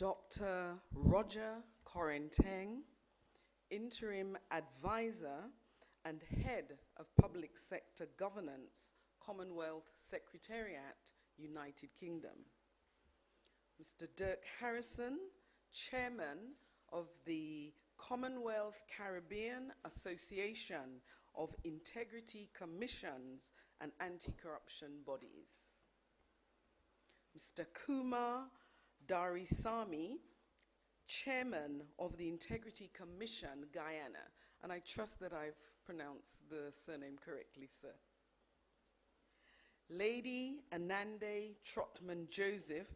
Dr. Roger Korenteng, Interim Advisor and Head of Public Sector Governance, Commonwealth Secretariat, United Kingdom. Mr. Dirk Harrison, Chairman of the Commonwealth Caribbean Association of Integrity Commissions and Anti-Corruption Bodies. Mr. Kumar Darisamy, Chairman of the Integrity Commission, Guyana. And I trust that I've pronounced the surname correctly, sir. Lady Anande Trotman Joseph,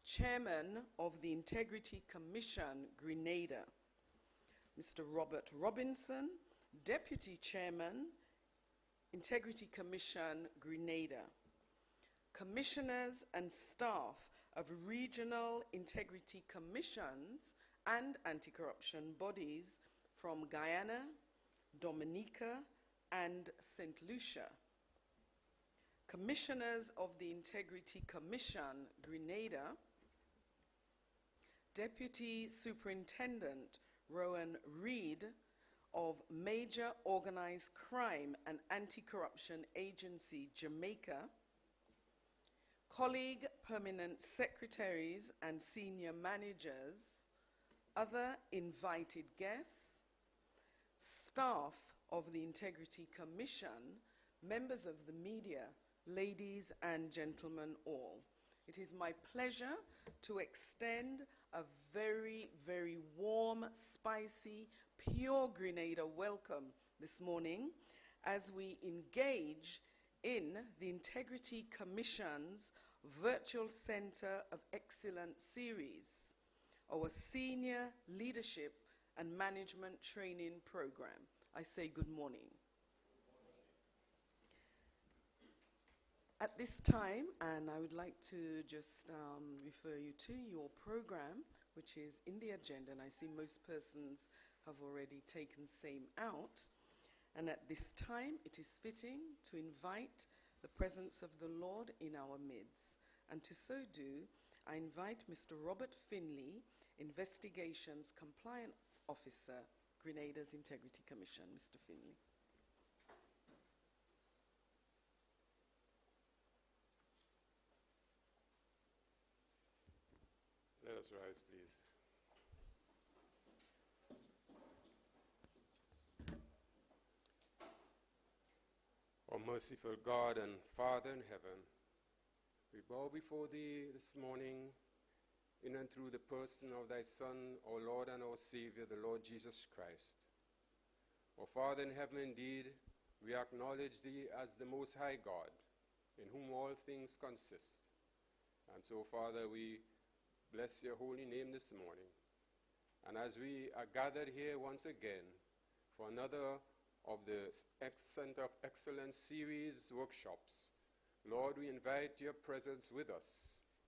Chairman of the Integrity Commission, Grenada. Mr. Robert Robinson, Deputy Chairman, Integrity Commission, Grenada. Commissioners and staff of regional integrity commissions and anti-corruption bodies from Guyana, Dominica, and St. Lucia. Commissioners of the Integrity Commission, Grenada. Deputy Superintendent Rowan Reed of Major Organized Crime and Anti-Corruption Agency, Jamaica. Colleague permanent secretaries and senior managers, other invited guests, staff of the Integrity Commission, members of the media, ladies and gentlemen all. It is my pleasure to extend a very, very warm, spicy, pure Grenada welcome this morning as we engage in the Integrity Commission's Virtual Center of Excellence series, our Senior Leadership and Management Training Program. I say good morning. At this time, and I would like to just refer you to your program, which is in the agenda, and I see most persons have already taken same out. And at this time, it is fitting to invite the presence of the Lord in our midst. And to so do, I invite Mr. Robert Finley, Investigations Compliance Officer, Grenada's Integrity Commission. Mr. Finley. Let us rise, please. O merciful God and Father in heaven, we bow before Thee this morning in and through the person of Thy Son, our Lord and our Savior, the Lord Jesus Christ. O Father in heaven, indeed, we acknowledge Thee as the Most High God, in whom all things consist. And so, Father, we bless Your holy name this morning. And as we are gathered here once again for another of the Center of Excellence series workshops, Lord, we invite Your presence with us,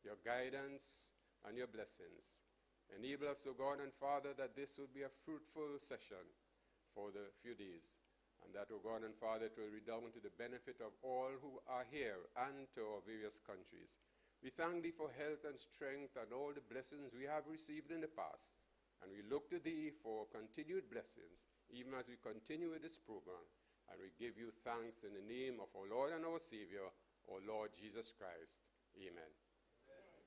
Your guidance and Your blessings. Enable us, O God and Father, that this would be a fruitful session for the few days, and that, O God and Father, it will redound to the benefit of all who are here and to our various countries. We thank Thee for health and strength and all the blessings we have received in the past, and we look to Thee for continued blessings, even as we continue with this program. And we give You thanks in the name of our Lord and our Savior, our Lord Jesus Christ. Amen. Amen.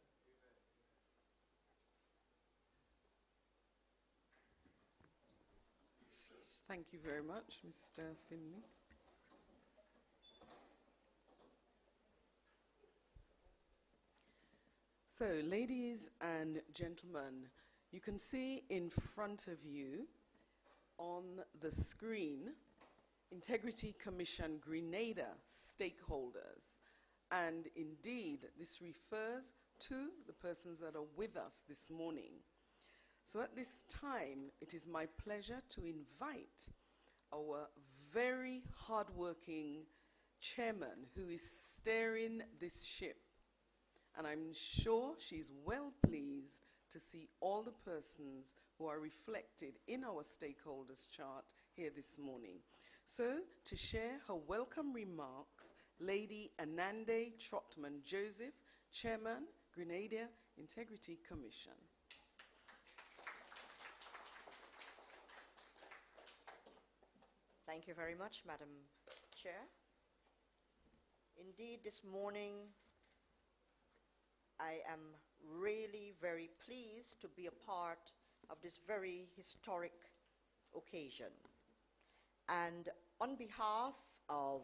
Thank you very much, Mr. Finley. So, ladies and gentlemen, you can see in front of you on the screen Integrity Commission Grenada stakeholders. And indeed, this refers to the persons that are with us this morning. So at this time, it is my pleasure to invite our very hardworking chairman who is steering this ship. And I'm sure she's well pleased to see all the persons who are reflected in our stakeholders chart here this morning. So, to share her welcome remarks, Lady Anande Trotman Joseph, Chairman, Grenada Integrity Commission. Thank you very much, Madam Chair. Indeed, this morning I am really very pleased to be a part of this very historic occasion. And on behalf of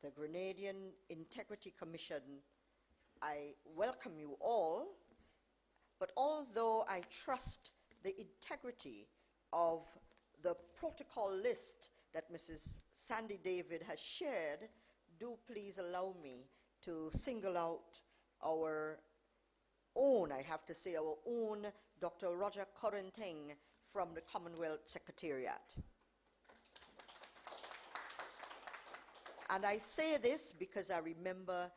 the Grenadian Integrity Commission, I welcome you all, but although I trust the integrity of the protocol list that Mrs. Sandy David has shared, do please allow me to single out our own, I have to say, our own Dr. Roger Corenteng from the Commonwealth Secretariat. And I say this because I remember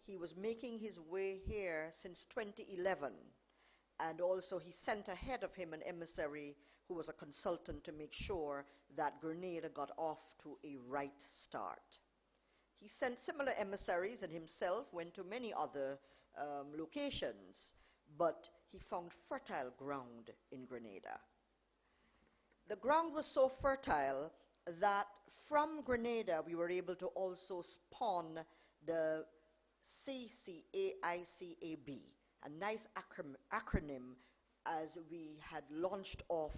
he was making his way here since 2011, and also he sent ahead of him an emissary who was a consultant to make sure that Grenada got off to a right start. He sent similar emissaries and himself went to many other locations, but he found fertile ground in Grenada. The ground was so fertile that from Grenada we were able to also spawn the CCAICAB, a nice acronym, as we had launched off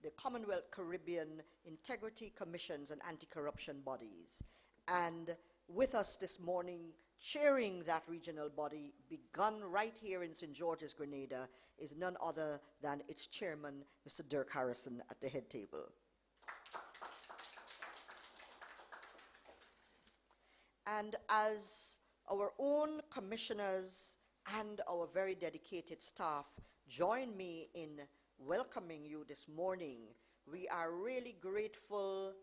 the Commonwealth Caribbean Integrity Commissions and anti-corruption bodies. And with us this morning, chairing that regional body, begun right here in St. George's, Grenada, is none other than its chairman, Mr. Dirk Harrison, at the head table. And as our own commissioners and our very dedicated staff join me in welcoming you this morning, we are really grateful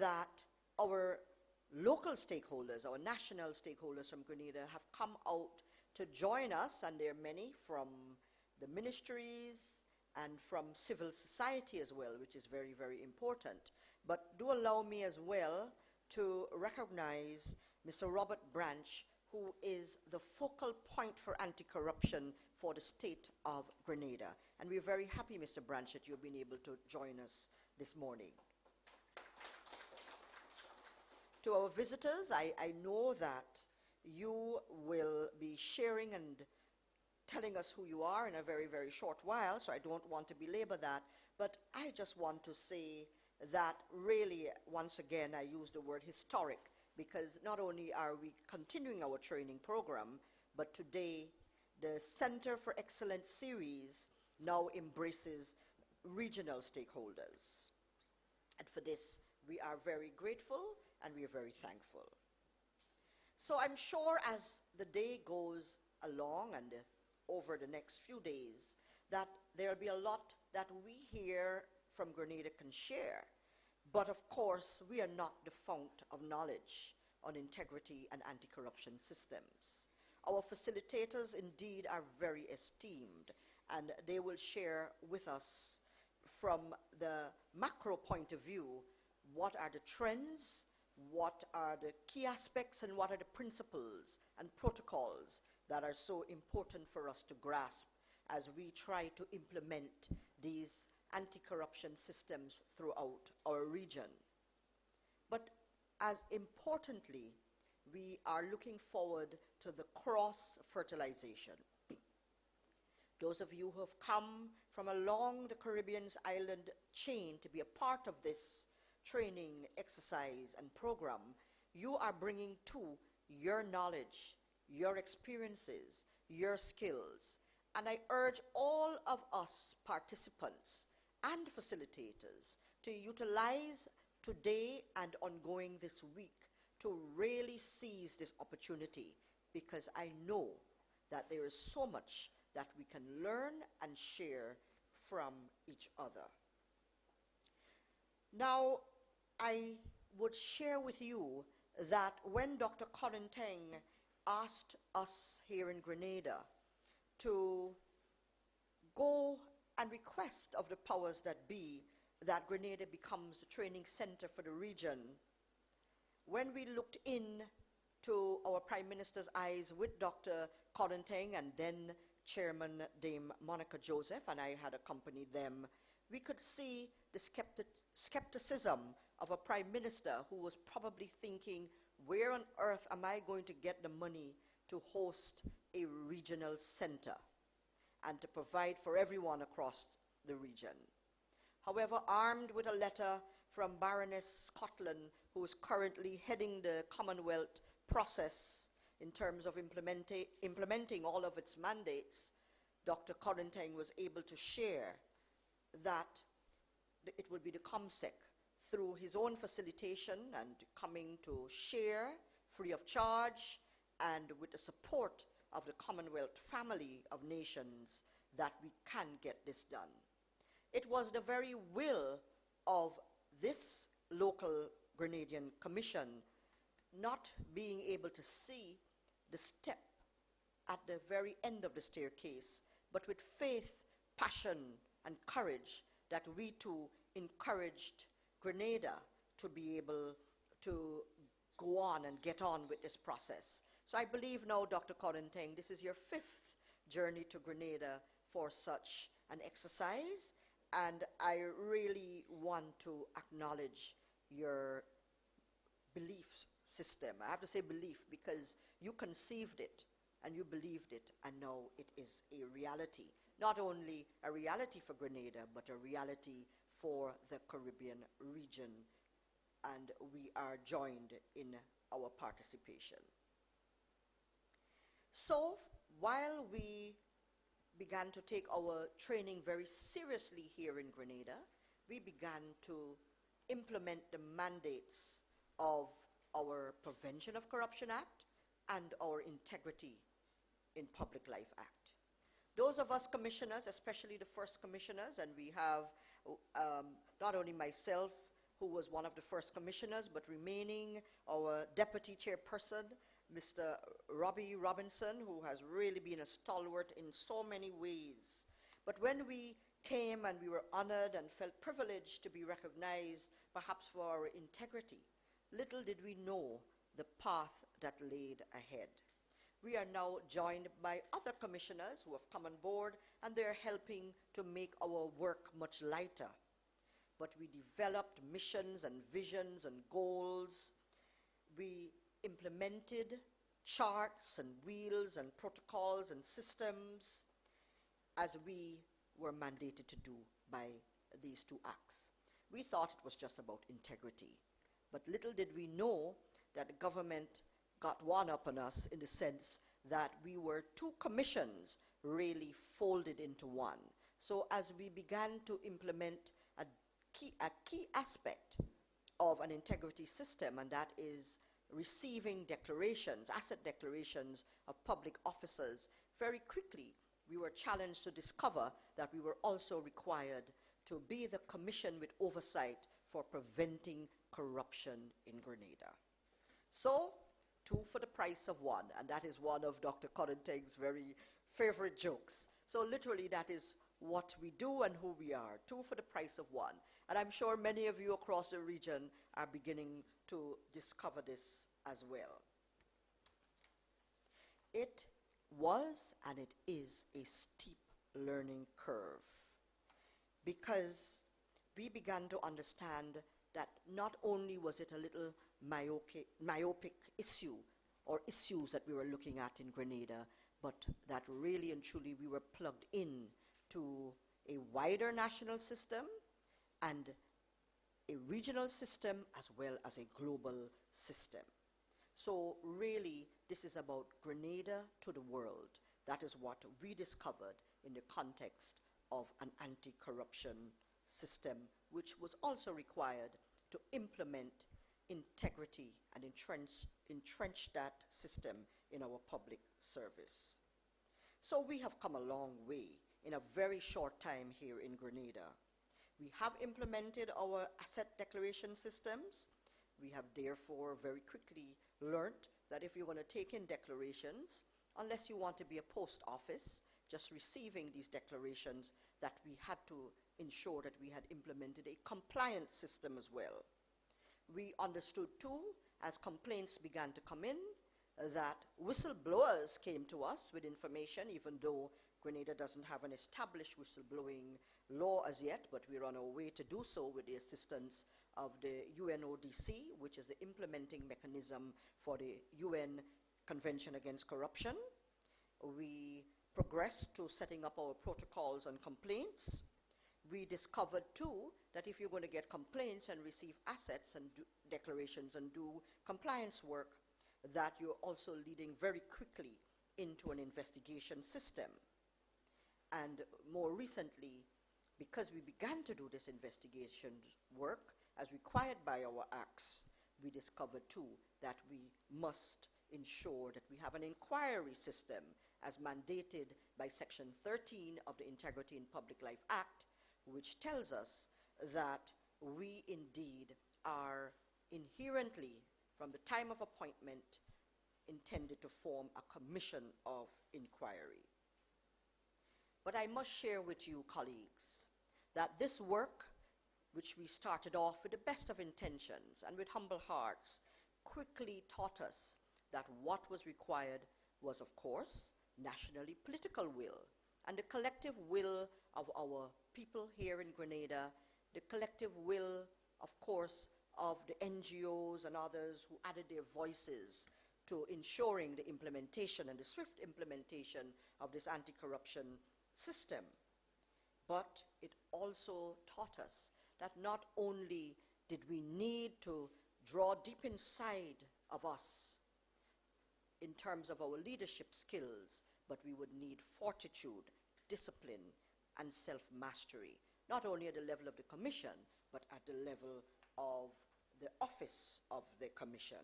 that our local stakeholders, our national stakeholders from Grenada have come out to join us, and there are many from the ministries and from civil society as well, which is very, very important. But do allow me as well to recognize Mr. Robert Branch, who is the focal point for anti-corruption for the state of Grenada. And we're very happy, Mr. Branch, that you've been able to join us this morning. To our visitors, I know that you will be sharing and telling us who you are in a very, very short while, so I don't want to belabor that. But I just want to say that really, once again, I use the word historic, because not only are we continuing our training program, but today the Center for Excellence series now embraces regional stakeholders. And for this, we are very grateful and we are very thankful. So I'm sure as the day goes along and over the next few days, that there'll be a lot that we here from Grenada can share. But of course, we are not the fount of knowledge on integrity and anti-corruption systems. Our facilitators indeed are very esteemed, and they will share with us from the macro point of view what are the trends, what are the key aspects, and what are the principles and protocols that are so important for us to grasp as we try to implement these anti-corruption systems throughout our region. But as importantly, we are looking forward to the cross-fertilization. Those of you who have come from along the Caribbean's island chain to be a part of this training exercise and program, you are bringing too your knowledge, your experiences, your skills. And I urge all of us participants and facilitators to utilize today and ongoing this week to really seize this opportunity, because I know that there is so much that we can learn and share from each other. Now, I would share with you that when Dr. Corenteng asked us here in Grenada to go and request of the powers that be that Grenada becomes the training center for the region, when we looked in to our Prime Minister's eyes with Dr. Corenteng and then Chairman Dame Monica Joseph, and I had accompanied them, we could see the skepticism of a prime minister who was probably thinking, where on earth am I going to get the money to host a regional center and to provide for everyone across the region? However, armed with a letter from Baroness Scotland, who is currently heading the Commonwealth process in terms of implementing all of its mandates, Dr. Corenting was able to share that it would be the COMSEC, through his own facilitation and coming to share free of charge and with the support of the Commonwealth family of nations, that we can get this done. It was the very will of this local Grenadian Commission not being able to see the step at the very end of the staircase, but with faith, passion, and courage, that we too encouraged Grenada to be able to go on and get on with this process. So I believe now, Dr. Corenting, this is your 5th journey to Grenada for such an exercise, and I really want to acknowledge your belief system. I have to say belief because you conceived it and you believed it, and now it is a reality. Not only a reality for Grenada, but a reality for the Caribbean region, and we are joined in our participation. So while we began to take our training very seriously here in Grenada, we began to implement the mandates of our Prevention of Corruption Act and our Integrity in Public Life Act. Those of us commissioners, especially the first commissioners, and we have not only myself, who was one of the first commissioners, but remaining our deputy chairperson, Mr. Robbie Robinson, who has really been a stalwart in so many ways. But when we came and we were honored and felt privileged to be recognized, perhaps for our integrity, little did we know the path that laid ahead. We are now joined by other commissioners who have come on board, and they're helping to make our work much lighter. But we developed missions and visions and goals. We implemented charts and wheels and protocols and systems as we were mandated to do by these 2 acts. We thought it was just about integrity, but little did we know that the government got one up on us, in the sense that we were 2 commissions really folded into one. So as we began to implement a key aspect of an integrity system, and that is receiving declarations, asset declarations of public officers, very quickly we were challenged to discover that we were also required to be the commission with oversight for preventing corruption in Grenada. So 2 for the price of 1, and that is one of Dr. Corenting's very favorite jokes. So literally that is what we do and who we are, 2 for the price of 1. And I'm sure many of you across the region are beginning to discover this as well. It was and it is a steep learning curve, because we began to understand that not only was it a little myopic issue or issues that we were looking at in Grenada, but that really and truly we were plugged in to a wider national system and a regional system as well as a global system. So really this is about Grenada to the world. That is what we discovered in the context of an anti-corruption system, which was also required to implement integrity and entrench that system in our public service. So we have come a long way in a very short time here in Grenada. We have implemented our asset declaration systems. We have therefore very quickly learned that if you want to take in declarations, unless you want to be a post office just receiving these declarations, that we had to ensure that we had implemented a compliance system as well. We understood too, as complaints began to come in, that whistleblowers came to us with information, even though Grenada doesn't have an established whistleblowing law as yet, but we're on our way to do so with the assistance of the UNODC, which is the implementing mechanism for the UN Convention Against Corruption. We progressed to setting up our protocols on complaints. We discovered too that if you're going to get complaints and receive assets and do declarations and do compliance work, that you're also leading very quickly into an investigation system. And more recently, because we began to do this investigation work as required by our acts, we discovered too that we must ensure that we have an inquiry system as mandated by Section 13 of the Integrity in Public Life Act, which tells us that we indeed are inherently, from the time of appointment, intended to form a commission of inquiry. But I must share with you, colleagues, that this work, which we started off with the best of intentions and with humble hearts, quickly taught us that what was required was, of course, nationally political will, and the collective will of our people here in Grenada, the collective will, of course, of the NGOs and others who added their voices to ensuring the implementation and the swift implementation of this anti-corruption system. But it also taught us that not only did we need to draw deep inside of us in terms of our leadership skills, but we would need fortitude, discipline, and self-mastery, not only at the level of the Commission, but at the level of the office of the Commission.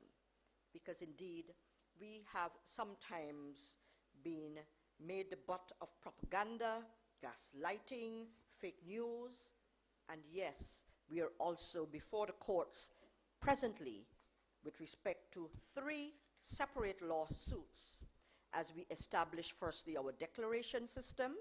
Because indeed, we have sometimes been made the butt of propaganda, gaslighting, fake news, and yes, we are also before the courts presently with respect to 3 separate lawsuits as we established firstly our declaration system,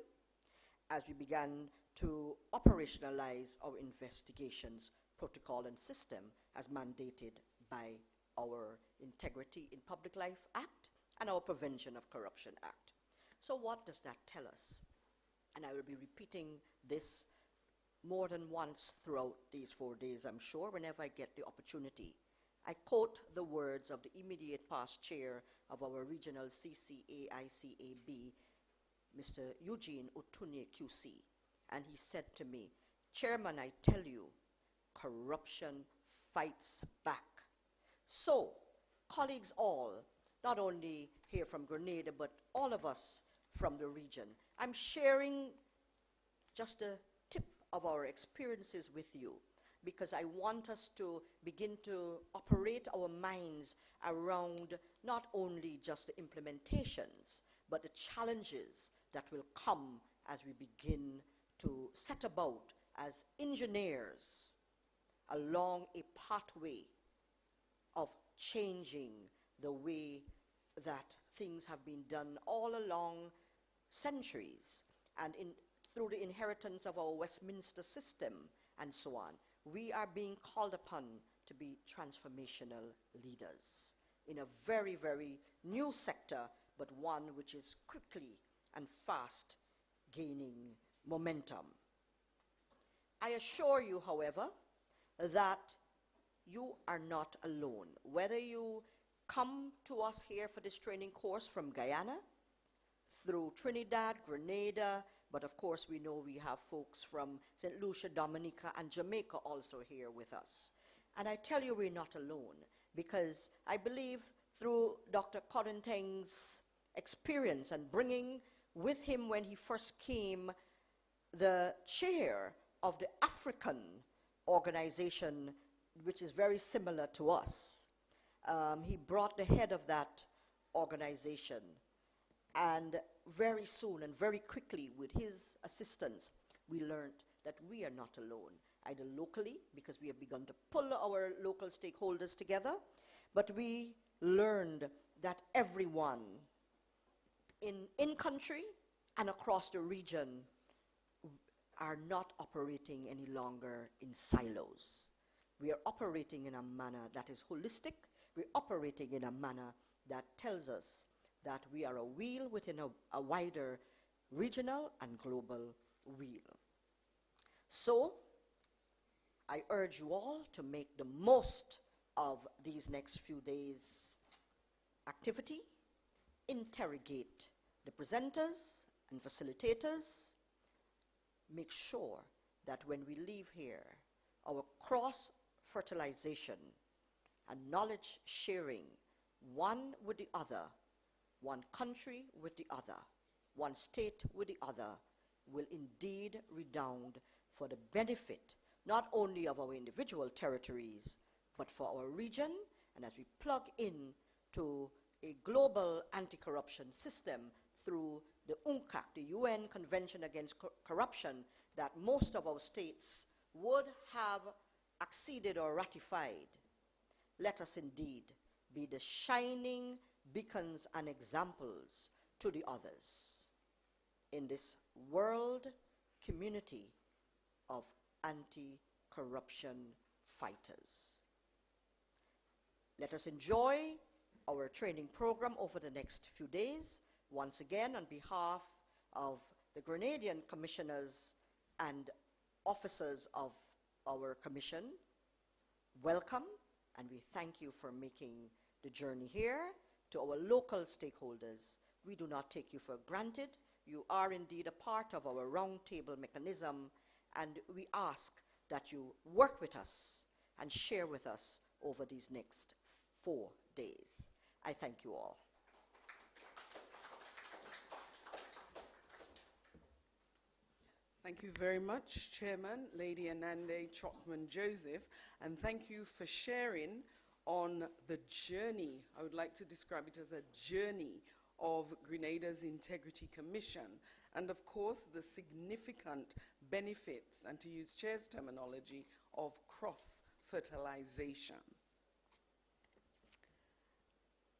as we began to operationalize our investigations protocol and system as mandated by our Integrity in Public Life Act and our Prevention of Corruption Act. So what does that tell us? And I will be repeating this more than once throughout these 4 days, I'm sure, whenever I get the opportunity. I quote the words of the immediate past chair of our regional CCAICAB, Mr. Eugene Otunye QC, and he said to me, "Chairman, I tell you, corruption fights back." So, colleagues all, not only here from Grenada, but all of us from the region, I'm sharing just a tip of our experiences with you, because I want us to begin to operate our minds around not only just the implementations, but the challenges that will come as we begin to set about as engineers along a pathway of changing the way that things have been done all along centuries, and through the inheritance of our Westminster system and so on. We are being called upon to be transformational leaders in a very, very new sector, but one which is quickly and fast gaining momentum. I assure you, however, that you are not alone. Whether you come to us here for this training course from Guyana, through Trinidad, Grenada, but of course we know we have folks from St. Lucia, Dominica, and Jamaica also here with us. And I tell you we're not alone, because I believe through Dr. Coddington's experience and bringing with him when he first came the chair of the African organization, which is very similar to us. He brought the head of that organization, and very soon and very quickly with his assistance, we learned that we are not alone, either locally, because we have begun to pull our local stakeholders together, but we learned that everyone in country and across the region are not operating any longer in silos. We are operating in a manner that is holistic. We're operating in a manner that tells us that we are a wheel within a wider regional and global wheel. So, I urge you all to make the most of these next few days' activity, interrogate the presenters and facilitators, make sure that when we leave here, our cross-fertilization and knowledge sharing, one with the other, one country with the other, one state with the other, will indeed redound for the benefit not only of our individual territories, but for our region, and as we plug in to a global anti-corruption system through the UNCAC, the UN Convention Against Corruption, that most of our states would have acceded or ratified. Let us indeed be the shining beacons and examples to the others in this world community of anti-corruption fighters. Let us enjoy our training program over the next few days. Once again, on behalf of the Grenadian commissioners and officers of our commission, welcome, and we thank you for making the journey here. To our local stakeholders, we do not take you for granted. You are indeed a part of our roundtable mechanism, and we ask that you work with us and share with us over these next 4 days. I thank you all. Thank you very much, Chairman, Lady Anande Trotman-Joseph, and thank you for sharing on the journey. I would like to describe it as a journey of Grenada's Integrity Commission, and of course the significant benefits, and to use Chair's terminology, of cross-fertilization.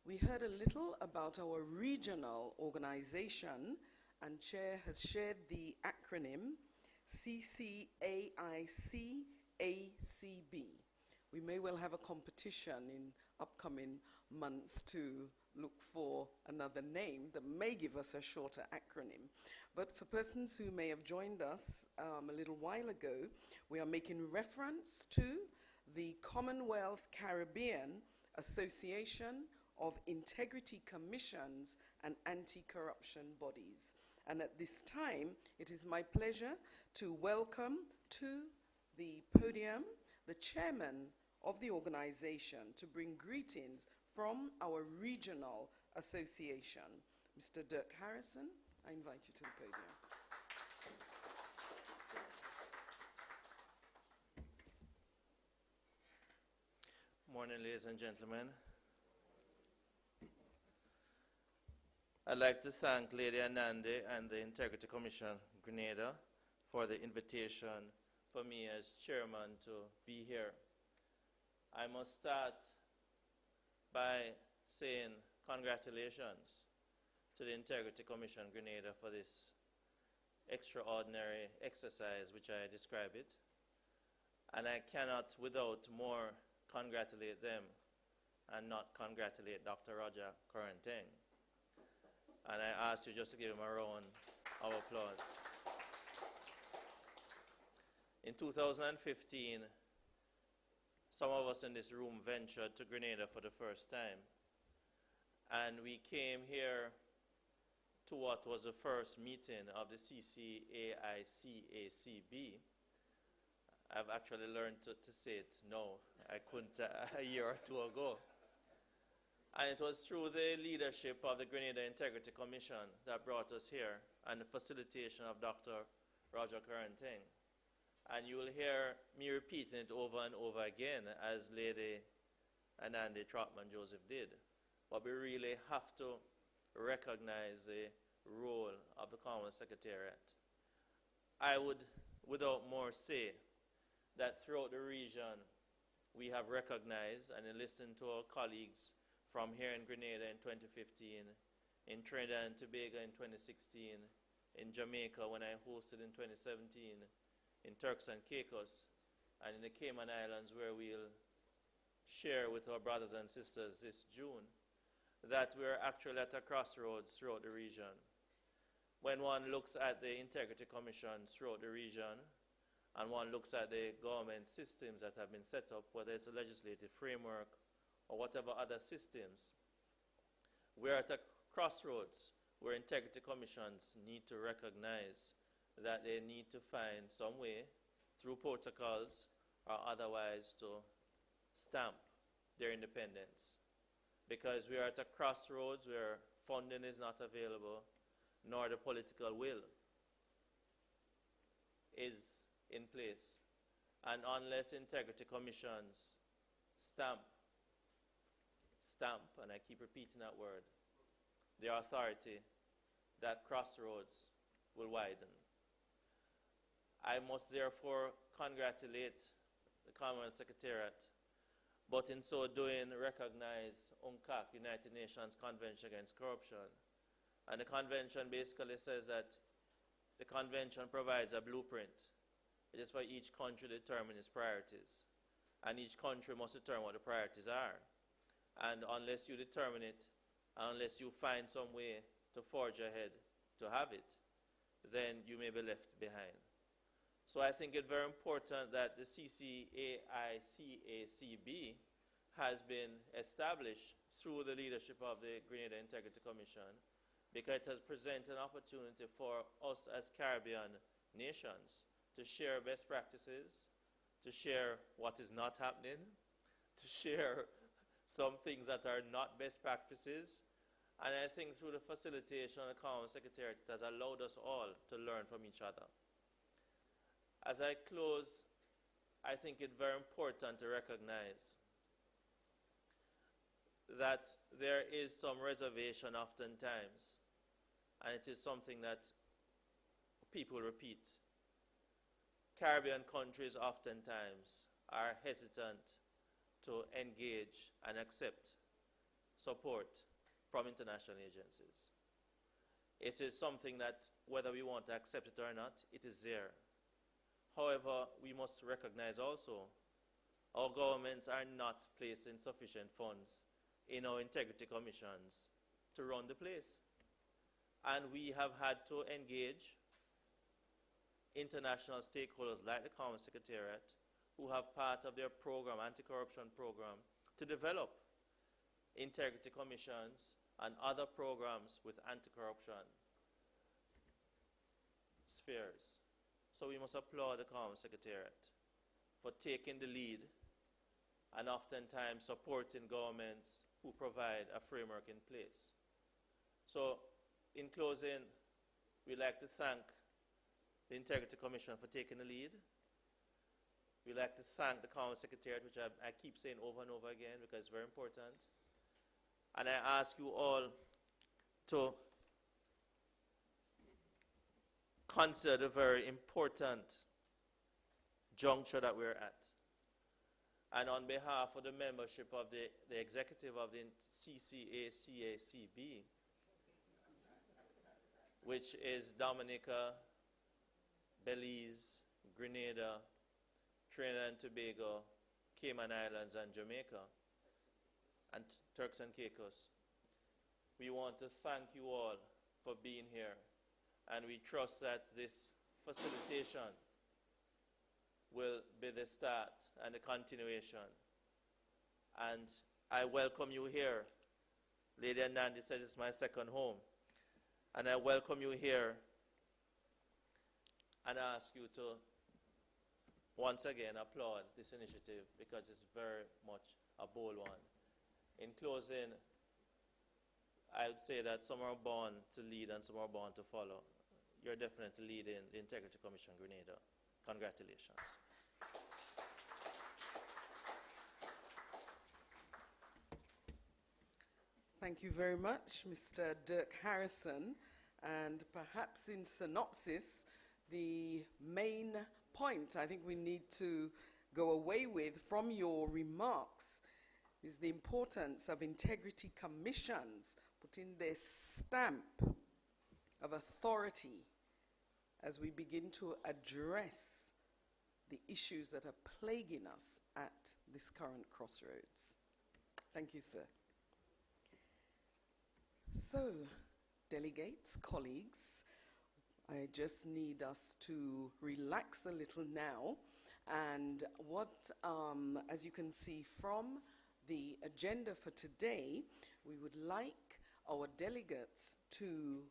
We heard a little about our regional organization, and Chair has shared the acronym CCAICACB. We may well have a competition in upcoming months to look for another name that may give us a shorter acronym. But for persons who may have joined us a little while ago, we are making reference to the Commonwealth Caribbean Association of Integrity Commissions and Anti-Corruption Bodies. And at this time, it is my pleasure to welcome to the podium the chairman of the organization to bring greetings from our regional association. Mr. Dirk Harrison, I invite you to the podium. Morning, ladies and gentlemen. I'd like to thank Lady Anande and the Integrity Commission Grenada for the invitation for me as chairman to be here. I must start by saying congratulations to the Integrity Commission Grenada for this extraordinary exercise, which I describe it. And I cannot, without more, congratulate them and not congratulate Dr. Roger Corentin. And I ask you just to give him a round of applause. In 2015, some of us in this room ventured to Grenada for the first time. And we came here to what was the first meeting of the CCAICACB. I've actually learned to say it now. I couldn't a year or two ago. And it was through the leadership of the Grenada Integrity Commission that brought us here, and the facilitation of Dr. Roger Corentin. And you will hear me repeating it over and over again, as Lady Anande Trotman-Joseph did. But we really have to recognize the role of the Commonwealth Secretariat. I would, without more, say that throughout the region, we have recognized and listened to our colleagues from here in Grenada in 2015, in Trinidad and Tobago in 2016, in Jamaica when I hosted in 2017, in Turks and Caicos, and in the Cayman Islands where we'll share with our brothers and sisters this June, that we're actually at a crossroads throughout the region. when one looks at the integrity commissions throughout the region, and one looks at the government systems that have been set up, whether it's a legislative framework or whatever other systems, we're at a crossroads where integrity commissions need to recognize that they need to find some way, through protocols or otherwise, to stamp their independence. Because we are at a crossroads where funding is not available, nor the political will is in place. And unless integrity commissions stamp, and I keep repeating that word, their authority, that crossroads will widen. I must therefore congratulate the Commonwealth Secretariat, but in so doing recognize UNCAC, United Nations Convention Against Corruption. And the convention basically says that the convention provides a blueprint. It is for each country to determine its priorities. And each country must determine what the priorities are. And unless you determine it, unless you find some way to forge ahead to have it, then you may be left behind. So I think it's very important that the CCAICACB has been established through the leadership of the Grenada Integrity Commission, because it has presented an opportunity for us as Caribbean nations to share best practices, to share what is not happening, to share some things that are not best practices. And I think through the facilitation of the Common Secretariat, it has allowed us all to learn from each other. As I close, I think it's very important to recognize that there is some reservation oftentimes, and it is something that people repeat. Caribbean countries oftentimes are hesitant to engage and accept support from international agencies. It is something that, whether we want to accept it or not, it is there. However, we must recognize also our governments are not placing sufficient funds in our integrity commissions to run the place. And we have had to engage international stakeholders like the Common Secretariat, who have part of their program, anti-corruption program, to develop integrity commissions and other programs with anti-corruption spheres. So we must applaud the Common Secretariat for taking the lead and oftentimes supporting governments who provide a framework in place. So in closing, we'd like to thank the Integrity Commission for taking the lead. We'd like to thank the Common Secretariat, which I keep saying over and over again because it's very important. And I ask you all to consider the very important juncture that we're at. And on behalf of the membership of the executive of the CCACACB, which is Dominica, Belize, Grenada, Trinidad and Tobago, Cayman Islands, and Jamaica, and Turks and Caicos, we want to thank you all for being here. And we trust that this facilitation will be the start and the continuation. And I welcome you here. Lady Nandi says it's my second home. And I welcome you here and ask you to once again applaud this initiative because it's very much a bold one. In closing, I would say that some are born to lead and some are born to follow. You're definitely leading the Integrity Commission Grenada. Congratulations. Thank you very much, Mr. Dirk Harrison. And perhaps in synopsis, the main point I think we need to go away with from your remarks is the importance of integrity commissions putting their stamp of authority as we begin to address the issues that are plaguing us at this current crossroads. Thank you, sir. So, delegates, colleagues, I just need us to relax a little now. And as you can see from the agenda for today, we would like our delegates to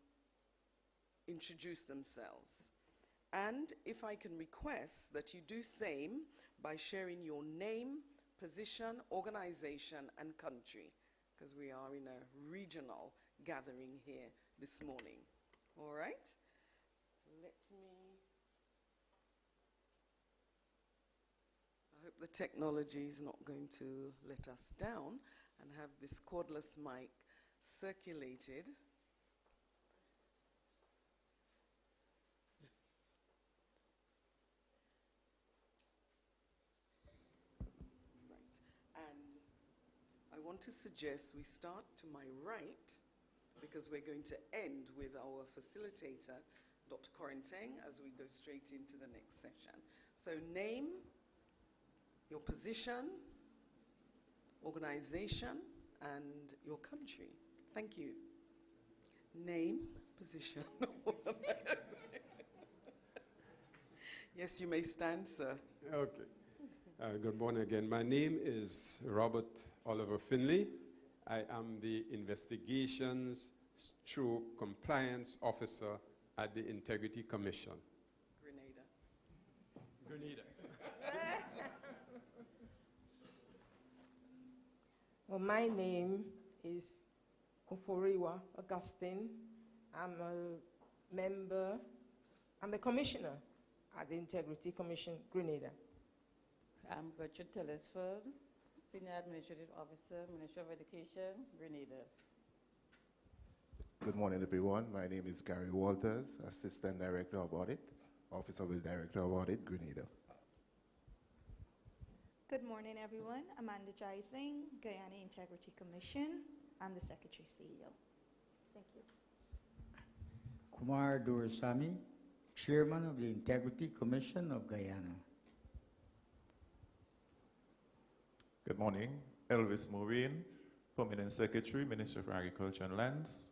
introduce themselves. And if I can request that you do same by sharing your name, position, organization, and country, because we are in a regional gathering here this morning. All right? I hope the technology is not going to let us down and have this cordless mic circulated. I want to suggest we start to my right, because we're going to end with our facilitator, Dr. Korinteng, as we go straight into the next session. So name, your position, organization, and your country. Thank you. Name, position. Yes, you may stand, sir. Okay. Good morning again. My name is Robert Oliver Finley. I am the Investigations / Compliance Officer at the Integrity Commission. Grenada. Well, my name is Oforiwa Augustine. I'm a commissioner at the Integrity Commission, Grenada. I'm Gertrude Telesford, Senior Administrative Officer, Ministry of Education, Grenada. Good morning, everyone. My name is Gary Walters, Assistant Director of Audit, Office of the Director of Audit, Grenada. Good morning, everyone. Amanda Jising, Guyana Integrity Commission. I'm the Secretary CEO. Thank you. Kumar Durasamy, Chairman of the Integrity Commission of Guyana. Good morning. Elvis Maureen, Permanent Secretary, Ministry of Agriculture and Lands,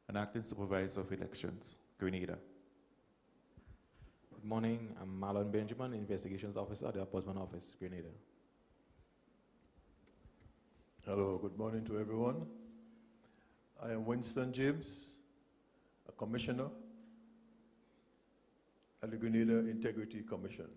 and Acting Supervisor of Elections, Grenada. Good morning. I'm Marlon Benjamin, Investigations Officer at the Ombudsman Office, Grenada. Hello, good morning to everyone. I am Winston James, a Commissioner at the Grenada Integrity Commission.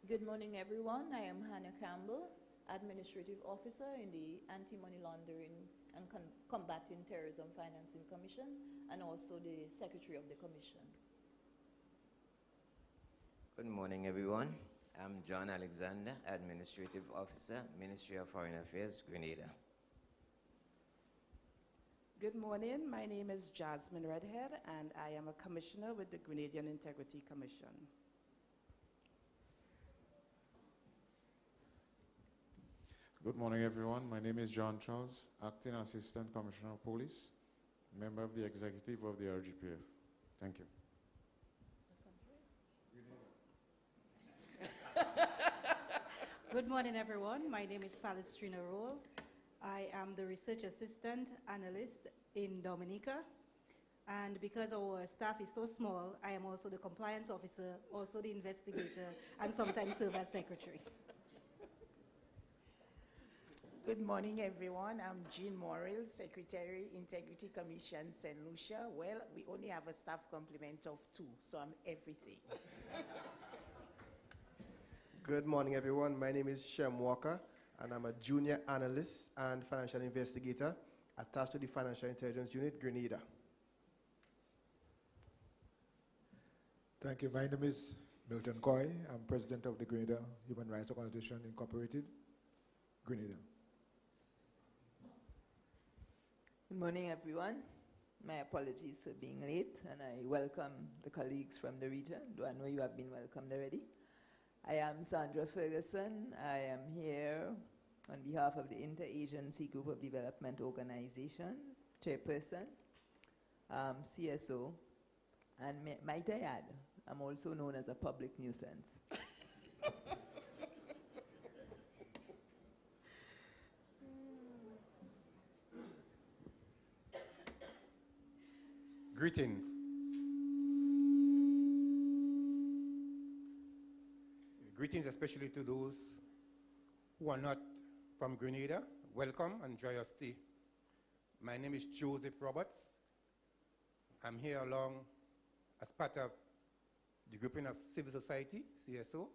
Good morning, everyone. I am Hannah Campbell, Administrative Officer in the Anti-Money Laundering and Combating Terrorism Financing Commission, and also the Secretary of the Commission. Good morning, everyone. I'm John Alexander, Administrative Officer, Ministry of Foreign Affairs, Grenada. Good morning. My name is Jasmine Redhead, and I am a Commissioner with the Grenadian Integrity Commission. Good morning, everyone. My name is John Charles, Acting Assistant Commissioner of Police, member of the Executive of the RGPF. Thank you. Good morning, everyone. My name is Palestrina Roll. I am the Research Assistant Analyst in Dominica. And because our staff is so small, I am also the Compliance Officer, also the Investigator, and sometimes serve as Secretary. Good morning, everyone. I'm Jean Morrill, Secretary, Integrity Commission, St. Lucia. Well, we only have a staff complement of 2, so I'm everything. Good morning, everyone. My name is Shem Walker, and I'm a Junior Analyst and Financial Investigator attached to the Financial Intelligence Unit, Grenada. Thank you. My name is Milton Coy. I'm President of the Grenada Human Rights Organization, Incorporated, Grenada. Good morning, everyone. My apologies for being late, and I welcome the colleagues from the region, though I know you have been welcomed already. I am Sandra Ferguson. I am here on behalf of the Interagency Group of Development Organization, Chairperson, CSO, and might I add, I'm also known as a public nuisance. Greetings. Greetings especially to those who are not from Grenada. Welcome and enjoy your stay. My name is Joseph Roberts. I'm here along as part of the grouping of civil society, CSO.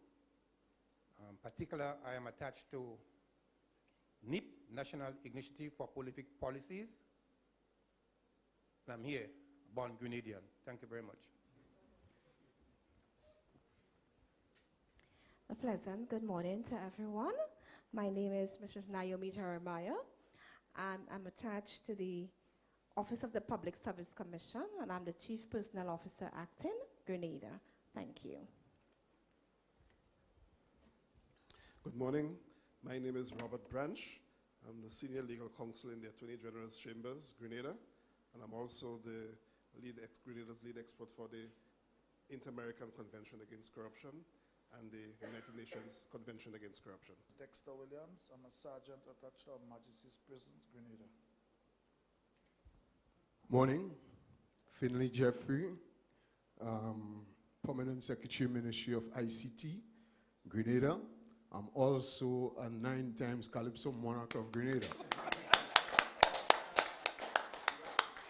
Particular, I am attached to NIP, National Initiative for Prolific Policies. And I'm here, born Grenadian. Thank you very much. A pleasant good morning to everyone. My name is Mrs. Naomi Jeremiah, and I'm attached to the Office of the Public Service Commission, and I'm the Chief Personnel Officer acting, Grenada. Thank you. Good morning. My name is Robert Branch. I'm the Senior Legal Counsel in the Attorney General's Chambers, Grenada, and I'm also the Grenada's lead expert for the Inter-American Convention Against Corruption and the United Nations Convention Against Corruption. Dexter Williams. I'm a sergeant attached to Her Majesty's Prisons, Grenada. Morning. Finley Jeffrey, Permanent Secretary, Ministry of ICT, Grenada. I'm also a 9 times Calypso Monarch of Grenada.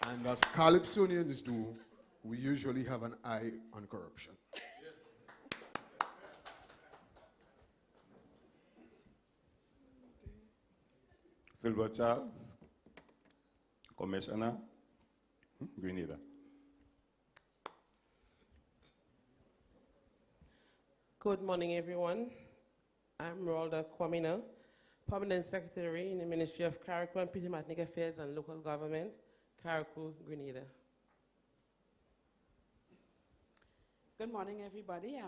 And as Calypsonians do, we usually have an eye on corruption. Philbert Charles, Commissioner, Grenada. Good morning, everyone. I'm Rolda Kwamina, Permanent Secretary in the Ministry of Carriacou and Diplomatic Affairs and Local Government, Carriacou, Grenada. Good morning, everybody.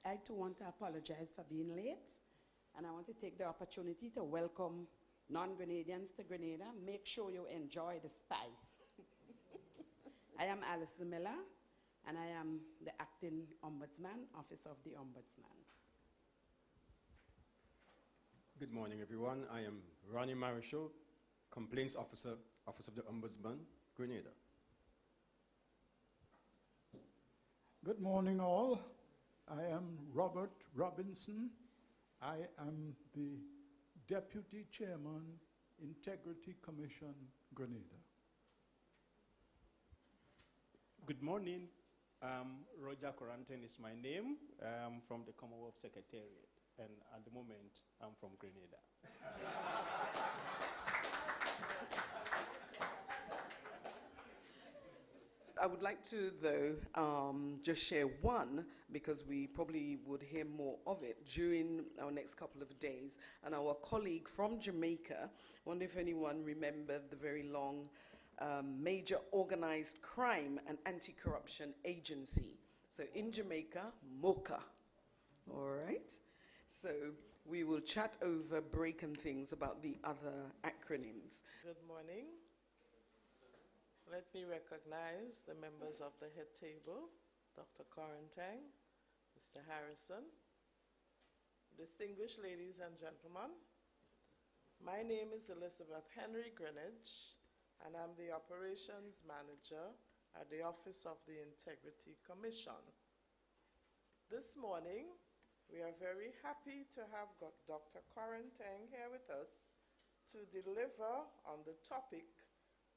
I too want to apologize for being late, and I want to take the opportunity to welcome non-Grenadians to Grenada. Make sure you enjoy the spice. I am Alison Miller, and I am the Acting Ombudsman, Office of the Ombudsman. Good morning, everyone. I am Ronnie Marichal, Complaints Officer, Office of the Ombudsman, Grenada. Good morning, all. I am Robert Robinson. I am the Deputy Chairman, Integrity Commission, Grenada. Good morning. Roger Coranten is my name. I'm from the Commonwealth Secretariat, and at the moment, I'm from Grenada. I would like to, though, just share one, because we probably would hear more of it during our next couple of days. And our colleague from Jamaica, I wonder if anyone remembered the very long Major Organized Crime and Anti-Corruption Agency. So in Jamaica, MOCA. All right? So we will chat over break and things about the other acronyms. Good morning. Let me recognize the members of the head table, Dr. Coranting, Mr. Harrison, distinguished ladies and gentlemen. My name is Elizabeth Henry Greenwich, and I'm the Operations Manager at the Office of the Integrity Commission. This morning, we are very happy to have got Dr. Coranting here with us to deliver on the topic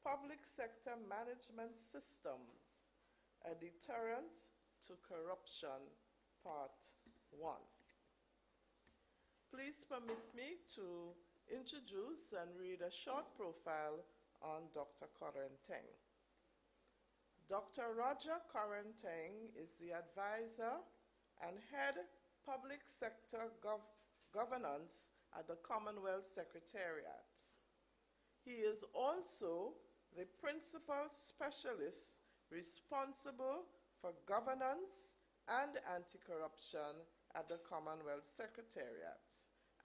Public Sector Management Systems, a Deterrent to Corruption, Part 1. Please permit me to introduce and read a short profile on Dr. Coranting. Dr. Roger Coranting is the advisor and head Public Sector Governance at the Commonwealth Secretariat. He is also the principal specialist responsible for governance and anti-corruption at the Commonwealth Secretariat,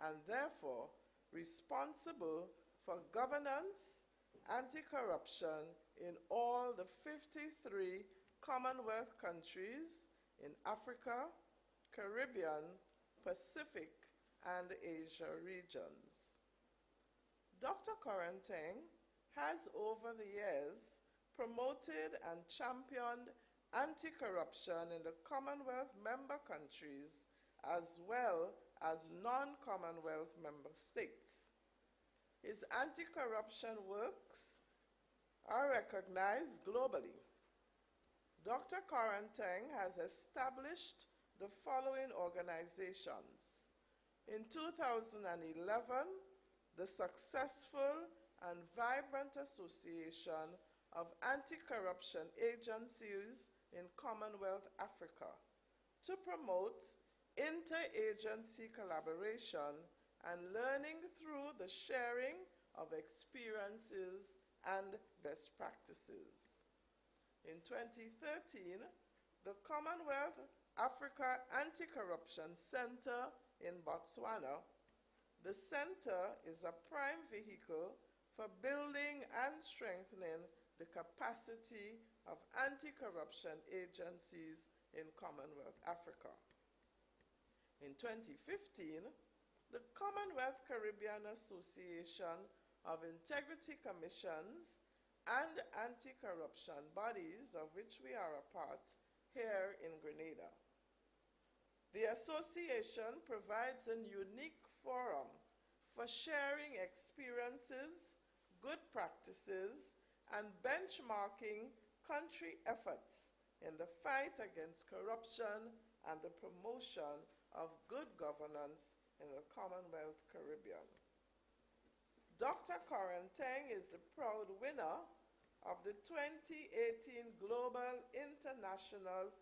and therefore responsible for governance, anti-corruption in all the 53 Commonwealth countries in Africa, Caribbean, Pacific, and Asia regions. Dr. Coranting has over the years promoted and championed anti-corruption in the Commonwealth member countries as well as non-Commonwealth member states. His anti-corruption works are recognized globally. Dr. Koranteng has established the following organizations. In 2011, the successful and vibrant Association of Anti-Corruption Agencies in Commonwealth Africa to promote interagency collaboration and learning through the sharing of experiences and best practices. In 2013, the Commonwealth Africa Anti-Corruption Center in Botswana. The center is a prime vehicle for building and strengthening the capacity of anti-corruption agencies in Commonwealth Africa. In 2015, the Commonwealth Caribbean Association of Integrity Commissions and anti-corruption bodies, of which we are a part, here in Grenada. The association provides a unique forum for sharing experiences, good practices, and benchmarking country efforts in the fight against corruption and the promotion of good governance in the Commonwealth Caribbean. Dr. Koranteng is the proud winner of the 2018 Global International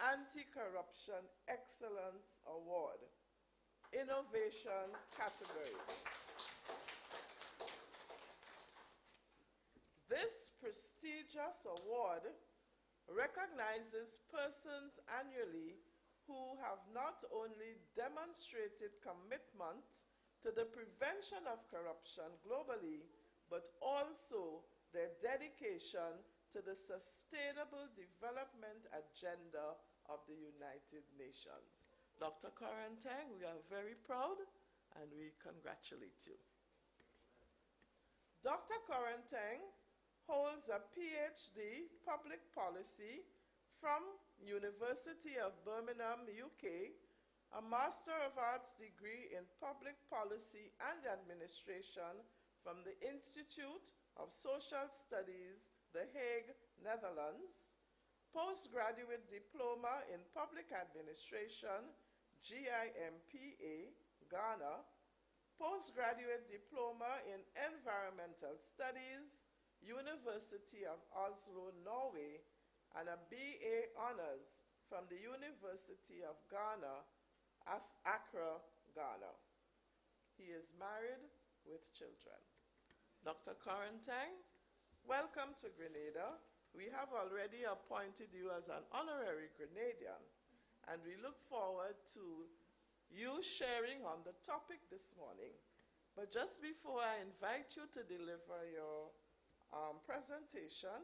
Anti-Corruption Excellence Award, Innovation category. This prestigious award recognizes persons annually who have not only demonstrated commitment to the prevention of corruption globally, but also their dedication to the Sustainable Development Agenda of the United Nations. Dr. Koranteng, we are very proud and we congratulate you. Dr. Koranteng holds a PhD Public Policy from University of Birmingham, UK, a Master of Arts degree in Public Policy and Administration from the Institute of Social Studies, The Hague, Netherlands, postgraduate diploma in Public Administration, GIMPA, Ghana, postgraduate diploma in Environmental Studies, University of Oslo, Norway, and a BA Honors from the University of Ghana, Accra, Ghana. He is married with children. Dr. Koranteng, welcome to Grenada. We have already appointed you as an honorary Grenadian, and we look forward to you sharing on the topic this morning. But just before I invite you to deliver your presentation,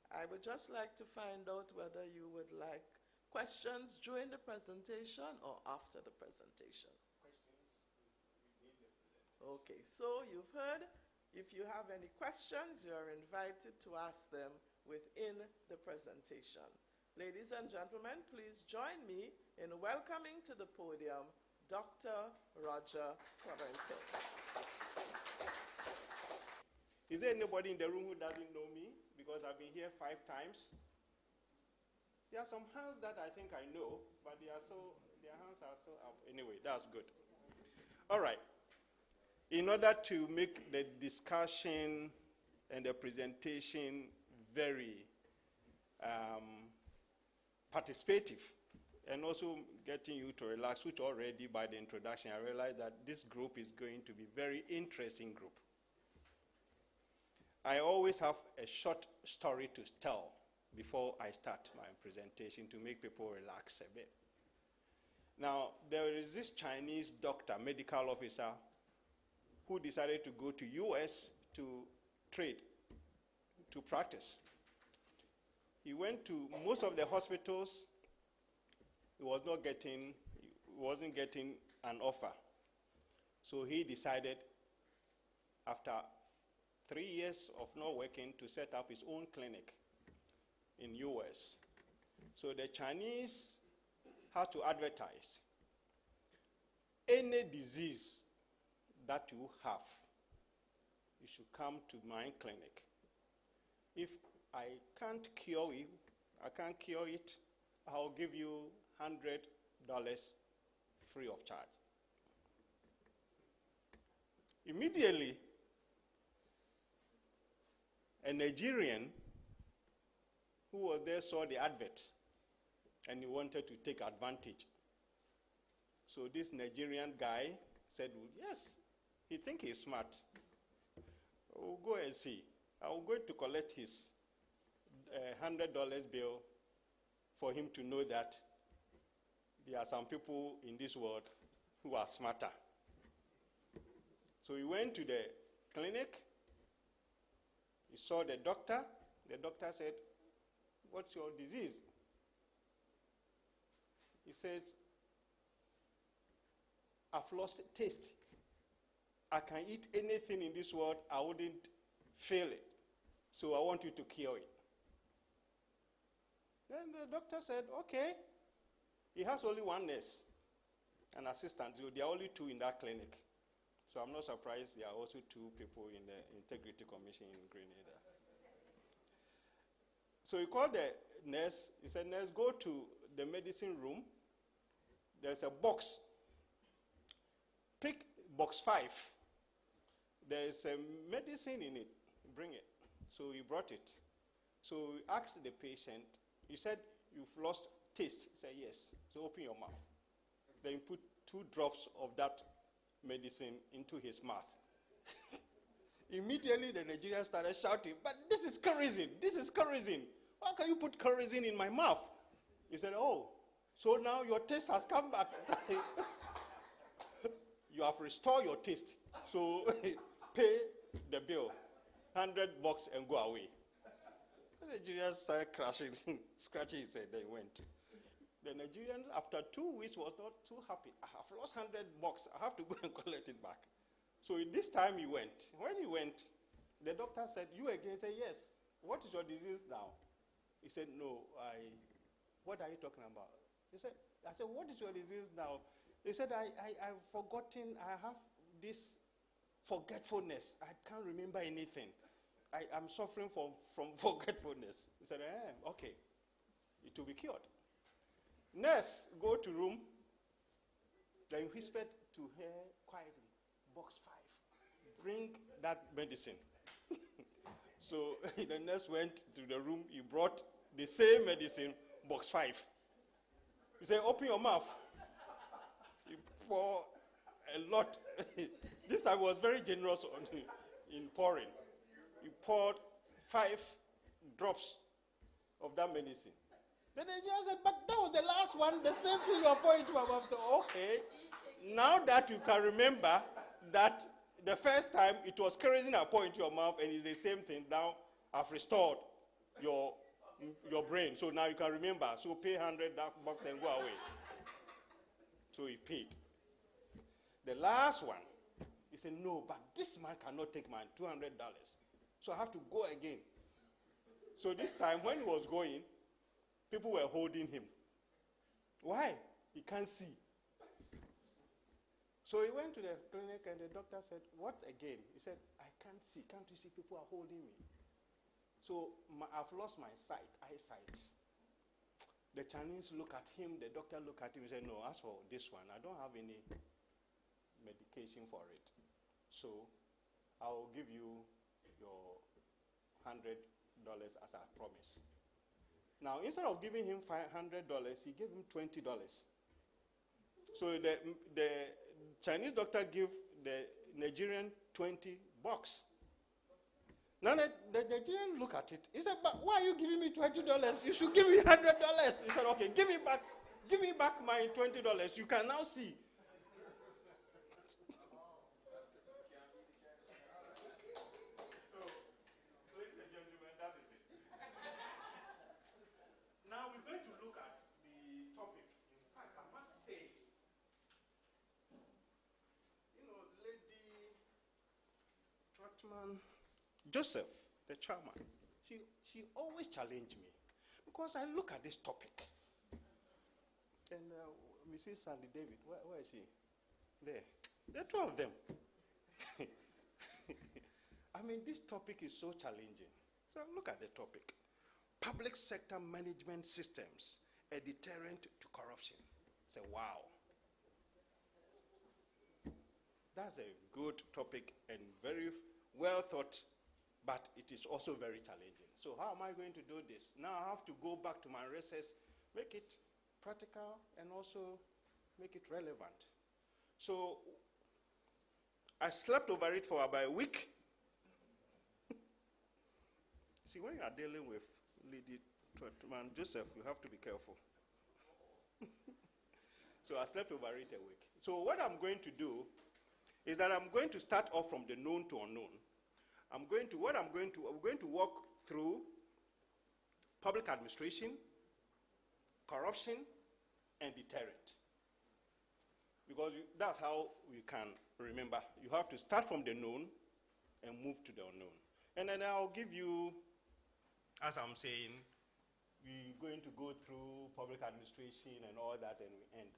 I would just like to find out whether you would like questions during the presentation or after the presentation. Okay, so you've heard. If you have any questions, you're invited to ask them within the presentation. Ladies and gentlemen, please join me in welcoming to the podium Dr. Roger Koranteng. Is there anybody in the room who doesn't know me? Because I've been here 5 times. There are some hands that I think I know, but their hands are so up. Anyway, that's good. All right. In order to make the discussion and the presentation very participative, and also getting you to relax, which already by the introduction, I realized that this group is going to be a very interesting group. I always have a short story to tell before I start my presentation to make people relax a bit. Now, there is this Chinese doctor, medical officer, who decided to go to US to trade, to practice. He went to most of the hospitals. He wasn't getting an offer. So he decided, after 3 years of not working, to set up his own clinic in US. So the Chinese had to advertise. Any disease that you have, you should come to my clinic. If I can't cure it, I'll give you $100 free of charge. Immediately, a Nigerian who was there saw the advert and he wanted to take advantage. So this Nigerian guy said, well, yes, he thinks he's smart. We'll go and see. I'm going to collect his $100 bill for him to know that there are some people in this world who are smarter. So he went to the clinic. He saw the doctor. The doctor said, what's your disease? He says, I've lost taste. I can eat anything in this world, I wouldn't feel it. So I want you to cure it. Then the doctor said, okay. He has only one nurse, an assistant. So there are only two in that clinic. So I'm not surprised there are also two people in the Integrity Commission in Grenada. So he called the nurse. He said, nurse, go to the medicine room. There's a box. Pick box 5. There's a medicine in it. Bring it. So he brought it. So he asked the patient, he said, you've lost taste. He said, yes. So open your mouth. Then you put 2 drops of that medicine into his mouth. Immediately the Nigerian started shouting, but this is kerosene. This is kerosene. How can you put kerosene in my mouth? He said, oh, so now your taste has come back. You have restored your taste. So pay the bill, $100 and go away. The Nigerian started crashing, scratching his head, then went. The Nigerian, after 2 weeks, was not too happy. I have lost $100. I have to go and collect it back. So this time he went. When he went, the doctor said, you again? He said, yes. What is your disease now? He said, no, what are you talking about? He said, I said, what is your disease now? He said, I've forgotten, I have this forgetfulness. I can't remember anything. I'm suffering from forgetfulness. He said, okay, it will be cured. Nurse, go to room. Then he whispered to her quietly, box 5, bring that medicine. So the nurse went to the room, he brought the same medicine, box 5. He said, open your mouth. He poured a lot. This time he was very generous in pouring. He poured 5 drops of that medicine. Then the Nigerian said, but that was the last one, the same thing you are pouring to my mouth. So, okay, now that you can remember that the first time it was kerosene I poured into your mouth and it's the same thing, now I've restored your brain. So now you can remember. So pay $100 and go away. So he paid. The last one, he said, no, but this man cannot take my $200. So I have to go again. So this time when he was going, people were holding him. Why? He can't see. So he went to the clinic and the doctor said, what again? He said, I can't see. Can't you see people are holding me? So I've lost my eyesight. The Chinese look at him, the doctor look at him and said, no, as for this one, I don't have any medication for it. So I'll give you your $100 as I promised. Now, instead of giving him $500, he gave him $20. So the Chinese doctor gave the Nigerian $20. Now the Nigerian look at it. He said, but why are you giving me $20? You should give me $100. He said, okay, give me back my $20. You can now see. Joseph, the chairman, she always challenged me. Because I look at this topic, and Mrs. Sandy David, where is she? There. There are two of them. I mean, this topic is so challenging. So look at the topic. Public sector management systems, a deterrent to corruption. Say, wow. That's a good topic and very well thought, but it is also very challenging. So how am I going to do this? Now I have to go back to my recess, make it practical, and also make it relevant. So I slept over it for about a week. See, when you are dealing with Lady Trotman Joseph, you have to be careful. So I slept over it a week. So what I'm going to do is that I'm going to start off from the known to unknown. We're going to walk through public administration, corruption, and deterrent. Because that's how we can remember. You have to start from the known and move to the unknown. And then I'll give you, as I'm saying, we're going to go through public administration and all that, and we end.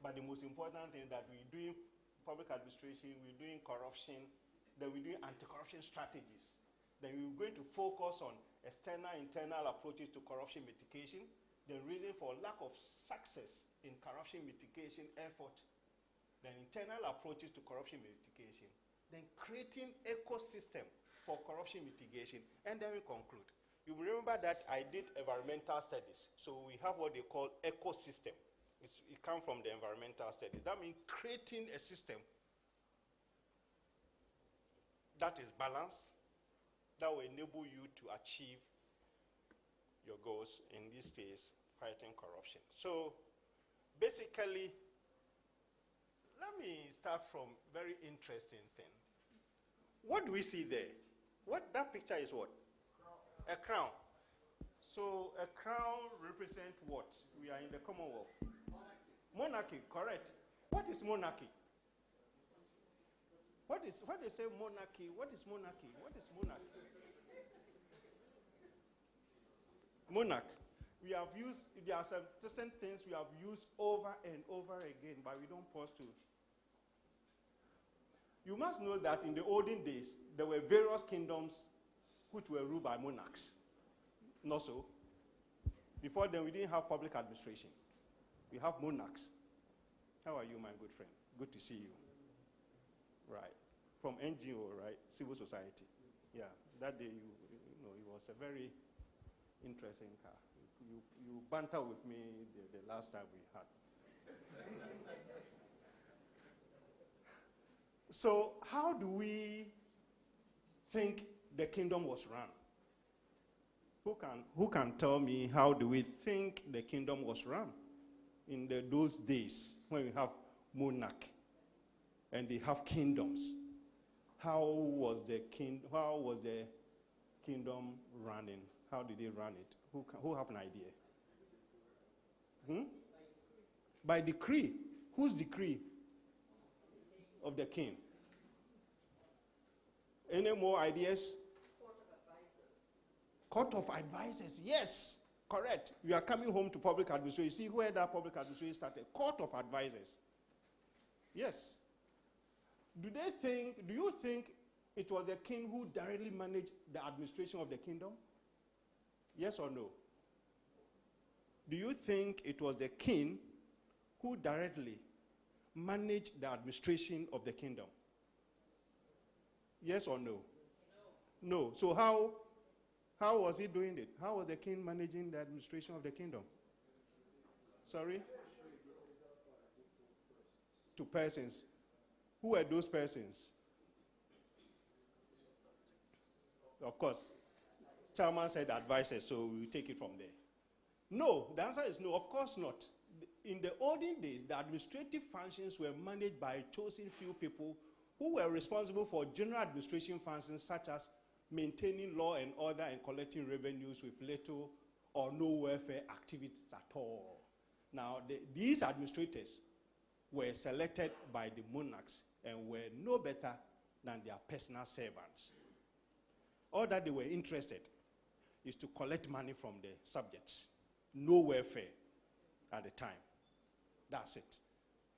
But the most important thing is that we're doing public administration, we're doing corruption, then we're doing anti-corruption strategies. Then we're going to focus on external, internal approaches to corruption mitigation, the reason for lack of success in corruption mitigation effort, then internal approaches to corruption mitigation, then creating ecosystem for corruption mitigation, and then we conclude. You remember that I did environmental studies, so we have what they call ecosystem. It comes from the environmental studies. That means creating a system that is balanced, that will enable you to achieve your goals, in this case, fighting corruption. So basically, let me start from very interesting thing. What do we see there? That picture is what? A crown. So a crown represents what? We are in the Commonwealth. Monarchy, correct. What is monarchy? What they say monarchy? What is monarchy? What is monarchy? Monarch. We have used, there are some certain things we have used over and over again, but we don't pause to. You must know that in the olden days, there were various kingdoms which were ruled by monarchs. Not so. Before then, we didn't have public administration. We have monarchs. How are you, my good friend? Good to see you. Right. From NGO, right? Civil society. Yeah. That day, you know, it was a very interesting car. You banter with me the last time we had. So how do we think the kingdom was run? Who can tell me how do we think the kingdom was run in those days when we have monarch and they have kingdoms? How was the kingdom running? How did they run it? Who have an idea? By decree. Whose decree? Of the king. Any more ideas? Court of advisors. Yes, correct. You are coming home to public administration. You see where that public administration started? Court of advisors. Yes. Do you think it was the king who directly managed the administration of the kingdom? Yes or no? Do you think it was the king who directly managed the administration of the kingdom? Yes or no? No. So how was he doing it? How was the king managing the administration of the kingdom? Sorry? To persons. Who were those persons? Of course. Chairman said advisors, so we'll take it from there. No, the answer is no, of course not. In the olden days, the administrative functions were managed by chosen few people who were responsible for general administration functions such as maintaining law and order and collecting revenues with little or no welfare activities at all. Now, these administrators were selected by the monarchs and were no better than their personal servants. Or that they were interested is to collect money from the subjects. No welfare at the time. That's it.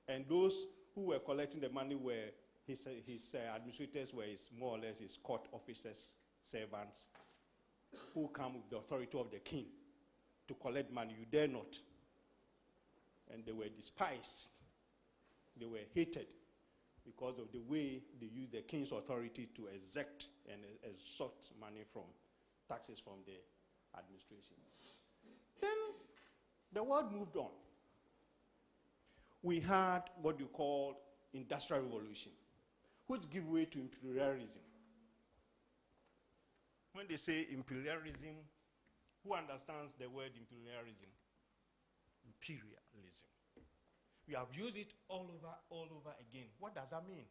And those who were collecting the money were his administrators were more or less his court officers, servants, who come with the authority of the king to collect money. You dare not. And they were despised. They were hated because of the way they used the king's authority to exact and extort money from taxes from the administration. Then the world moved on. We had what you call Industrial Revolution, which gave way to imperialism. When they say imperialism, who understands the word imperialism? Imperialism. We have used it all over again. What does that mean?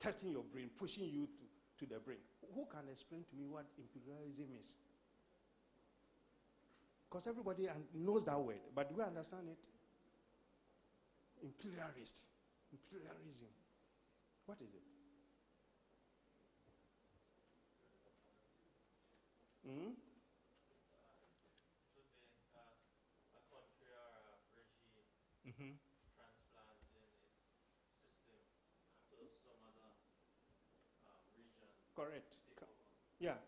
Testing your brain, pushing you to the brink. Who can explain to me what imperialism is? Because everybody knows that word, but do we understand it? Imperialist. Imperialism. What is it? Hmm? Mm-hmm. Transplanting its system to some other region. Correct. Yeah.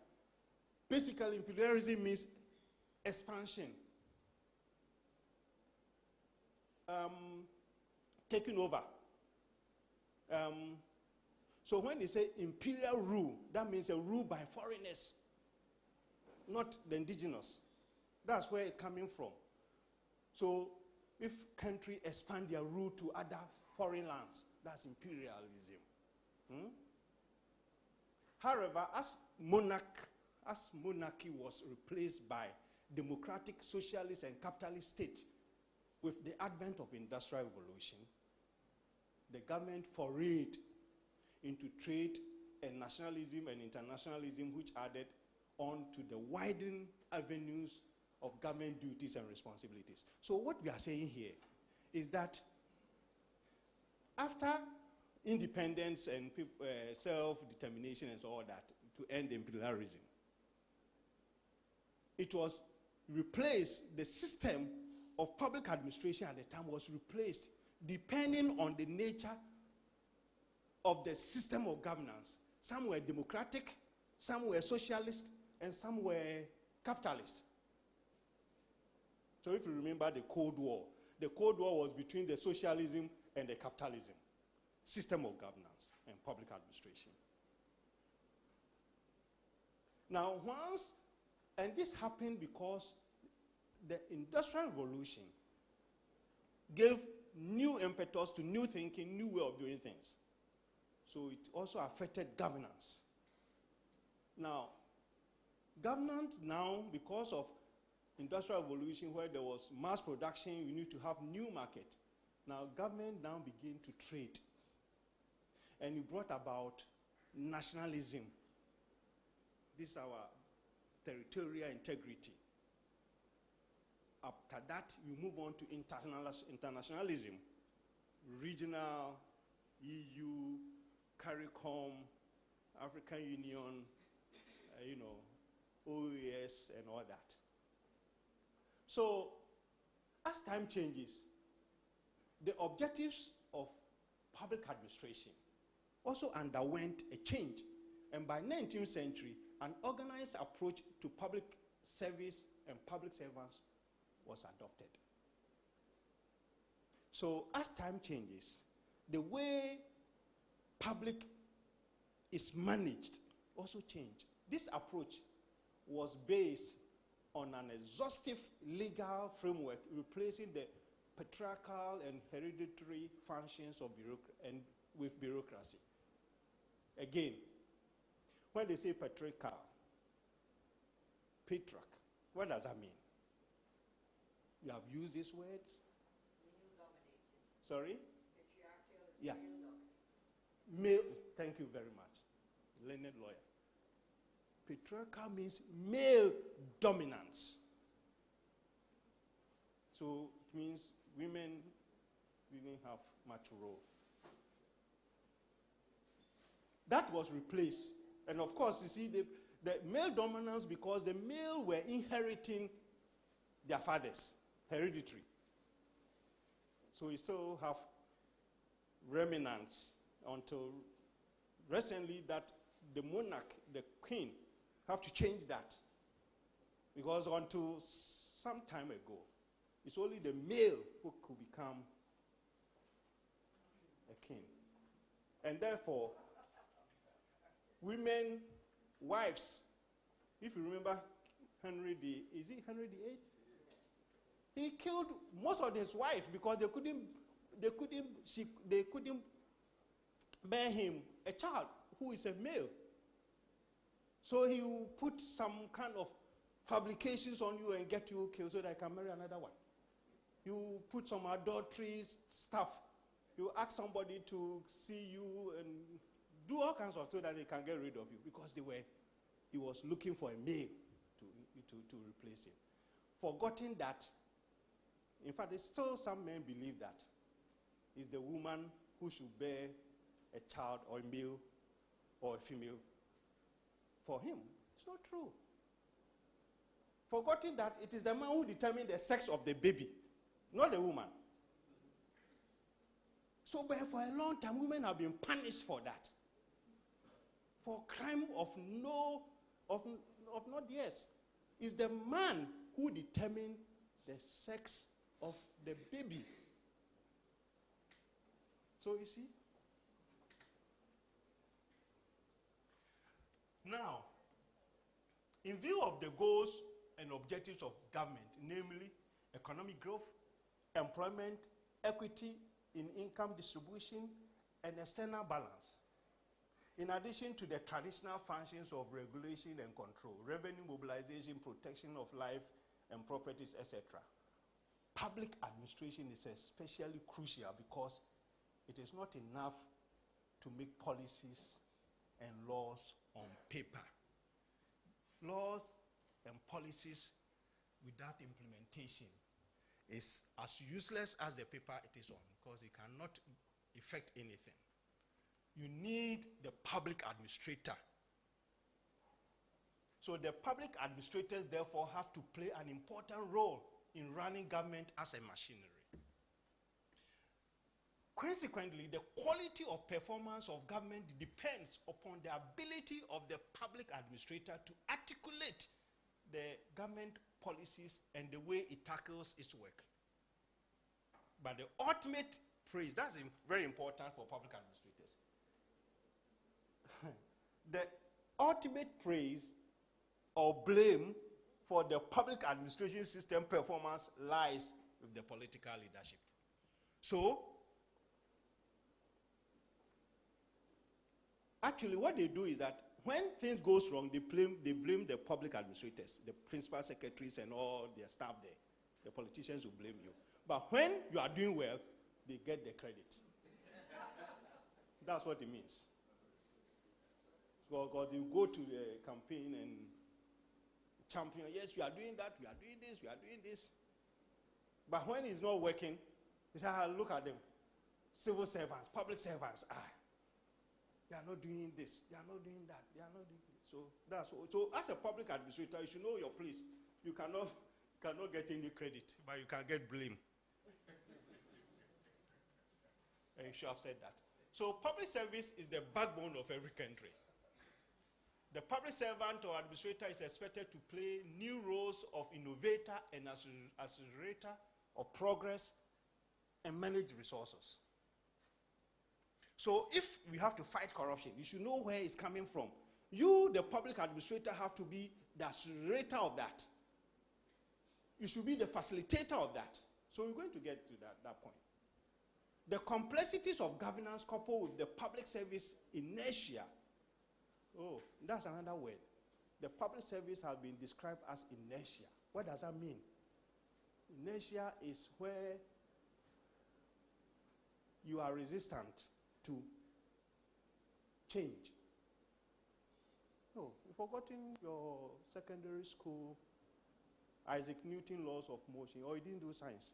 Basically, imperialism means expansion. Taking over. So when they say imperial rule, that means a rule by foreigners, not the indigenous. That's where it's coming from. So if country expand their rule to other foreign lands, that's imperialism. Hmm? However, as monarchy was replaced by democratic, socialist, and capitalist state with the advent of Industrial Revolution, the government forayed into trade and nationalism and internationalism, which added on to the widened avenues of government duties and responsibilities. So what we are saying here is that after independence and self-determination and all that, to end imperialism, it was replaced, the system of public administration at the time was replaced depending on the nature of the system of governance. Some were democratic, some were socialist, and some were capitalist. So if you remember the Cold War was between the socialism and the capitalism, system of governance and public administration. Now and this happened because the Industrial Revolution gave new impetus to new thinking, new way of doing things. So it also affected governance. Now, governance now, because of Industrial Revolution, where there was mass production, you need to have new market. Now, government now began to trade. And it brought about nationalism. This is our territorial integrity. After that, you move on to internationalism, regional, EU, CARICOM, African Union, OAS, and all that. So, as time changes, the objectives of public administration also underwent a change. And by 19th century, an organized approach to public service and public servants was adopted. So as time changes, the way public is managed also changed. This approach was based on an exhaustive legal framework, replacing the patriarchal and hereditary functions of with bureaucracy. Again, when they say patriarchal, what does that mean? You have used these words? Sorry? Yeah. Male, thank you very much. Learned lawyer. Patriarchal means male dominance. So it means women didn't have much role. That was replaced And of course, you see, the male dominance, because the male were inheriting their fathers, hereditary. So we still have remnants until recently that the monarch, the queen, have to change that. Because until some time ago, it's only the male who could become a king. And therefore, women, wives, if you remember Henry is it Henry VIII? He killed most of his wives because they couldn't bear him a child who is a male. So he will put some kind of fabrications on you and get you killed so that I can marry another one. You put some adultery stuff. You ask somebody to see you and do all kinds of so that they can get rid of you because he was looking for a male to replace him. Forgetting that, in fact, there's still some men believe that it's the woman who should bear a child or a male or a female for him. It's not true. Forgetting that it is the man who determines the sex of the baby, not the woman. So but for a long time, women have been punished for that. For crime of not yes. It's the man who determines the sex of the baby. So you see? Now, in view of the goals and objectives of government, namely economic growth, employment, equity in income distribution, and external balance, in addition to the traditional functions of regulation and control, revenue mobilization, protection of life and properties, etc., public administration is especially crucial because it is not enough to make policies and laws on paper. Laws and policies without implementation is as useless as the paper it is on because it cannot effect anything. You need the public administrator. So the public administrators therefore have to play an important role in running government as a machinery. Consequently, the quality of performance of government depends upon the ability of the public administrator to articulate the government policies and the way it tackles its work. But the ultimate praise, that's very important for public administrators. The ultimate praise or blame for the public administration system performance lies with the political leadership. So, actually what they do is that when things goes wrong, they blame the public administrators, the principal secretaries and all their staff there. The politicians will blame you. But when you are doing well, they get the credit. That's what it means. Because you go to the campaign and champion, yes, we are doing that, we are doing this, we are doing this. But when it's not working, you say, look at them. Civil servants, public servants, they are not doing this, they are not doing that, they are not doing this. So as a public administrator, you should know your place. You cannot get any credit, but you can get blame. And you should have said that. So public service is the backbone of every country. The public servant or administrator is expected to play new roles of innovator and accelerator of progress and manage resources. So if we have to fight corruption, you should know where it's coming from. You, the public administrator, have to be the accelerator of that. You should be the facilitator of that. So we're going to get to that point. The complexities of governance coupled with the public service inertia. Oh, that's another word. The public service has been described as inertia. What does that mean? Inertia is where you are resistant to change. Oh, you've forgotten your secondary school Isaac Newton laws of motion, or you didn't do science.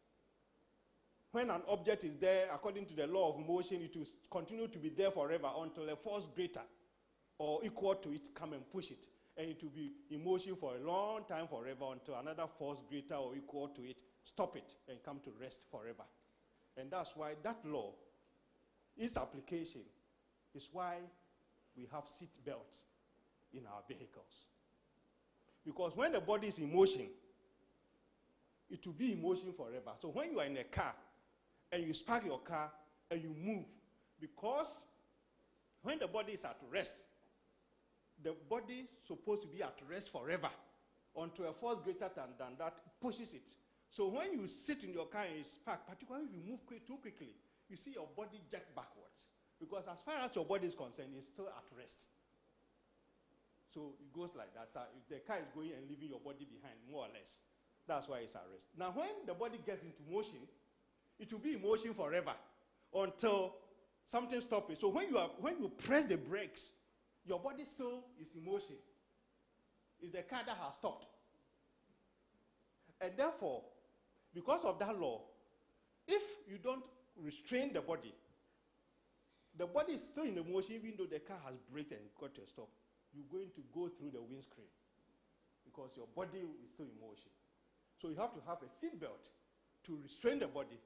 When an object is there, according to the law of motion, it will continue to be there forever until a force greater or equal to it come and push it. And it will be in motion for a long time, forever, until another force greater or equal to it stop it and come to rest forever. And that's why that law, its application, is why we have seat belts in our vehicles. Because when the body is in motion, it will be in motion forever. So when you are in a car and you spark your car and you move, because when the body is at rest, the body is supposed to be at rest forever until a force greater than that pushes it. So when you sit in your car and you spark, particularly if you move too quickly, you see your body jerk backwards. Because as far as your body is concerned, it's still at rest. So it goes like that. If the car is going and leaving your body behind, more or less. That's why it's at rest. Now, when the body gets into motion, it will be in motion forever until something stops it. So when you press the brakes, your body still is in motion. It's the car that has stopped. And therefore, because of that law, if you don't restrain the body is still in the motion even though the car has braked and got to a stop. You're going to go through the windscreen because your body is still in motion. So you have to have a seat belt to restrain the body,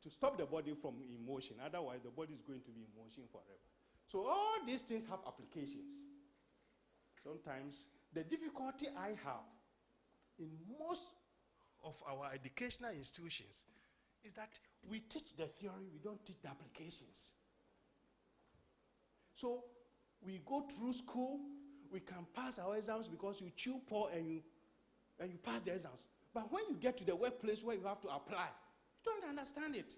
to stop the body from in motion. Otherwise, the body is going to be in motion forever. So all these things have applications. Sometimes the difficulty I have in most of our educational institutions is that we teach the theory, we don't teach the applications. So we go through school, we can pass our exams because you chew poor and you pass the exams. But when you get to the workplace where you have to apply, you don't understand it.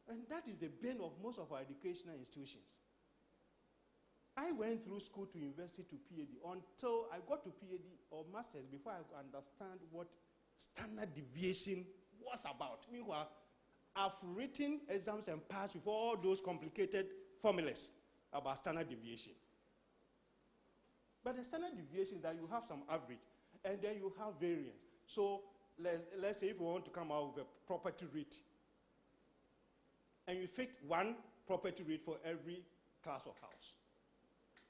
And that is the bane of most of our educational institutions. I went through school to university to PhD until I got to PhD or master's before I could understand what standard deviation was about. Meanwhile, I've written exams and passed with all those complicated formulas about standard deviation. But the standard deviation is that you have some average, and then you have variance. So let's say if we want to come out with a property rate, and you fit one property rate for every class of house.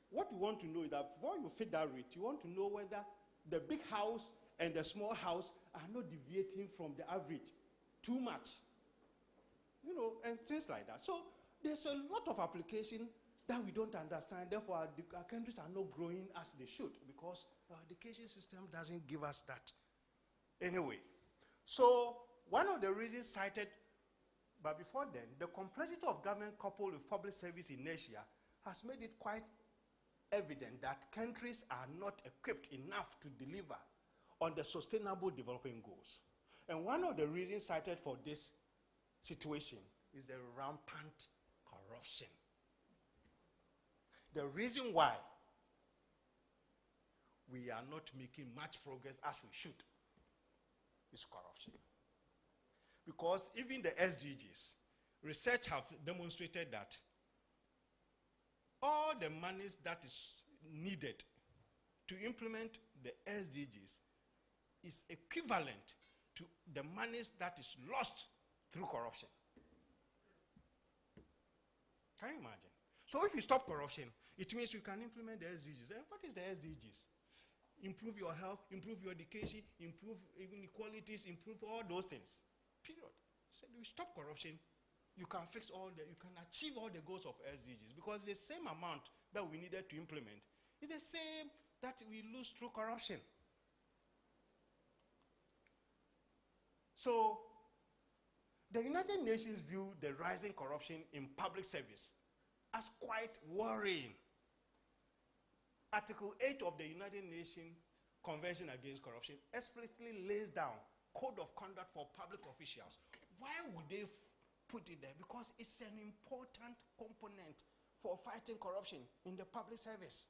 What you want to know is that before you fit that rate, you want to know whether the big house and the small house are not deviating from the average too much. You know, and things like that. So there's a lot of application that we don't understand. Therefore, our countries are not growing as they should because our education system doesn't give us that. Anyway, so one of the reasons cited, but before then, the complexity of government coupled with public service inertia has made it quite evident that countries are not equipped enough to deliver on the sustainable development goals. And one of the reasons cited for this situation is the rampant corruption. The reason why we are not making much progress as we should is corruption. Because even the SDGs, research have demonstrated that all the monies that is needed to implement the SDGs is equivalent to the monies that is lost through corruption. Can you imagine? So if you stop corruption, it means you can implement the SDGs. And what is the SDGs? Improve your health, improve your education, improve inequalities, improve all those things. Period. So if you stop corruption, you can fix you can achieve all the goals of SDGs because the same amount that we needed to implement is the same that we lose through corruption. So the United Nations view the rising corruption in public service as quite worrying. Article 8 of the United Nations Convention Against Corruption explicitly lays down code of conduct for public officials. Why would they put it there? Because it's an important component for fighting corruption in the public service.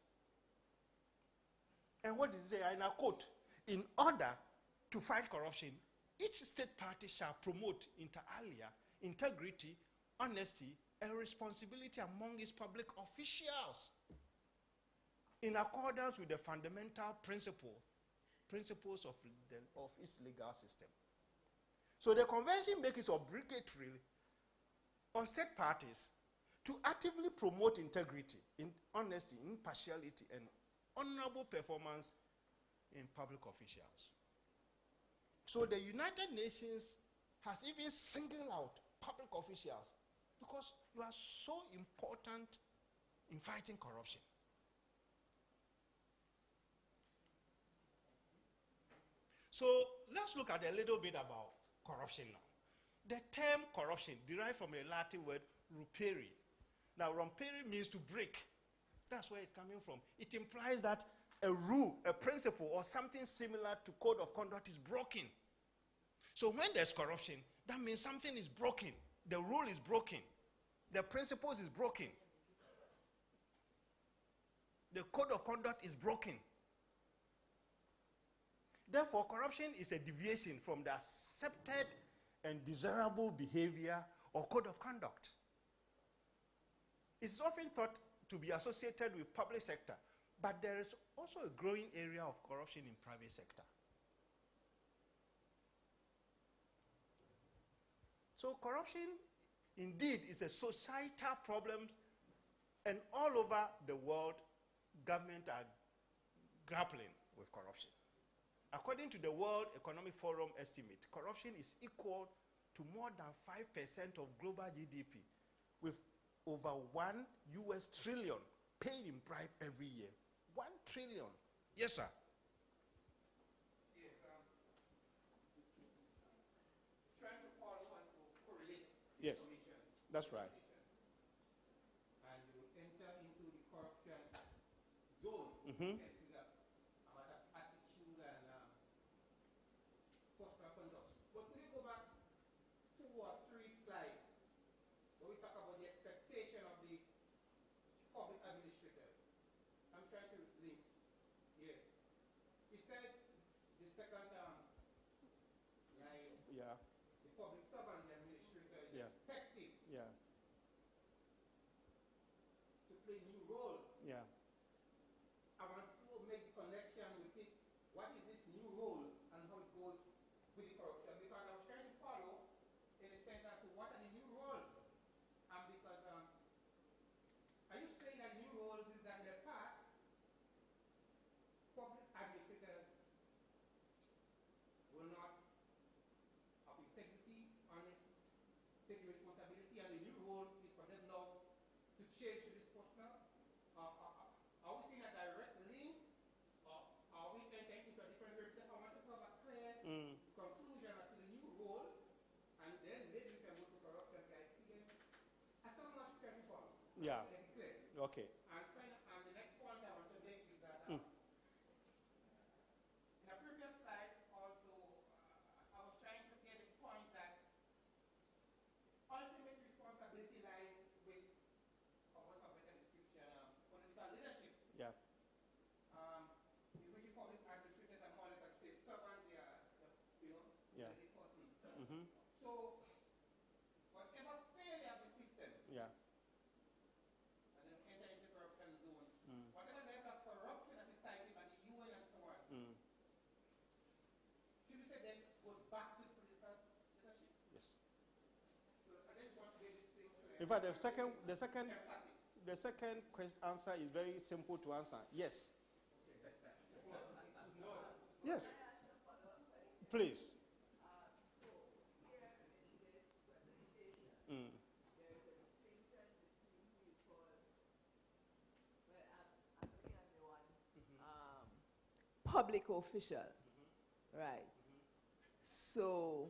And what does it say? And I quote, in order to fight corruption, each state party shall promote inter alia, integrity, honesty, and responsibility among its public officials in accordance with the fundamental principles of its legal system. So the convention makes it obligatory on state parties to actively promote integrity, honesty, impartiality, and honorable performance in public officials. So the United Nations has even singled out public officials because you are so important in fighting corruption. So let's look at a little bit about corruption now. The term corruption derived from a Latin word rupere. Now, rompere means to break. That's where it's coming from. It implies that a rule, a principle, or something similar to code of conduct is broken. So when there's corruption, that means something is broken. The rule is broken. The principles is broken. The code of conduct is broken. Therefore, corruption is a deviation from the accepted and desirable behavior or code of conduct. It's often thought to be associated with public sector, but there is also a growing area of corruption in private sector. So corruption indeed is a societal problem, and all over the world, governments are grappling with corruption. According to the World Economic Forum estimate, corruption is equal to more than 5% of global GDP, with over $1 trillion paid in bribe every year. $1 trillion. Yes, sir. Yes, trying to follow and to correlate Yes, information. that's right. And you enter into the corruption zone. Mhm. You can see that about the attitude and personal conduct. But could you go back 2 or 3 slides where we talk about the expectation of the public administrators? I'm trying to link. Yes. It says the second line, Yeah, the public servant, the administrator, is Yeah. expected yeah, to play new roles. yeah. I want to make the connection with it. What is this new roles and how it goes with the corruption? Because I was trying to follow in a sense as to what are the new roles. Because are you saying that new roles is that in the past, public administrators will not have integrity, honest, take responsibility, and the new role is for them now to change to this personal? Are we seeing a direct link, or are we entering into a different direction? I want to have a clear conclusion as to the new roles, and then maybe we can go to corruption. I see them. I don't know what to try to follow. Yeah. Let it clear. Okay. And the next point I want to make is that in a previous slide also, I was trying to get a point that ultimate responsibility lies with, or what a better description, political leadership. Yeah. In which the public administrators are more or less, like say, servants, they are, Yeah. the persons. Mhm. So, whatever failure of the system, Yeah. and then enter into corruption zone, Mm. whatever level of corruption that is cited by the UN and so on, Mm. should we say then goes back to the political leadership? Yes. So I just want to get this thing clear. In fact, the second answer is very simple to answer. Yes. Yes. Please. Mm. Public official, right? So,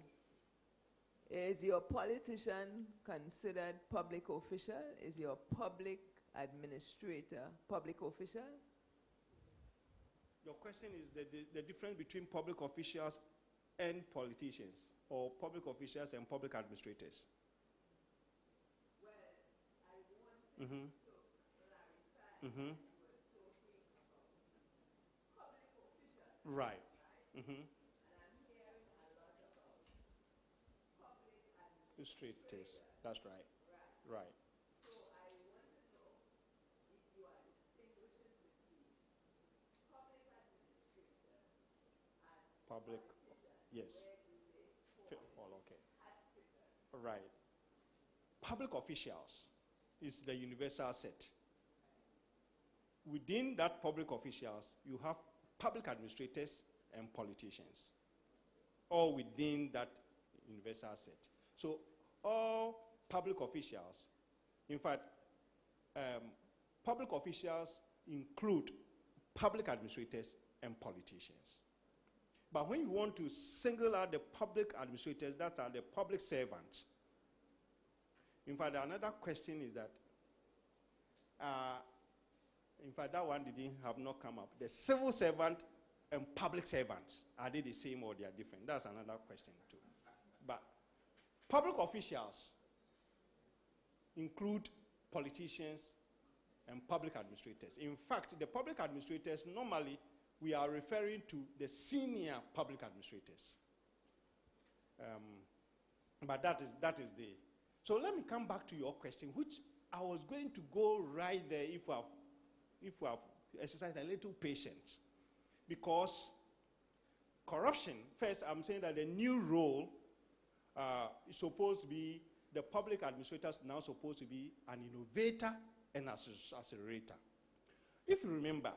is your politician considered public official? Is your public administrator public official? Your question is the difference between public officials and politicians, or public officials and public administrators? Mm-hmm. Mm-hmm. Right. Mm-hmm. Straight test. That's right. Right. Public. Yes. Oh, okay. Right. Public officials is the universal set. Within that public officials, you have public administrators and politicians, all within that universal set. So all public officials, in fact, public officials include public administrators and politicians. But when you want to single out the public administrators, that are the public servants, in fact, another question is that, in fact, that one have not come up. The civil servant and public servants, are they the same or they are different? That's another question too. But public officials include politicians and public administrators. In fact, the public administrators, normally, we are referring to the senior public administrators. But that is the... So let me come back to your question, which I was going to go right there if we have exercised a little patience. Because corruption, first I'm saying that the new role is supposed to be, the public administrators now supposed to be an innovator and accelerator. If you remember,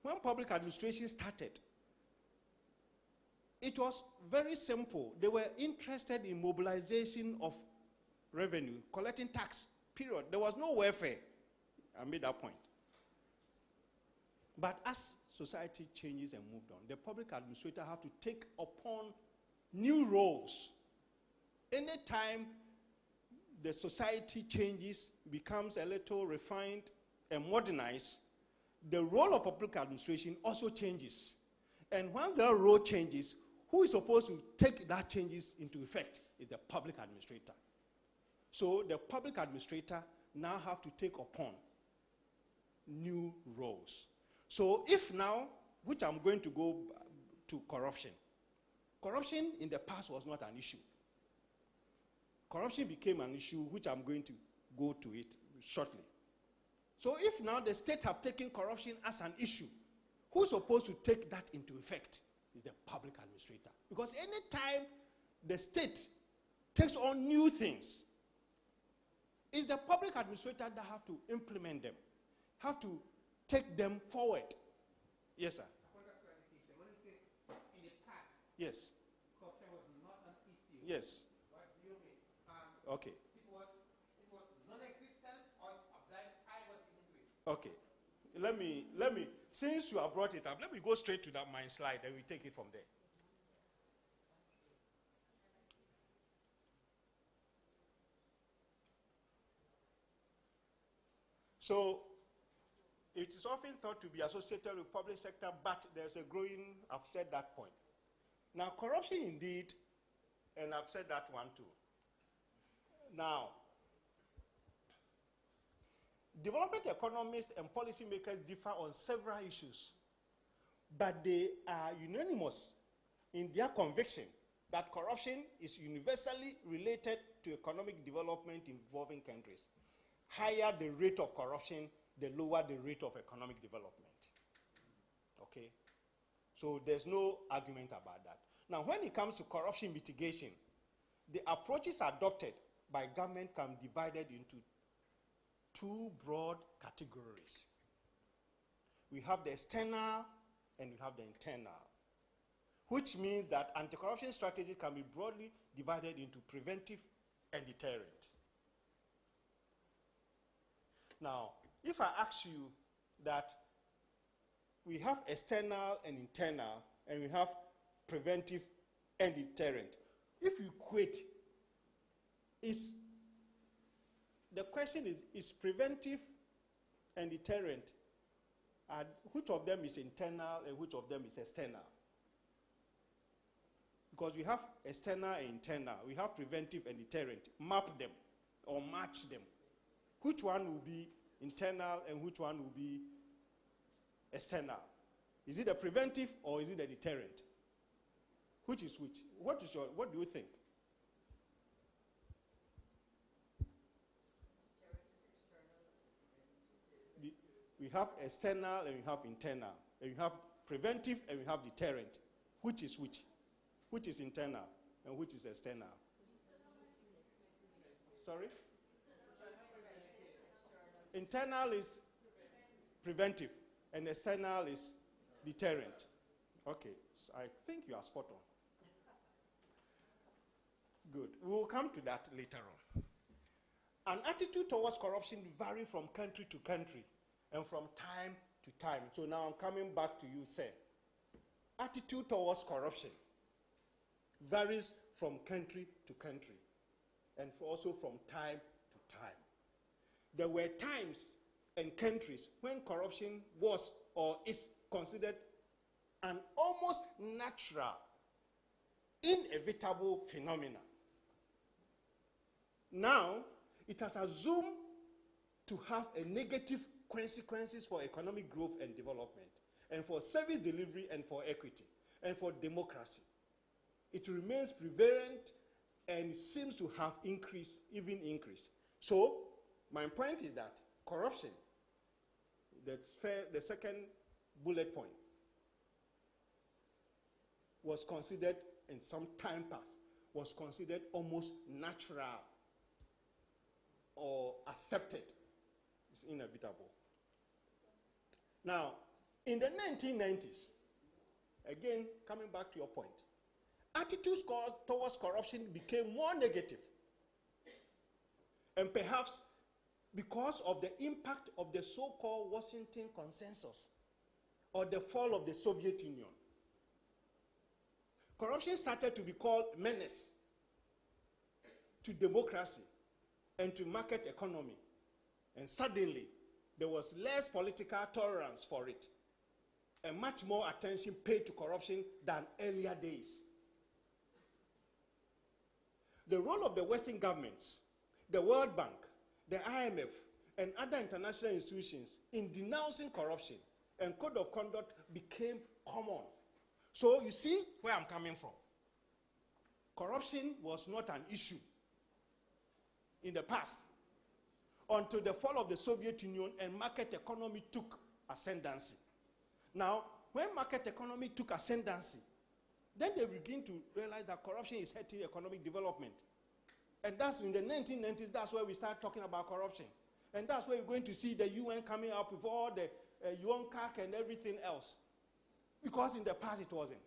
when public administration started, it was very simple. They were interested in mobilization of revenue, collecting tax, period. There was no welfare. I made that point. But as society changes and moved on, the public administrator have to take upon new roles. Anytime the society changes, becomes a little refined and modernized, the role of public administration also changes. And when the role changes, who is supposed to take that changes into effect is the public administrator. So the public administrator now have to take upon new roles. So if now, which I'm going to go to corruption. Corruption in the past was not an issue. Corruption became an issue, which I'm going to go to it shortly. So if now the state have taken corruption as an issue, who's supposed to take that into effect is the public administrator. Because any time the state takes on new things, it's the public administrator that have to implement them, have to take them forward. Yes, sir. When you say in the past, yes. corruption was not an issue. Yes. What do you mean? Okay. It was non-existent or a blind eye was into it. Okay. Let me, since you have brought it up, let me go straight to that my slide and we take it from there. So, it is often thought to be associated with public sector, but there's a growing, I've said that point. Now, corruption indeed, and I've said that one too. Now, development economists and policymakers differ on several issues, but they are unanimous in their conviction that corruption is universally related to economic development involving countries. Higher the rate of corruption, the lower the rate of economic development. Okay? So there's no argument about that. Now, when it comes to corruption mitigation, the approaches adopted by government can be divided into two broad categories. We have the external and we have the internal, which means that anti-corruption strategies can be broadly divided into preventive and deterrent. Now, if I ask you that we have external and internal, and we have preventive and deterrent, if you equate, the question is preventive and deterrent, which of them is internal and which of them is external? Because we have external and internal, we have preventive and deterrent. Map them or match them. Which one will be internal and which one will be external? Is it a preventive or is it a deterrent? Which is which? What do you think? We have external and we have internal. And we have preventive and we have deterrent. Which is which? Which is internal and which is external? Sorry? Internal is preventive, and external is deterrent. Okay, so I think you are spot on. Good. We will come to that later on. An attitude towards corruption varies from country to country and from time to time. So now I'm coming back to you, sir. Attitude towards corruption varies from country to country and also from time to time. There were times and countries when corruption was or is considered an almost natural, inevitable phenomenon. Now, it has assumed to have a negative consequences for economic growth and development, and for service delivery, and for equity, and for democracy. It remains prevalent and seems to have increased, even increased. So, my point is that corruption, the second bullet point, was considered, in some time past, was considered almost natural or accepted. It's inevitable. Now, in the 1990s, again, coming back to your point, attitudes towards corruption became more negative. And perhaps because of the impact of the so-called Washington Consensus or the fall of the Soviet Union, corruption started to be called menace to democracy and to market economy. And suddenly, there was less political tolerance for it and much more attention paid to corruption than earlier days. The role of the Western governments, the World Bank, the IMF, and other international institutions in denouncing corruption and code of conduct became common. So you see where I'm coming from. Corruption was not an issue in the past until the fall of the Soviet Union and market economy took ascendancy. Now, when market economy took ascendancy, then they begin to realize that corruption is hurting economic development. And that's in the 1990s, that's where we start talking about corruption. And that's where we're going to see the UN coming up with all the UNCAC and everything else. Because in the past it wasn't.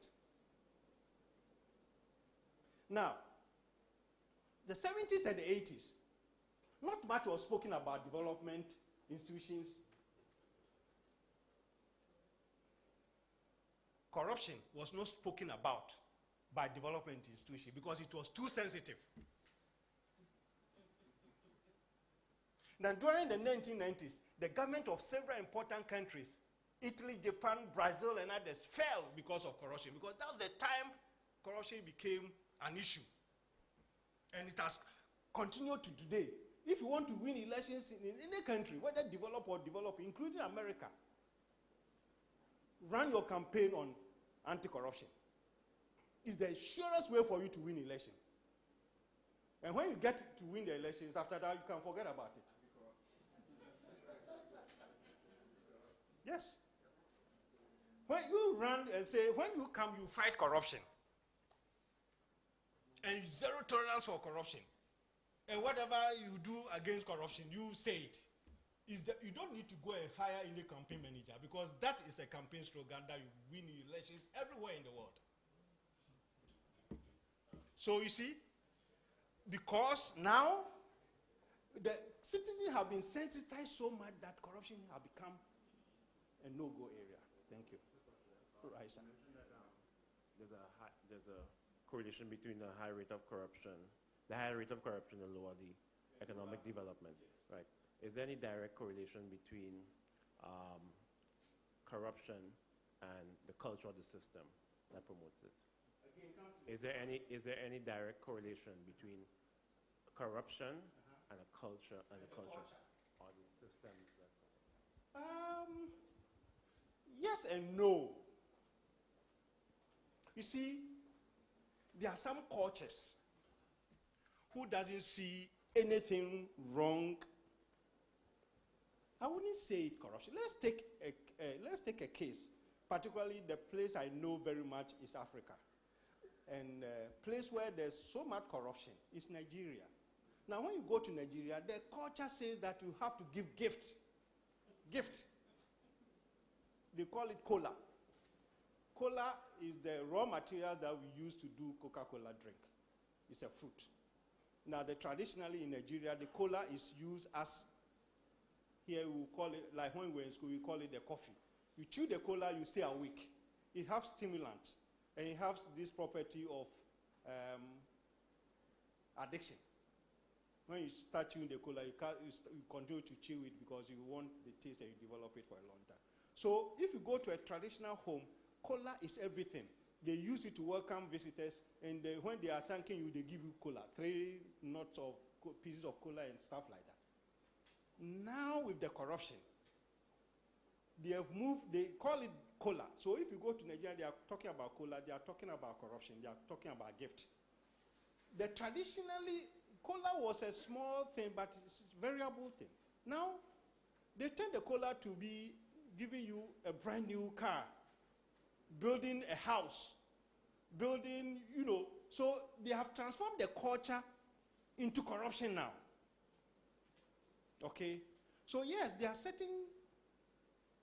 Now, the 70s and the 80s, not much was spoken about development institutions. Corruption was not spoken about by development institutions because it was too sensitive. Then during the 1990s, the government of several important countries, Italy, Japan, Brazil, and others, fell because of corruption, because that was the time corruption became an issue. And it has continued to today. If you want to win elections in any country, whether developed or developing, including America, run your campaign on anti-corruption. It's the surest way for you to win election. And when you get to win the elections, after that, you can forget about it. Yes. When you run and say, when you come, you fight corruption. And zero tolerance for corruption. And whatever you do against corruption, you say it. Is that you don't need to go and hire any campaign manager, because that is a campaign slogan that you win elections everywhere in the world. So you see, because now the citizens have been sensitized so much that corruption has become a no-go area. Thank you. Right, sir. There's a correlation between the high rate of corruption, the higher rate of corruption, and lower the economic development, right? Is there any direct correlation between corruption and the culture of the system that promotes it? Is there any direct correlation between corruption and a culture or the systems that? Yes and no. You see, there are some cultures who doesn't see anything wrong. I wouldn't say it corruption. Let's take a case. Particularly, the place I know very much is Africa. And a place where there's so much corruption is Nigeria. Now, when you go to Nigeria, the culture says that you have to give gift. Gift. They call it cola. Cola is the raw material that we use to do Coca-Cola drink. It's a fruit. Now, traditionally in Nigeria, the cola is used as, here we call it, like when we were in school, we call it the coffee. You chew the cola, you stay awake. It has stimulant, and it has this property of addiction. When you start chewing the cola, you continue to chew it because you want the taste and you develop it for a long time. So if you go to a traditional home, cola is everything. They use it to welcome visitors, and when they are thanking you, they give you cola, 3 nuts of pieces of cola and stuff like that. Now with the corruption, they have moved, they call it cola. So if you go to Nigeria, they are talking about cola, they are talking about corruption, they are talking about gift. Traditionally, cola was a small thing, but it's a variable thing. Now, they turn the cola to be giving you a brand new car, building a house, building, so they have transformed the culture into corruption now. Okay? So yes, there are certain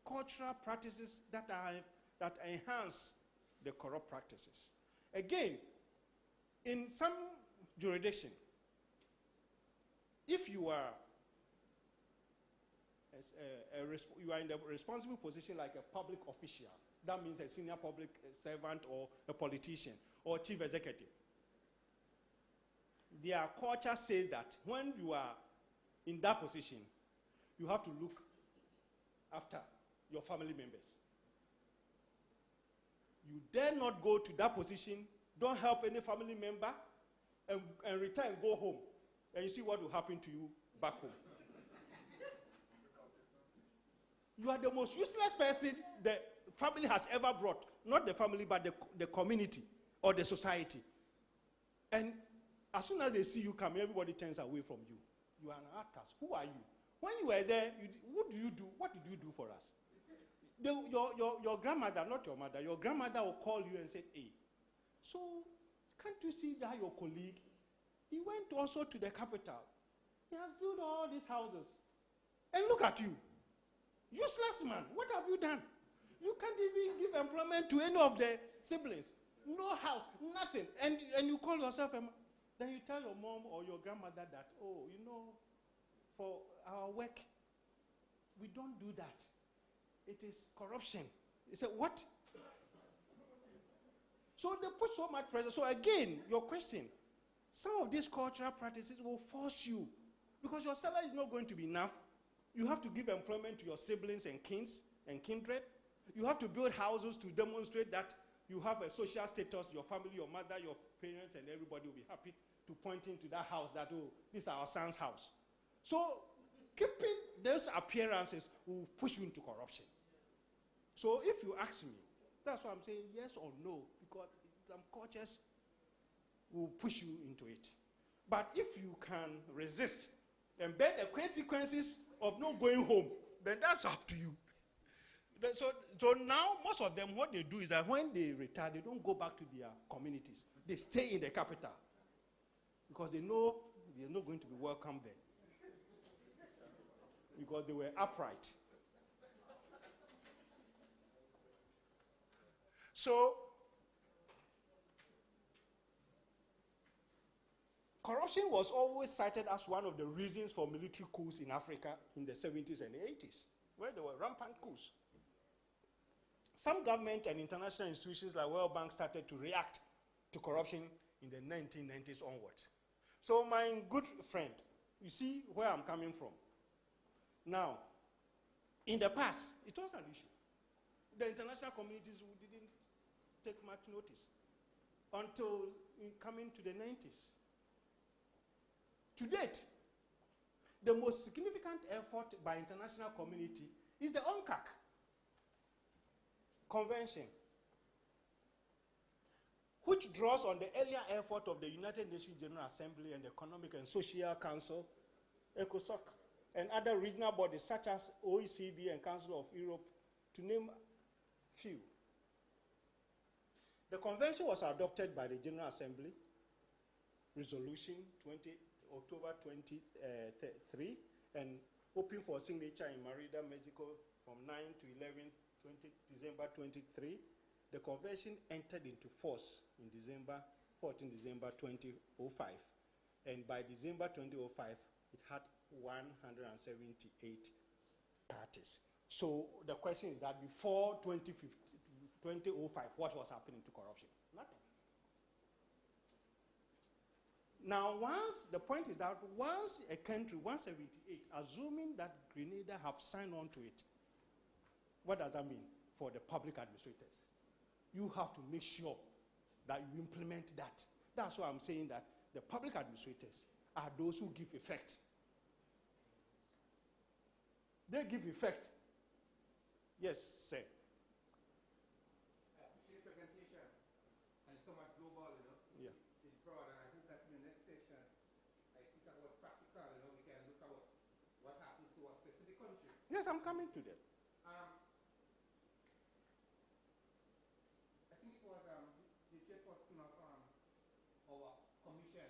cultural practices that enhance the corrupt practices. Again, in some jurisdiction, if you are you are in the responsible position like a public official, that means a senior public servant or a politician or chief executive. Their culture says that when you are in that position, you have to look after your family members. You dare not go to that position, don't help any family member, and return, go home, and you see what will happen to you back home. You are the most useless person the family has ever brought. Not the family, but the community or the society. And as soon as they see you come, everybody turns away from you. You are an outcast. Who are you? When you were there, what do you do? What did you do for us? Your grandmother, not your mother, your grandmother will call you and say, hey, so can't you see that your colleague, he went also to the capital. He has built all these houses. And look at you. Useless man. What have you done? You can't even give employment to any of the siblings. No house, nothing. And you call yourself a man. Then you tell your mom or your grandmother that, oh, for our work, we don't do that. It is corruption. They say, what? So they put so much pressure. So again, your question, some of these cultural practices will force you because your salary is not going to be enough. You have to give employment to your siblings and kins and kindred. You have to build houses to demonstrate that you have a social status, your family, your mother, your parents, and everybody will be happy to point into that house that, oh, this is our son's house. So keeping those appearances will push you into corruption. So if you ask me, that's why I'm saying yes or no, because some cultures will push you into it. But if you can resist and bear the consequences of not going home, then that's up to you. So now, most of them, what they do is that when they retire, they don't go back to their communities. They stay in the capital because they know they're not going to be welcome there because they were upright. So, corruption was always cited as one of the reasons for military coups in Africa in the 70s and the 80s, where there were rampant coups. Some government and international institutions like World Bank started to react to corruption in the 1990s onwards. So my good friend, you see where I'm coming from. Now, in the past, it was an issue. The international communities didn't take much notice until coming to the 90s. To date, the most significant effort by international community is the UNCAC Convention, which draws on the earlier effort of the United Nations General Assembly and the Economic and Social Council, ECOSOC, and other regional bodies such as OECD and Council of Europe, to name few. The convention was adopted by the General Assembly, Resolution October 23, and open for signature in Merida, Mexico from 9 to 11, December 23. The convention entered into force in 14 December 2005. And by December 2005, it had 178 parties. So the question is that before 2005, what was happening to corruption? Nothing. Now, the point is that once a country, 178, assuming that Grenada have signed on to it, what does that mean for the public administrators? You have to make sure that you implement that. That's why I'm saying that the public administrators are those who give effect. They give effect. Yes, sir. Appreciate the presentation, and it's somewhat global, Yeah. It's broad, and I hope that in the next session, I see that what practical, we can look at what happens to a specific country. Yes, I'm coming to that. I think it was the chairperson of our commission.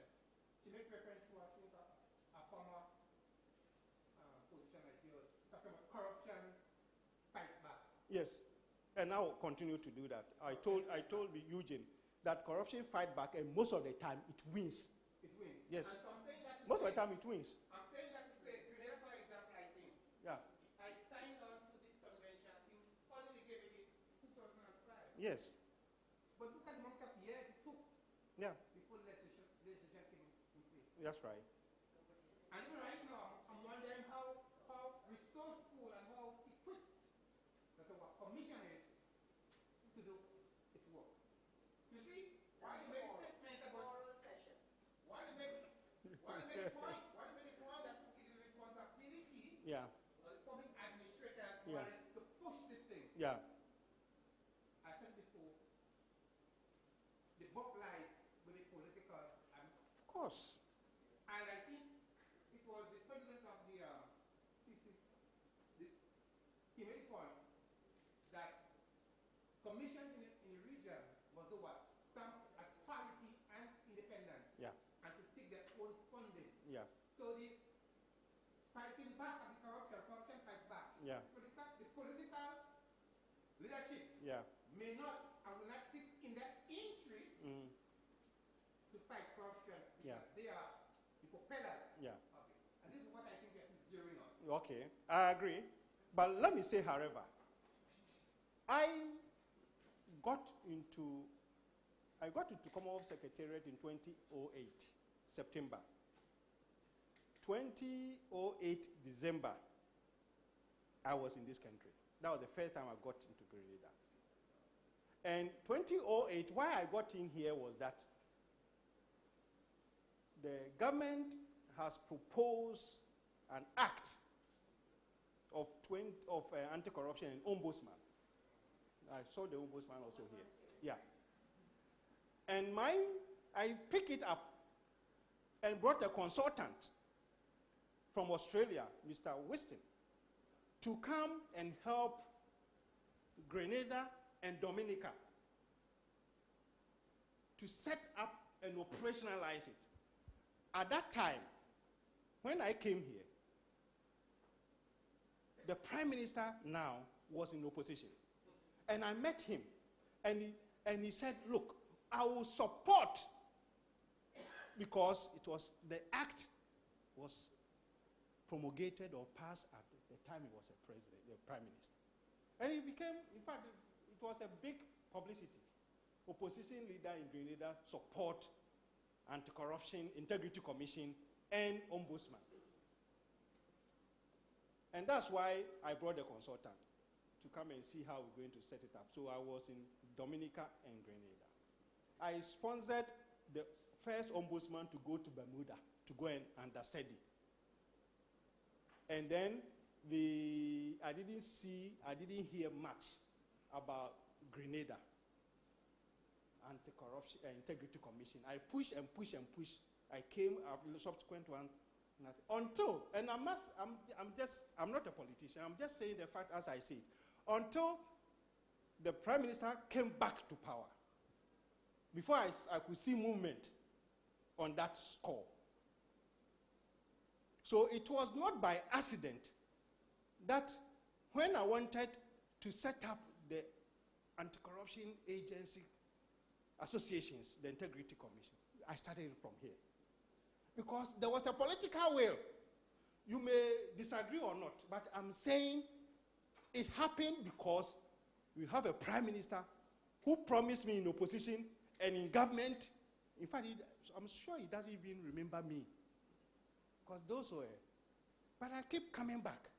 She made reference to, I think, a former position like yours, talking about corruption, fight back. Yes, and I will continue to do that. I told Eugene that corruption fight back, and most of the time it wins. It wins. Yes. And so I'm saying that Most of the time it wins. I'm saying that to say, Grenada, for example, I think. Yeah. I signed on to this convention, I think, only gave it in 2005. Yes. But look at the amount of years it took Yeah, before legislation came in place. that's right. And even right now, I'm wondering how resourceful and how equipped that our commission is to do its work. You see, why you make a statement about why you make a point that it is the responsibility Yeah, of the public administrators Yeah. to push this thing. yeah, I said before, the buck lies with the political. of course. And I think it was the president of the he made a point that commission in the region was the what? Stamp as quality and independence. Yeah. And to stick their own funding. Yeah. So the fighting back of the corruption fights back. Yeah. The political leadership Yeah. may not and will not sit in their interest Mm. to fight corruption. Yeah. They are the propellers. Yeah. Okay. And this is what I think we have to zeroing on. Okay, I agree. But let me say, however, I got into Commonwealth Secretariat in 2008, September. 2008, December, I was in this country. That was the first time I got into Grenada. And 2008, why I got in here was that the government has proposed an act of anti-corruption and ombudsman. I saw the ombudsman also here. Yeah. And I picked it up and brought a consultant from Australia, Mr. Weston, to come and help Grenada and Dominica to set up and operationalize it. At that time, when I came here, the Prime Minister now was in opposition. And I met him, and he said, look, I will support, because the act was promulgated or passed at the time he was the Prime Minister. And it became, in fact, it was a big publicity. Opposition leader in Grenada support Anti-Corruption Integrity Commission and Ombudsman. And that's why I brought the consultant to come and see how we're going to set it up. So I was in Dominica and Grenada. I sponsored the first ombudsman to go to Bermuda to go and understudy. And then I didn't hear much about Grenada Anti-Corruption Integrity Commission. I pushed and pushed and pushed. I came up in the subsequent one. Until, and I'm not a politician, I'm just saying the fact as I see it, until the Prime Minister came back to power, before I could see movement on that score. So it was not by accident that when I wanted to set up the anti-corruption agency associations, the Integrity Commission, I started it from here. Because there was a political will. You may disagree or not, but I'm saying it happened because we have a prime minister who promised me in opposition and in government. In fact, I'm sure he doesn't even remember me. Because those were, but I keep coming back.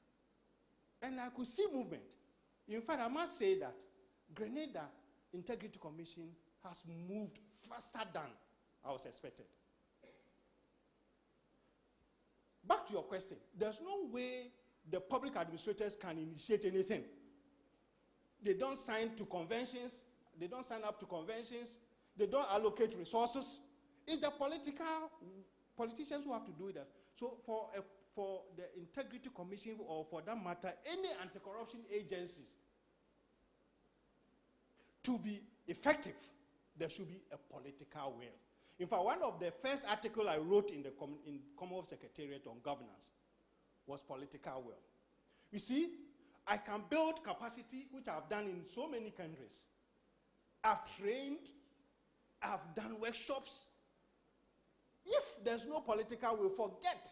And I could see movement. In fact, I must say that Grenada Integrity Commission has moved faster than I was expected. Back to your question, there's no way the public administrators can initiate anything. They don't sign to conventions, they don't sign up to conventions, they don't allocate resources. It's the politicians who have to do that. So for the Integrity Commission, or for that matter, any anti-corruption agencies, to be effective, there should be a political will. In fact, one of the first articles I wrote in the Commonwealth Secretariat on governance was political will. You see, I can build capacity, which I've done in so many countries. I've trained, I've done workshops. If there's no political will, forget.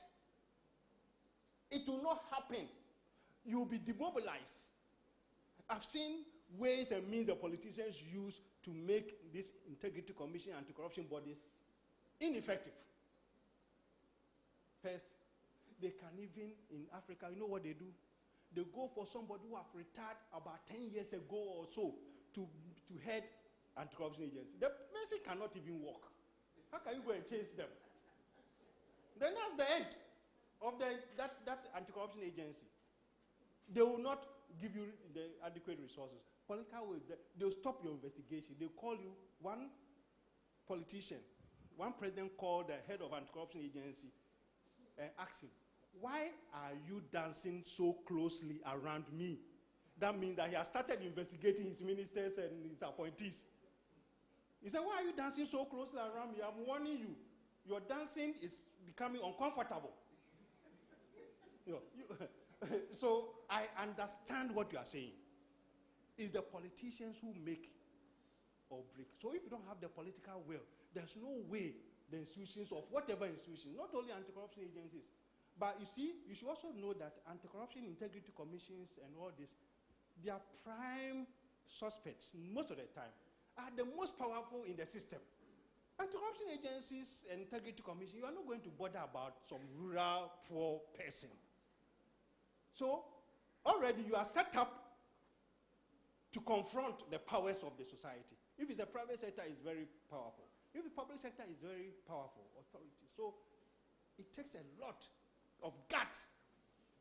It will not happen. You'll be demobilized. I've seen ways and means the politicians use to make this Integrity Commission, anti-corruption bodies ineffective. First, they can even, in Africa, you know what they do? They go for somebody who have retired about 10 years ago or so to head anti-corruption agency. The person cannot even work. How can you go and chase them? Then that's the end of that anti-corruption agency. They will not give you the adequate resources. Political will, they'll stop your investigation. They'll call you, one politician, one president called the head of anti-corruption agency and asked him, why are you dancing so closely around me? That means that he has started investigating his ministers and his appointees. He said, why are you dancing so closely around me? I'm warning you. Your dancing is becoming uncomfortable. So I understand what you are saying. It's the politicians who make or break. So if you don't have the political will, there's no way the institutions of whatever institution, not only anti-corruption agencies, but you see, you should also know that anti-corruption integrity commissions and all this, their prime suspects, most of the time, are the most powerful in the system. Anti-corruption agencies and integrity commission, you are not going to bother about some rural poor person. So already you are set up to confront the powers of the society. If it's a private sector, it's very powerful. If the public sector is very powerful, authority. So it takes a lot of guts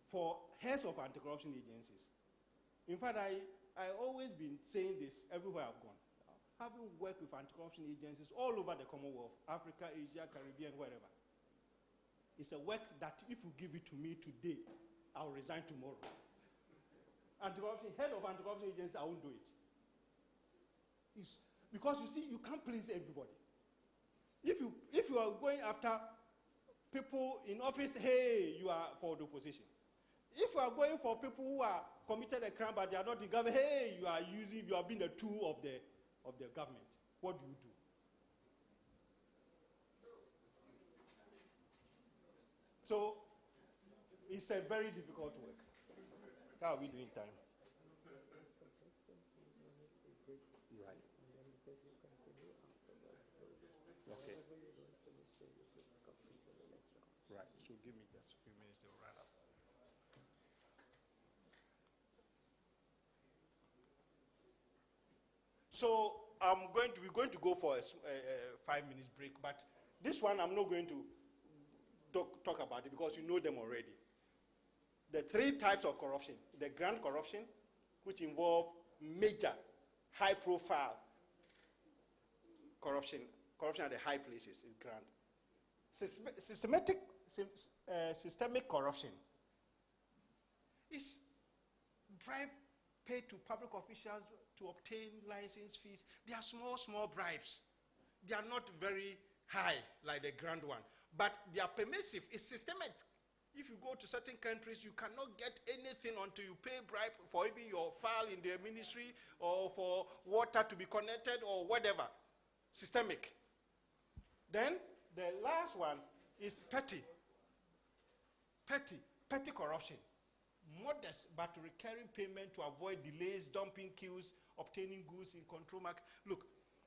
for heads of anti-corruption agencies. In fact, I always been saying this everywhere I've gone. Having worked with anti-corruption agencies all over the Commonwealth, Africa, Asia, Caribbean, wherever. It's a work that if you give it to me today, I'll resign tomorrow. Anti-corruption, head of anti-corruption agency, I won't do it. It's because you see, you can't please everybody. If you are going after people in office, hey, you are for the opposition. If you are going for people who are committed a crime but they are not in government, hey, you are being the tool of the government. What do you do? So it's a very difficult work. How are we doing time? Right. Okay. Right. So give me just a few minutes to wrap up. So we're going to go for a 5-minute break, but this one I'm not going to talk about it because you know them already. The 3 types of corruption: the grand corruption, which involve major, high-profile corruption at the high places is grand. Systemic corruption is bribe paid to public officials to obtain license fees. They are small bribes. They are not very high like the grand one, but they are permissive. It's systemic. If you go to certain countries, you cannot get anything until you pay bribe for even your file in the ministry or for water to be connected or whatever. Systemic. Then the last one is petty. Petty corruption. Modest but recurring payment to avoid delays, dumping queues, obtaining goods in control market. Look,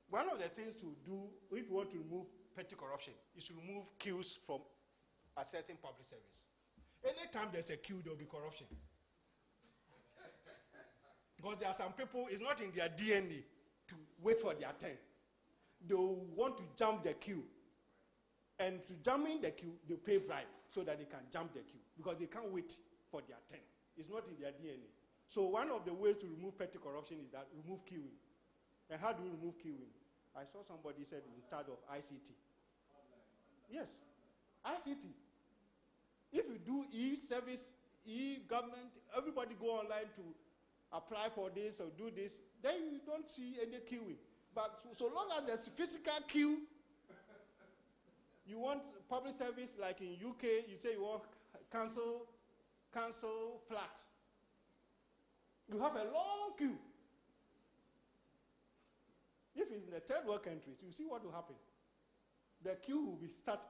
one of the things to do if you want to remove petty corruption is to remove queues from accessing public service. Anytime there's a queue, there will be corruption. Because there are some people, it's not in their DNA to wait for their turn. They want to jump the queue. And to jump in the queue, they pay bribe so that they can jump the queue. Because they can't wait for their turn. It's not in their DNA. So one of the ways to remove petty corruption is that remove queuing. And how do you remove queuing? I saw somebody said in charge of ICT. Yes, ICT. If you do e-service, e-government, everybody go online to apply for this or do this, then you don't see any queuing. But so long as there's physical queue, you want public service like in UK, you say you want council flats. You have a long queue. If it's in the third world countries, you see what will happen. The queue will start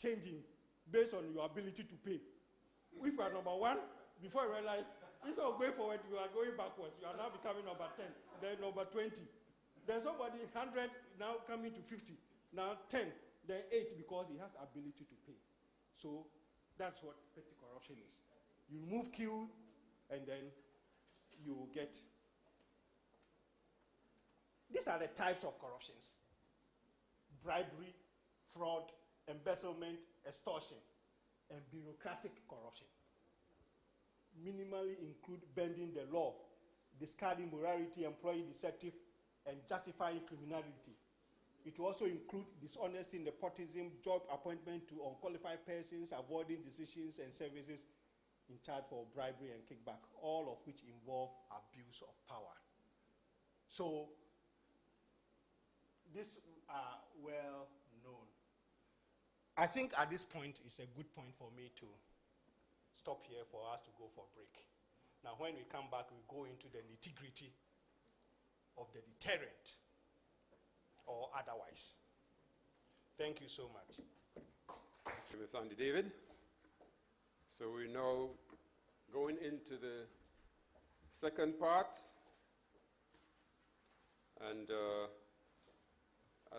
changing based on your ability to pay. If you are number 1, before you realize, instead of going forward, you are going backwards. You are now becoming number 10, then number 20. There's somebody 100 now coming to 50, now 10, then 8 because he has ability to pay. So that's what petty corruption is. You remove queue and then you get. These are the types of corruptions: bribery, fraud, embezzlement, extortion, and bureaucratic corruption. Minimally include bending the law, discarding morality, employing deceptive, and justifying criminality. It will also include dishonesty, nepotism, job appointment to unqualified persons, avoiding decisions and services in charge for bribery and kickback, all of which involve abuse of power. So these are well known. I think at this point it's a good point for me to stop here for us to go for a break. Now when we come back, we go into the nitty-gritty of the deterrent or otherwise. Thank you so much. Thank you, Ms. Andy David. So we're now going into the second part. And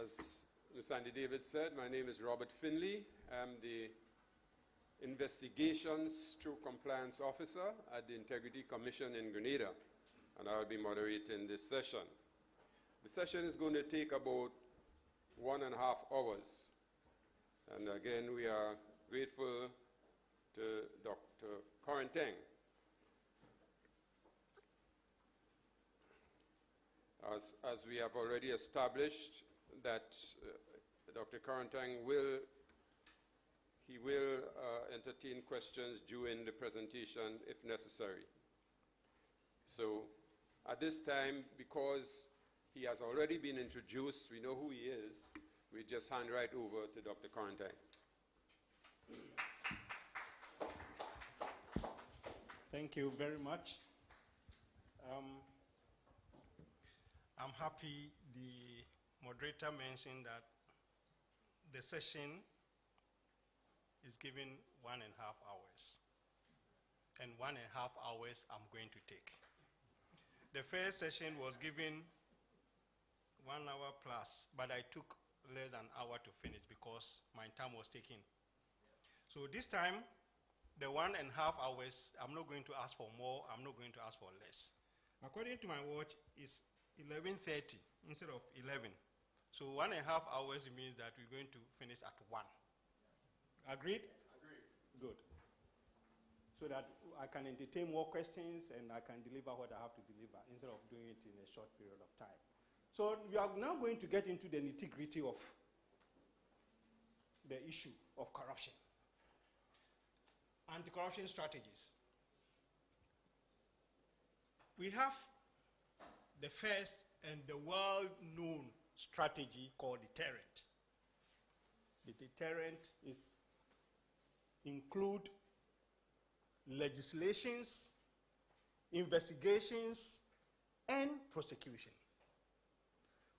as Ms. Andy David said, my name is Robert Finley. I'm the Investigations Through Compliance Officer at the Integrity Commission in Grenada, and I'll be moderating this session. The session is going to take about 1.5 hours. And again, we are grateful to Dr. Corentin. As we have already established that Dr. Corentin will entertain questions during the presentation if necessary. So at this time, because he has already been introduced, we know who he is, we just hand right over to Dr. Corentin. Thank you very much. I'm happy the moderator mentioned that the session is given 1.5 hours. And 1.5 hours I'm going to take. The first session was given 1 hour plus, but I took less than an hour to finish because my time was taken. So this time, the 1.5 hours, I'm not going to ask for more, I'm not going to ask for less. According to my watch, it's 11:30 instead of 11. So 1.5 hours means that we're going to finish at 1. Agreed? Agreed. Good. So that I can entertain more questions and I can deliver what I have to deliver instead of doing it in a short period of time. So we are now going to get into the nitty-gritty of the issue of corruption. Anti-corruption strategies. We have the first and the well-known strategy called deterrent. The deterrent include legislations, investigations, and prosecution.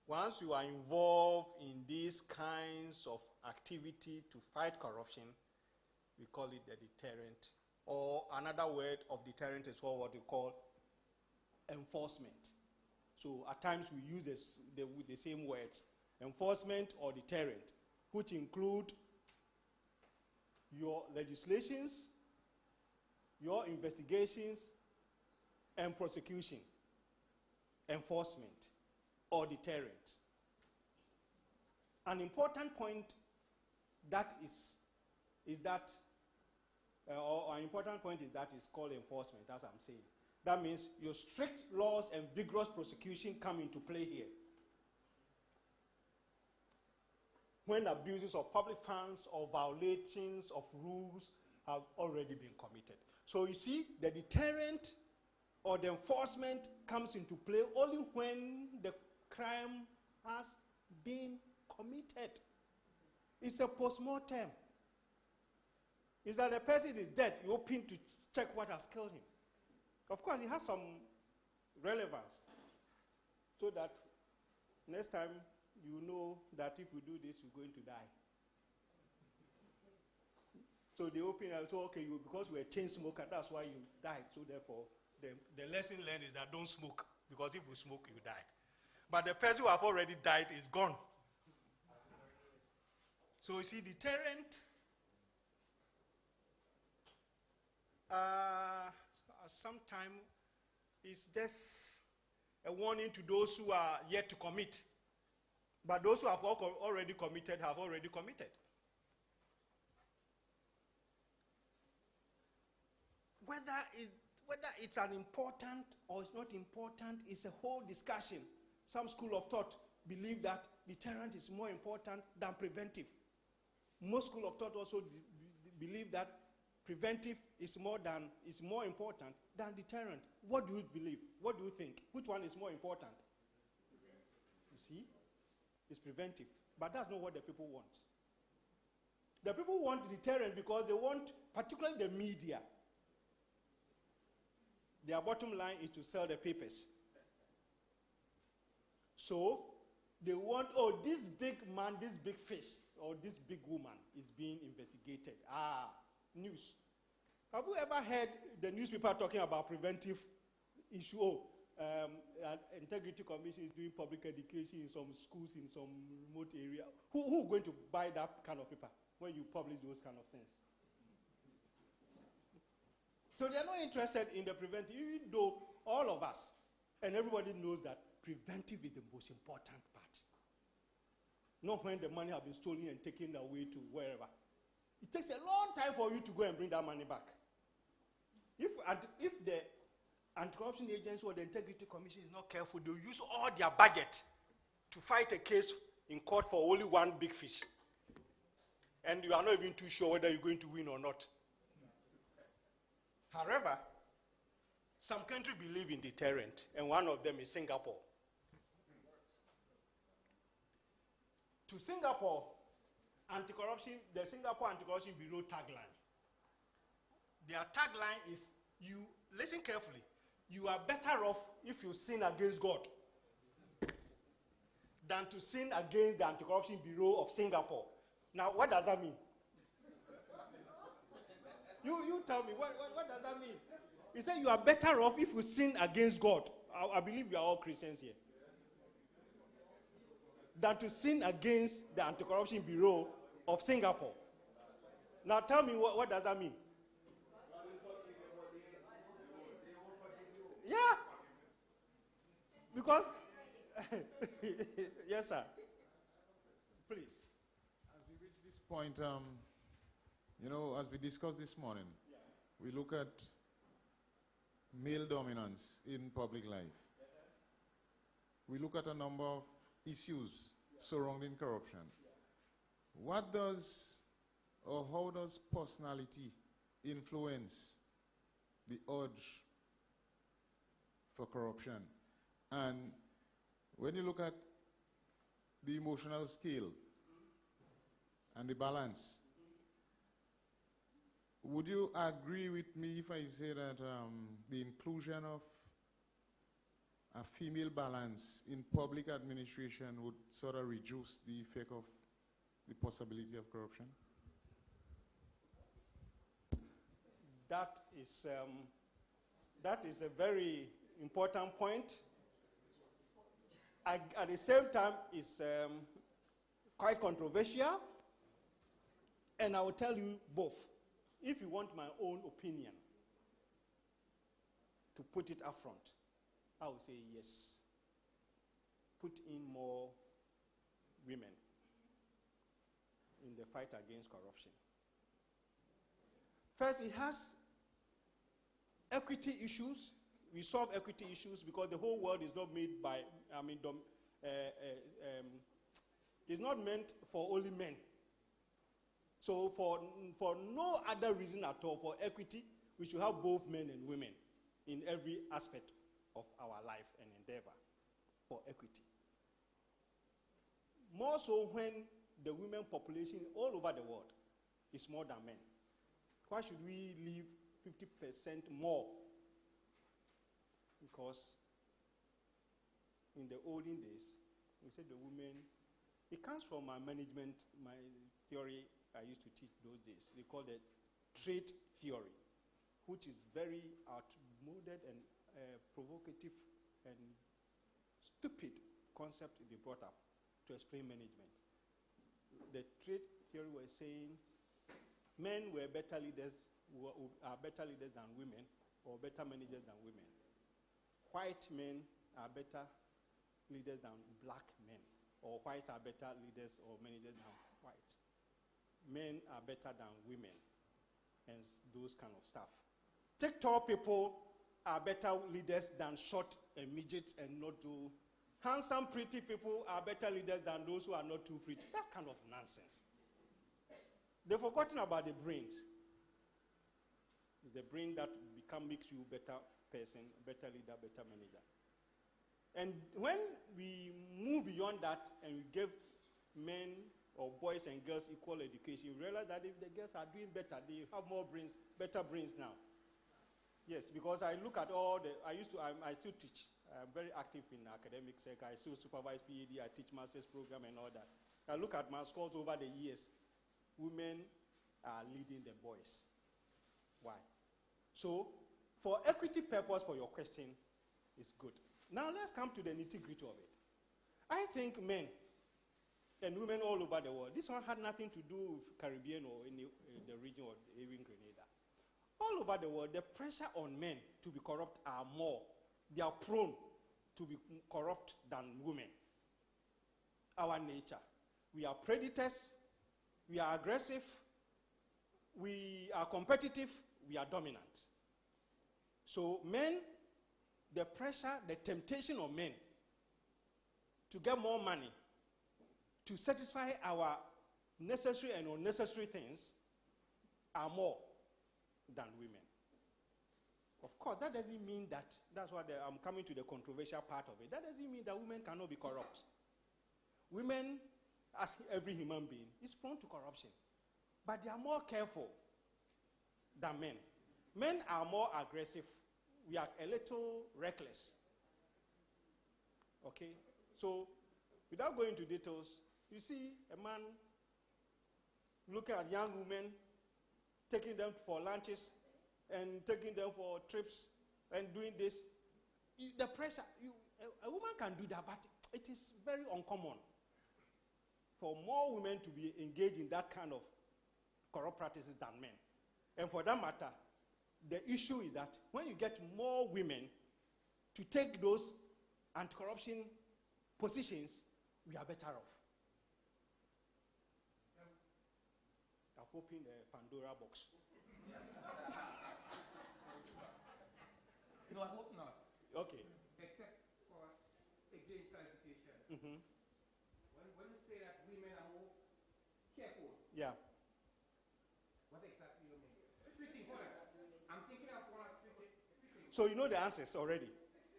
Once you are involved in these kinds of activity to fight corruption, we call it the deterrent. Or another word of deterrent is what we call enforcement. So at times we use the same words, enforcement or deterrent, which include your legislations, your investigations, and prosecution, enforcement, or deterrent. An important point is called enforcement, as I'm saying. That means your strict laws and vigorous prosecution come into play here. When abuses of public funds or violations of rules have already been committed. So you see, the deterrent or the enforcement comes into play only when the crime has been committed. It's a post-mortem. It's that the person is dead, you open to check what has killed him. Of course, it has some relevance, so that next time you know that if you do this, you're going to die. So they open and say, okay, because you were a chain smoker, that's why you died. So therefore, the lesson learned is that don't smoke, because if you smoke, you die. But the person who have already died is gone. So you see, deterrent, sometimes is just a warning to those who are yet to commit. But those who have already committed have already committed. Whether it's an important or it's not important is a whole discussion. Some school of thought believe that deterrent is more important than preventive. Most school of thought also believe that preventive is more important than deterrent. What do you believe? What do you think? Which one is more important? You see? It's preventive. But that's not what the people want. The people want deterrent because they want, particularly the media, their bottom line is to sell the papers. So they want, oh, this big man, this big fish, or this big woman is being investigated. News. Have you ever heard the newspaper talking about preventive issue? Integrity Commission is doing public education in some schools in some remote area. Who is going to buy that kind of paper when you publish those kind of things? So they are not interested in the preventive, even though all of us and everybody knows that preventive is the most important part. Not when the money has been stolen and taken away to wherever. It takes a long time for you to go and bring that money back. If the Anti-Corruption Agency or the Integrity Commission is not careful, they'll use all their budget to fight a case in court for only one big fish. And you are not even too sure whether you're going to win or not. However, some countries believe in deterrent, and one of them is Singapore. To Singapore, the Singapore Anti-Corruption Bureau tagline. Their tagline is, you listen carefully, you are better off if you sin against God than to sin against the Anti-Corruption Bureau of Singapore. Now, what does that mean? You tell me, what does that mean? He said you are better off if you sin against God. I believe we are all Christians here. Than to sin against the Anti-Corruption Bureau of Singapore. Now tell me, what does that mean? Yeah. Because, yes, sir. Please. As we reach this point, as we discussed this morning, we look at male dominance in public life. We look at a number of issues surrounding corruption. What does, or how does personality influence the urge for corruption? And when you look at the emotional scale and the balance, Would you agree with me if I say that the inclusion of a female balance in public administration would sort of reduce the effect of the possibility of corruption? That is a very important point. At the same time, it's quite controversial. And I will tell you both. If you want my own opinion, to put it up front, I would say yes. Put in more women in the fight against corruption. First, it has equity issues. We solve equity issues because the whole world is not made by, it's not meant for only men. So for no other reason at all, for equity, we should have both men and women in every aspect of our life and endeavor for equity. More so when the women population all over the world is more than men. Why should we leave 50% more? Because in the olden days, we said the women, it comes from my management, my theory I used to teach those days. They call it trait theory, which is very outmoded and provocative and stupid concept they brought up to explain management. The trait theory was saying men were better leaders, are better leaders than women, or better managers than women. White men are better leaders than black men, or whites are better leaders or managers than whites. Men are better than women, and those kind of stuff. Take tall people are better leaders than short and midget and not too. Handsome, pretty people are better leaders than those who are not too pretty. That kind of nonsense. They've forgotten about the brains. It's the brain that makes you a better person, better leader, better manager. And when we move beyond that and we give men or boys and girls equal education, you realize that if the girls are doing better, they have more brains, better brains now. Yes, because I look at all the, I still teach. I'm very active in academic sector. I still supervise PhD, I teach master's program and all that. I look at my scores over the years. Women are leading the boys. Why? So, for equity purpose for your question, it's good. Now let's come to the nitty-gritty of it. I think men and women all over the world, this one had nothing to do with Caribbean or in the region or even Grenada. All over the world, the pressure on men to be corrupt are more. They are prone to be corrupt than women. Our nature. We are predators, we are aggressive, we are competitive, we are dominant. So men, the pressure, the temptation of men to get more money, to satisfy our necessary and unnecessary things are more than women. Of course, that doesn't mean that, that's why I'm coming to the controversial part of it. That doesn't mean that women cannot be corrupt. Women, as every human being, is prone to corruption. But they are more careful than men. Men are more aggressive. We are a little reckless. Okay? So, without going into details, you see a man looking at young women, taking them for lunches, and taking them for trips, and doing this. The pressure, a woman can do that, but it is very uncommon for more women to be engaged in that kind of corrupt practices than men. And for that matter, the issue is that when you get more women to take those anti-corruption positions, we are better off. I've opened the Pandora box. No, I hope not. Okay. Except for, again, clarification. Mm-hmm. When you say that women are more careful, Yeah. what exactly you mean? Three things. Hold on. I'm thinking of one of three things. So you know the answers already?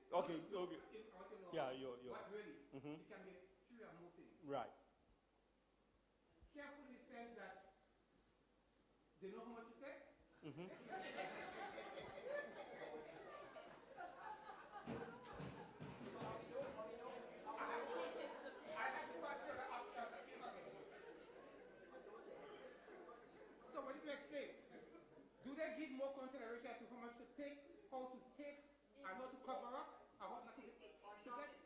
Okay, okay. If I want to know Yeah, you're. what really, Mhm. it can be three or more things. Right. Careful in the sense that they know how much to take, Mhm. So what did you explain? Do they give more consideration to how much to take, how to take, and how to cover up, and how not to get?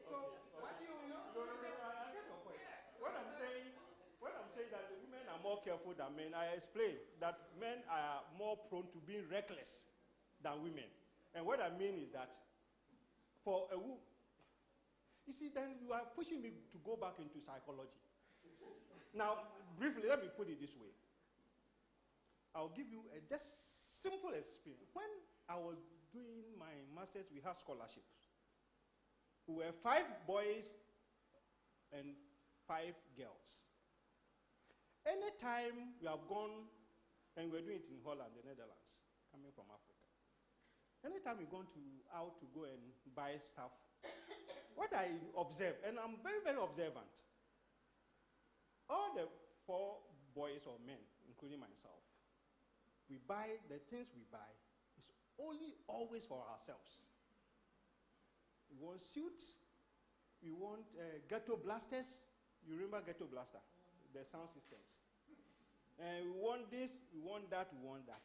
So what do you know? I get your point. When I'm saying that the women are more careful than men, I explain that men are more prone to being reckless than women. And what I mean is that for a woman, you see, then you are pushing me to go back into psychology. Now, briefly, let me put it this way. I'll give you a just simple experience. When I was doing my master's, we had scholarships. We were 5 boys and 5 girls. Anytime we have gone, and we're doing it in Holland, the Netherlands, coming from Africa. Anytime we've gone out to go and buy stuff, what I observe, and I'm very, very observant, all the 4 boys or men, including myself, we buy, the things we buy is only always for ourselves. We want suits, we want ghetto blasters. You remember ghetto blaster? The sound systems. And we want this, we want that, we want that.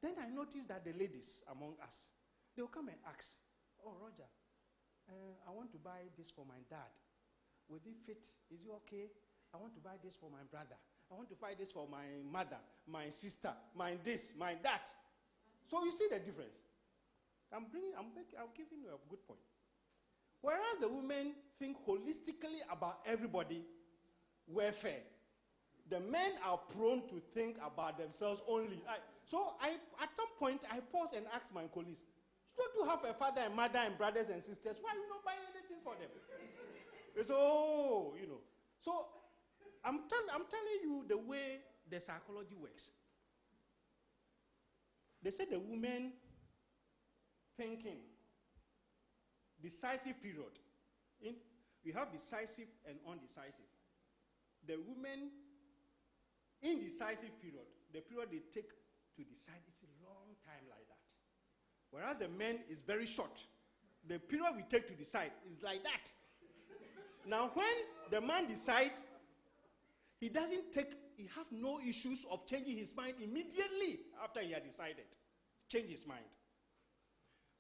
Then I noticed that the ladies among us, they'll come and ask, oh, Roger, I want to buy this for my dad. Would it fit? Is it okay? I want to buy this for my brother. I want to buy this for my mother, my sister, my this, my that. So you see the difference. I'm giving you a good point. Whereas the women think holistically about everybody, welfare. The men are prone to think about themselves only. At some point, I pause and ask my colleagues, don't you have a father and mother and brothers and sisters? Why are you not buying anything for them? They say, oh, you know. So I'm telling you the way the psychology works. They say the women thinking, decisive period. We have decisive and undecisive. The women, indecisive period, the period they take to decide is a long time like that. Whereas the men is very short. The period we take to decide is like that. Now when the man decides, he have no issues of changing his mind immediately after he had decided. Change his mind.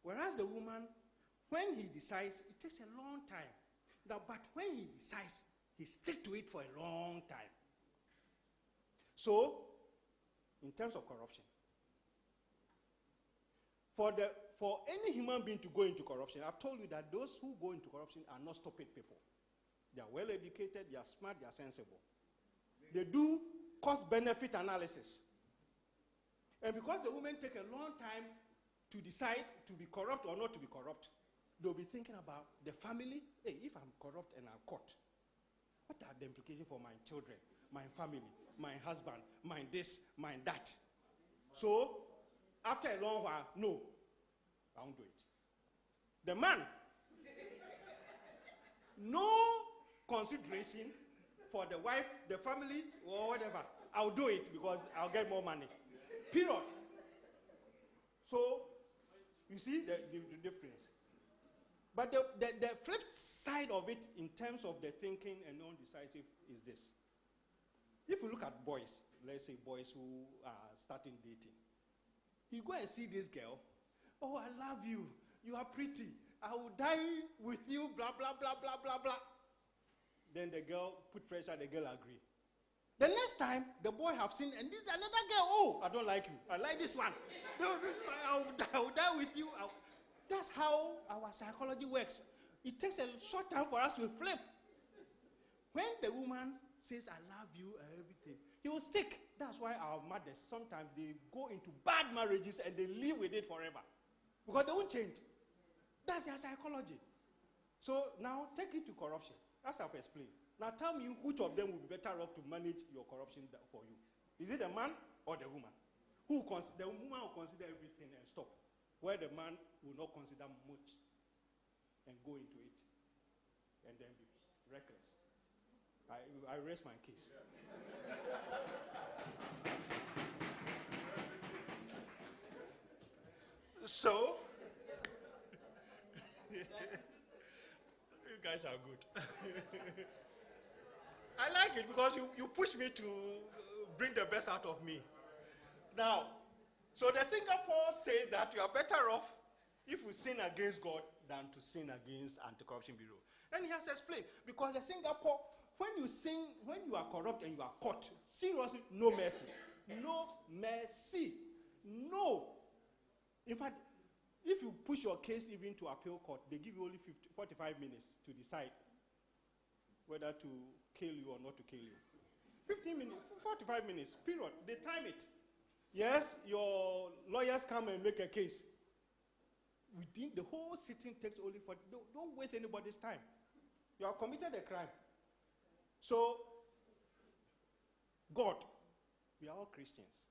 Whereas the woman, when he decides, it takes a long time. Now, but when he decides, he sticks to it for a long time. So, in terms of corruption, for any human being to go into corruption, I've told you that those who go into corruption are not stupid people. They are well educated, they are smart, they are sensible. They do cost-benefit analysis. And because the women take a long time to decide to be corrupt or not to be corrupt, they'll be thinking about the family. Hey, if I'm corrupt and I'm caught, what are the implications for my children, my family, my husband, my this, my that? So, after a long while, no, I won't do it. The man, no consideration for the wife, the family, or whatever. I'll do it because I'll get more money. Period. So, you see the difference. But the flip side of it in terms of the thinking and non-decisive is this. If you look at boys, let's say boys who are starting dating, you go and see this girl, oh, I love you, you are pretty, I will die with you, blah, blah, blah, blah, blah, blah. Then the girl put pressure, the girl agree. The next time, the boy have seen, and this another girl, oh, I don't like you, I like this one. I will die with you. That's how our psychology works. It takes a short time for us to flip. When the woman says, I love you and everything, he will stick. That's why our mothers, sometimes they go into bad marriages and they live with it forever. Because they won't change. That's their psychology. So now take it to corruption. As I've explained. Now tell me which of them will be better off to manage your corruption for you. Is it the man or the woman? The woman will consider everything and stop, where the man will not consider much and go into it and then be reckless. I rest my case. So, you guys are good. I like it because you push me to bring the best out of me. Now, so the Singapore says that you are better off if you sin against God than to sin against Anti-Corruption Bureau. And he has explained, because the Singapore, when you sin, when you are corrupt and you are caught, seriously, no mercy. No mercy. No. In fact, if you push your case even to appeal court, they give you only 45 minutes to decide whether to kill you or not to kill you. 15 minutes, 45 minutes, period. They time it. Yes, your lawyers come and make a case. Within the whole sitting takes only 40. Don't waste anybody's time. You have committed a crime. So, God, we are all Christians.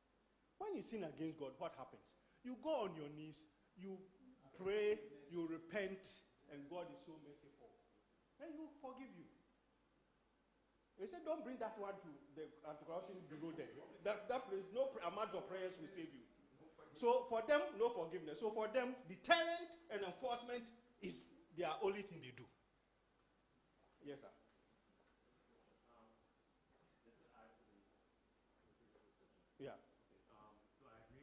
When you sin against God, what happens? You go on your knees, you pray, you repent, and God is so merciful. And He will forgive you. They said, don't bring that one to the Anti-Corruption Bureau there. That place, no amount of prayers will save you. So for them, no forgiveness. So for them, deterrent and enforcement is their only thing they do. Yes, sir. Yeah.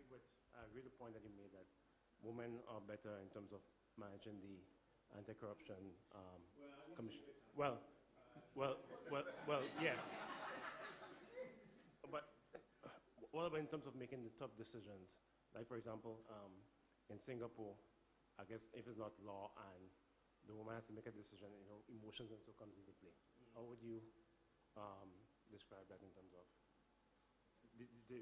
So I agree with the point that you made that women are better in terms of managing the anti-corruption commission. Well, yeah. But what about in terms of making the tough decisions? Like, for example, in Singapore, I guess if it's not law and the woman has to make a decision, emotions and so comes into play. How would you describe that in terms of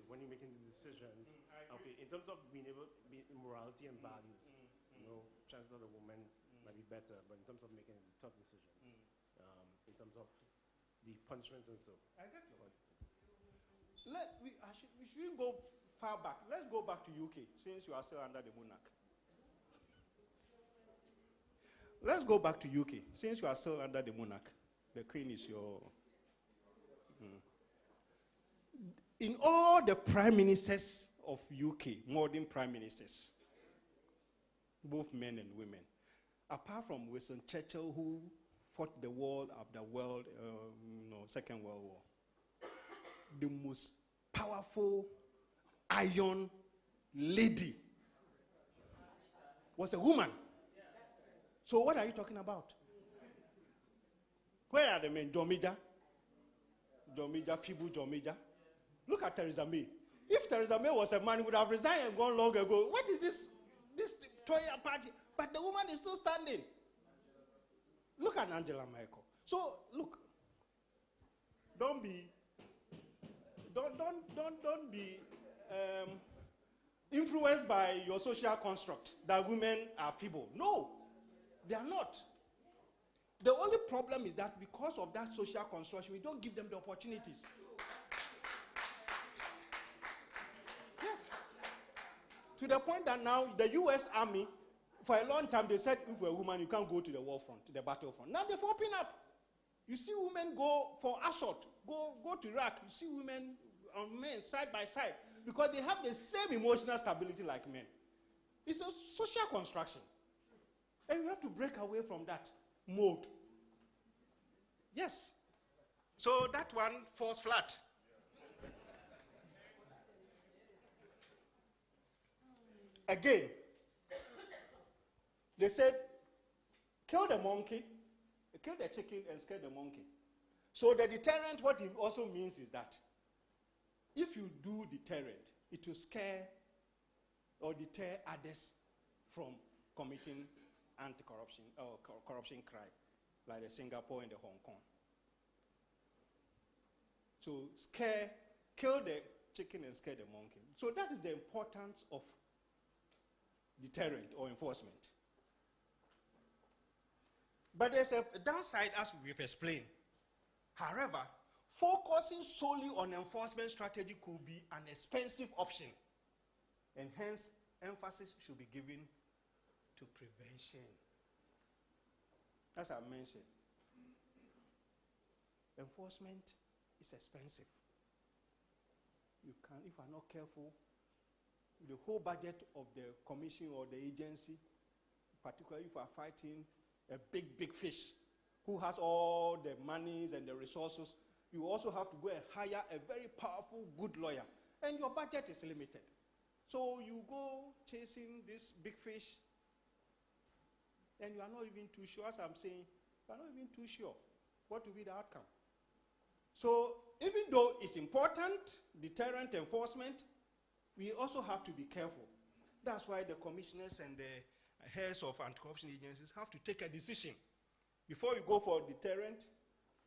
when you're making the decisions? Okay, in terms of being able, morality and values, chances that a woman might be better, but in terms of making tough decisions, in terms of the punishments and so. I get your point. We shouldn't go far back. Let's go back to UK, since you are still under the monarch. Let's go back to UK, since you are still under the monarch. The Queen is your... In all the prime ministers of UK, modern prime ministers, both men and women, apart from Winston Churchill, who fought the war after Second World War, the most powerful iron lady was a woman. So what are you talking about? Where are the men? Jomija, Fibu Jomija. Look at Theresa May. If Theresa May was a man, he would have resigned and gone long ago. What is this Toya party? But the woman is still standing. Look at Angela Merkel. So look, don't be influenced by your social construct that women are feeble. No, they are not. The only problem is that because of that social construction, we don't give them the opportunities. Yes. To the point that now the US Army, for a long time, they said if you're a woman, you can't go to the war front, to the battlefront. Now they've opened up. You see women go for assault, go to Iraq. You see women and men side by side because they have the same emotional stability like men. It's a social construction. And we have to break away from that mode. Yes. So that one falls flat. Again, they said, kill the monkey, kill the chicken and scare the monkey. So the deterrent, what it also means is that if you do deterrent, it will scare or deter others from committing anti-corruption or corruption crime, like the Singapore and the Hong Kong. So kill the chicken and scare the monkey. So that is the importance of deterrent or enforcement. But there's a downside, as we've explained. However, focusing solely on enforcement strategy could be an expensive option, and hence emphasis should be given to prevention. As I mentioned, enforcement is expensive. You can, if you are not careful, the whole budget of the commission or the agency, particularly if you are fighting a big fish who has all the monies and the resources, you also have to go and hire a very powerful, good lawyer. And your budget is limited. So you go chasing this big fish, and you are not even too sure, as I'm saying, you are not even too sure what will be the outcome. So even though it's important, deterrent enforcement, we also have to be careful. That's why the commissioners and the heads of anti-corruption agencies have to take a decision. Before you go for deterrent,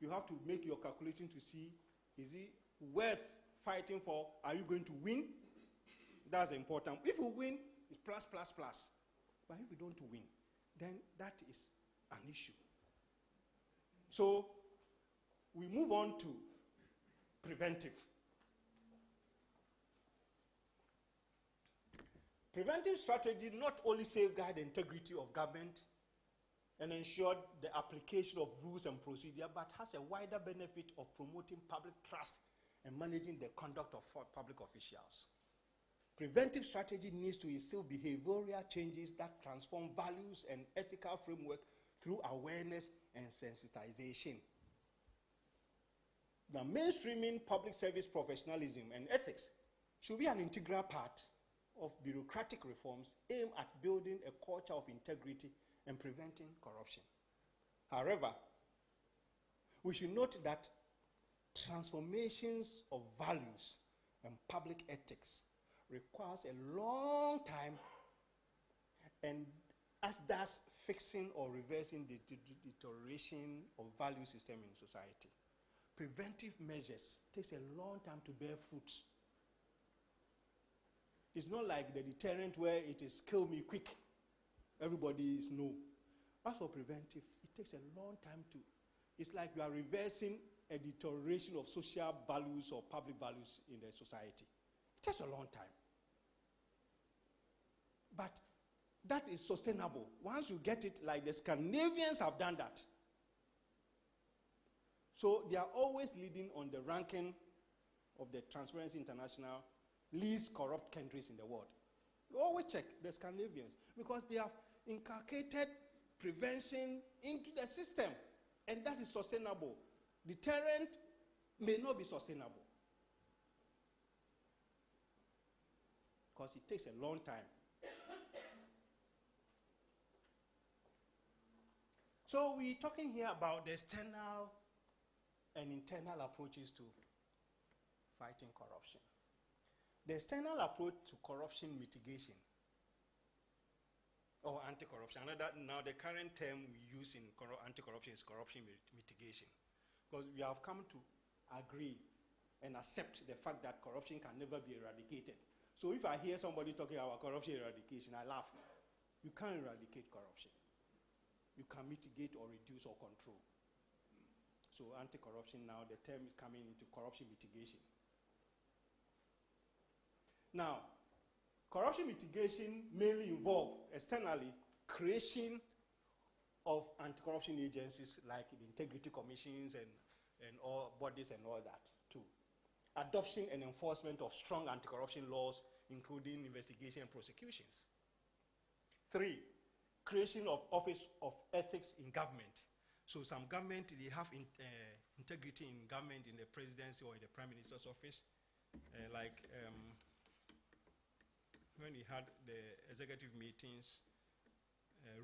you have to make your calculation to see, is it worth fighting for? Are you going to win? That's important. If you win, it's plus. But if you don't win, then that is an issue. So we move on to preventive. Preventive strategy not only safeguard the integrity of government and ensure the application of rules and procedure, but has a wider benefit of promoting public trust and managing the conduct of public officials. Preventive strategy needs to instill behavioral changes that transform values and ethical framework through awareness and sensitization. Now, mainstreaming public service professionalism and ethics should be an integral part of bureaucratic reforms aimed at building a culture of integrity and preventing corruption. However, we should note that transformations of values and public ethics requires a long time, and as does fixing or reversing the deterioration of value system in society. Preventive measures takes a long time to bear fruits. It's not like the deterrent where it is kill me quick. Everybody is no. As for preventive, it takes a long time to. It's like you are reversing a deterioration of social values or public values in the society. It takes a long time. But that is sustainable. Once you get it, like the Scandinavians have done that. So they are always leading on the ranking of the Transparency International least corrupt countries in the world. You always check the Scandinavians because they have inculcated prevention into the system, and that is sustainable. Deterrent may not be sustainable because it takes a long time. So we're talking here about the external and internal approaches to fighting corruption. The external approach to corruption mitigation or anti-corruption. Now the current term we use in anti-corruption is corruption mitigation, because we have come to agree and accept the fact that corruption can never be eradicated. So if I hear somebody talking about corruption eradication, I laugh. You can't eradicate corruption. You can mitigate or reduce or control. So anti-corruption now, the term is coming into corruption mitigation. Now, corruption mitigation mainly involves externally creation of anti-corruption agencies like the integrity commissions and all bodies and all that too. Adoption and enforcement of strong anti-corruption laws, including investigation and prosecutions. 3, creation of Office of Ethics in Government. So some government, they have integrity in government in the presidency or in the prime minister's office. When we had the executive meetings,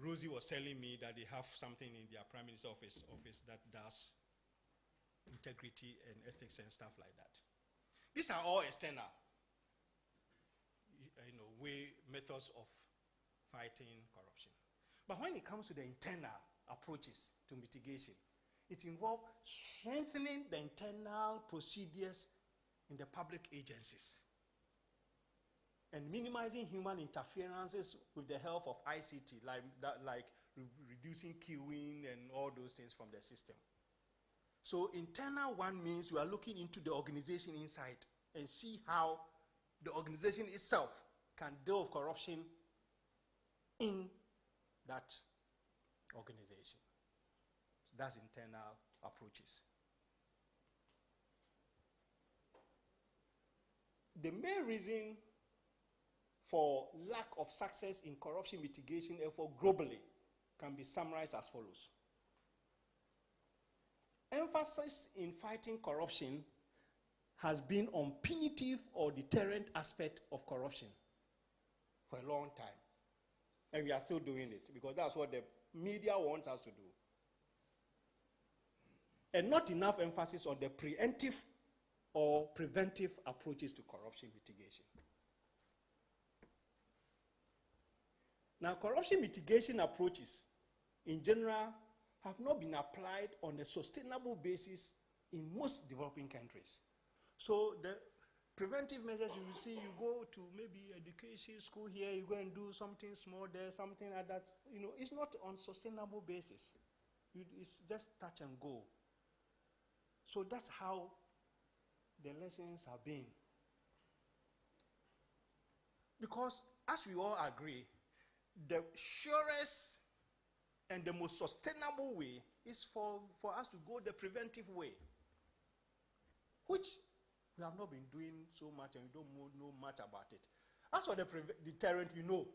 Rosie was telling me that they have something in their prime minister's office that does integrity and ethics and stuff like that. These are all external, methods of fighting corruption. But when it comes to the internal approaches to mitigation, it involves strengthening the internal procedures in the public agencies and minimizing human interferences with the help of ICT, like reducing queuing and all those things from the system. So internal one means we are looking into the organization inside and see how the organization itself can deal with corruption in that organization. So that's internal approaches. The main reason for lack of success in corruption mitigation effort globally can be summarized as follows. Emphasis in fighting corruption has been on punitive or deterrent aspect of corruption for a long time. And we are still doing it because that's what the media wants us to do. And not enough emphasis on the preemptive or preventive approaches to corruption mitigation. Now, corruption mitigation approaches in general have not been applied on a sustainable basis in most developing countries. So the preventive measures you will see, you go to maybe education school here, you go and do something small there, something like that. You know, it's not on sustainable basis. It's just touch and go. So that's how the lessons have been. Because as we all agree, the surest and the most sustainable way is for us to go the preventive way, which we have not been doing so much and we don't know much about it. As for the deterrent, we know.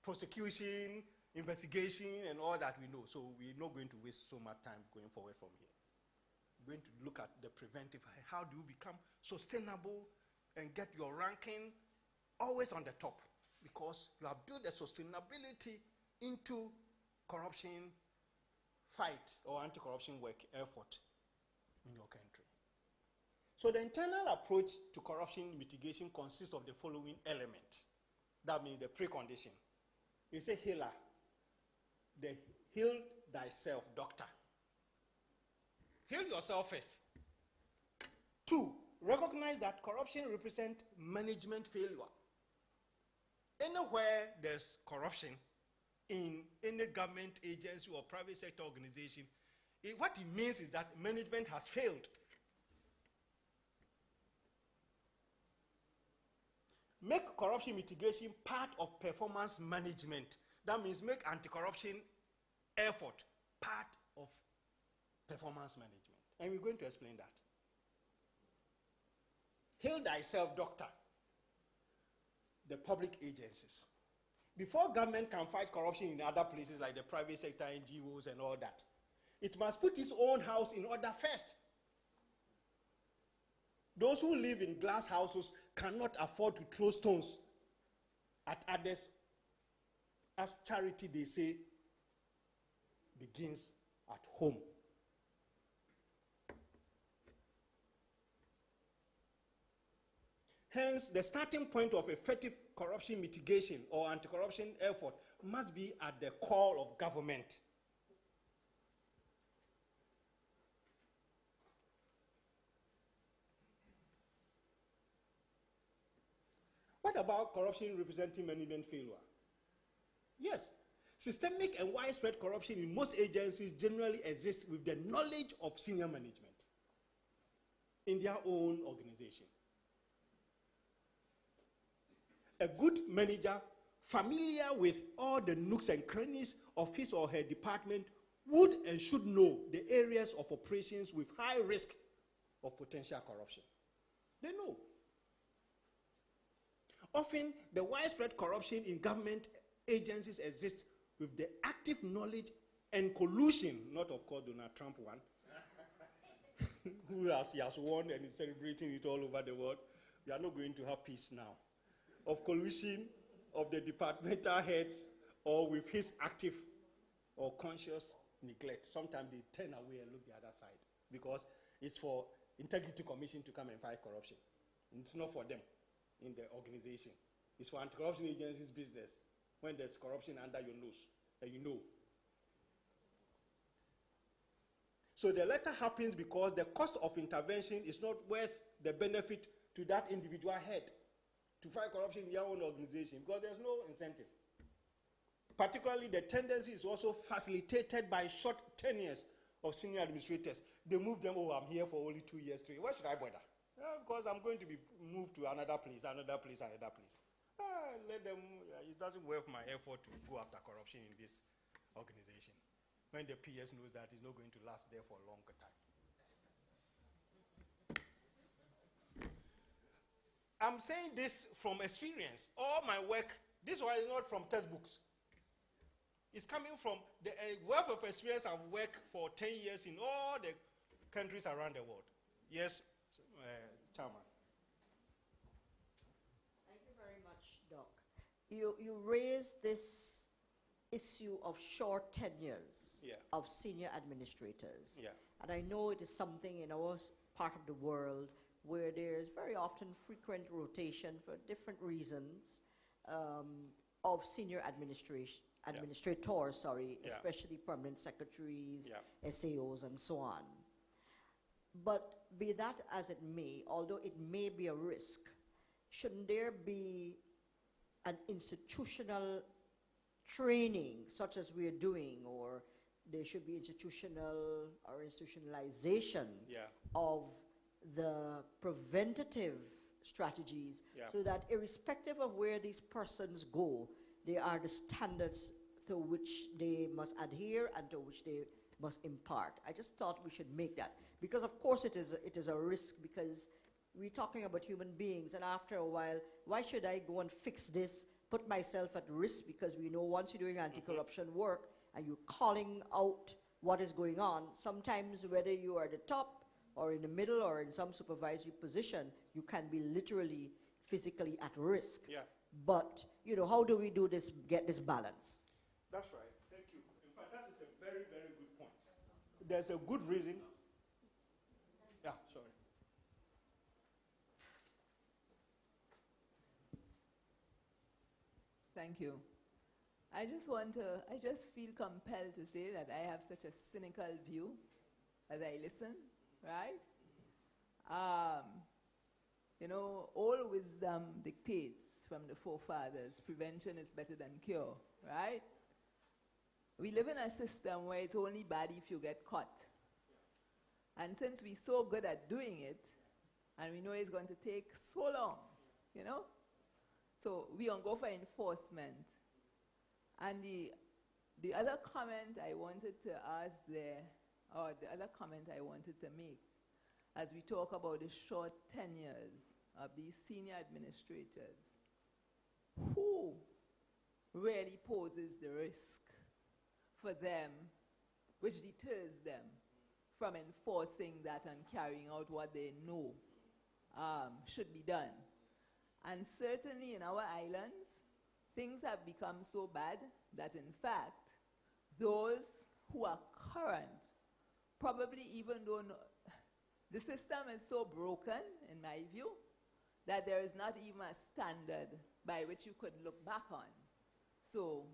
Prosecution, investigation, and all that we know. So we're not going to waste so much time going forward from here. We're going to look at the preventive. How do you become sustainable and get your ranking always on the top? Because you have built the sustainability into corruption fight or anti-corruption work effort in your country. So the internal approach to corruption mitigation consists of the following elements. That means the precondition. It's a healer, the heal thyself doctor. Heal yourself first. 2, recognize that corruption represents management failure. Anywhere there's corruption in any government agency or private sector organization, what it means is that management has failed. Make corruption mitigation part of performance management. That means make anti-corruption effort part of performance management. And we're going to explain that. Heal thyself, doctor. The public agencies. Before government can fight corruption in other places like the private sector, NGOs and all that, it must put its own house in order first. Those who live in glass houses cannot afford to throw stones at others, as charity, they say, begins at home. Hence, the starting point of effective corruption mitigation or anti-corruption effort must be at the core of government. What about corruption representing management failure? Yes, systemic and widespread corruption in most agencies generally exists with the knowledge of senior management in their own organization. A good manager, familiar with all the nooks and crannies of his or her department, would and should know the areas of operations with high risk of potential corruption. They know. Often, the widespread corruption in government agencies exists with the active knowledge and collusion, not of course Donald Trump one, who he has won and is celebrating it all over the world. We are not going to have peace now. Of collusion of the departmental heads or with his active or conscious neglect. Sometimes they turn away and look the other side because it's for Integrity Commission to come and fight corruption. It's not for them in the organization. It's for anti-corruption agencies' business when there's corruption under your nose, and you know. So the latter happens because the cost of intervention is not worth the benefit to that individual head to fight corruption in their own organization because there's no incentive. Particularly, the tendency is also facilitated by short tenures of senior administrators. They move them, oh, I'm here for only 2 years, 3 years. Why should I bother? Because I'm going to be moved to another place, another place, another place. Let them, it doesn't worth my effort to go after corruption in this organization when the PS knows that it's not going to last there for a longer time. I'm saying this from experience. All my work, this one is not from textbooks. It's coming from the wealth of experience. I've worked for 10 years in all the countries around the world. Yes, Chairman. Thank you very much, Doc. You raised this issue of short tenures of senior administrators. Yeah. And I know it is something in our part of the world where there's very often frequent rotation for different reasons of senior administrators, especially permanent secretaries, SAOs, and so on. But be that as it may, although it may be a risk, shouldn't there be an institutional training such as we're doing, or there should be institutional or institutionalization of the preventative strategies so that irrespective of where these persons go, there are the standards to which they must adhere and to which they must impart. I just thought we should make that. Because of course it is a risk, because we're talking about human beings, and after a while, why should I go and fix this, put myself at risk? Because we know once you're doing anti-corruption work and you're calling out what is going on, sometimes whether you are at the top or in the middle or in some supervisory position, you can be literally physically at risk. But, you know, how do we do this, get this balance? That's right. Thank you. In fact, that is a very, very good point. There's a good reason. Yeah, sorry. Thank you. I just feel compelled to say that I have such a cynical view as I listen, right? You know, all wisdom dictates from the forefathers, prevention is better than cure, right? We live in a system where it's only bad if you get caught. And since we're so good at doing it, and we know it's going to take so long, you know, so we don't go for enforcement. And the other comment I wanted to ask there, or the other comment I wanted to make, as we talk about the short tenures of these senior administrators, who really poses the risk for them, which deters them from enforcing that and carrying out what they know should be done? And certainly in our islands, things have become so bad that in fact, those who are current probably even don't know. The system is so broken, in my view, that there is not even a standard by which you could look back on. So.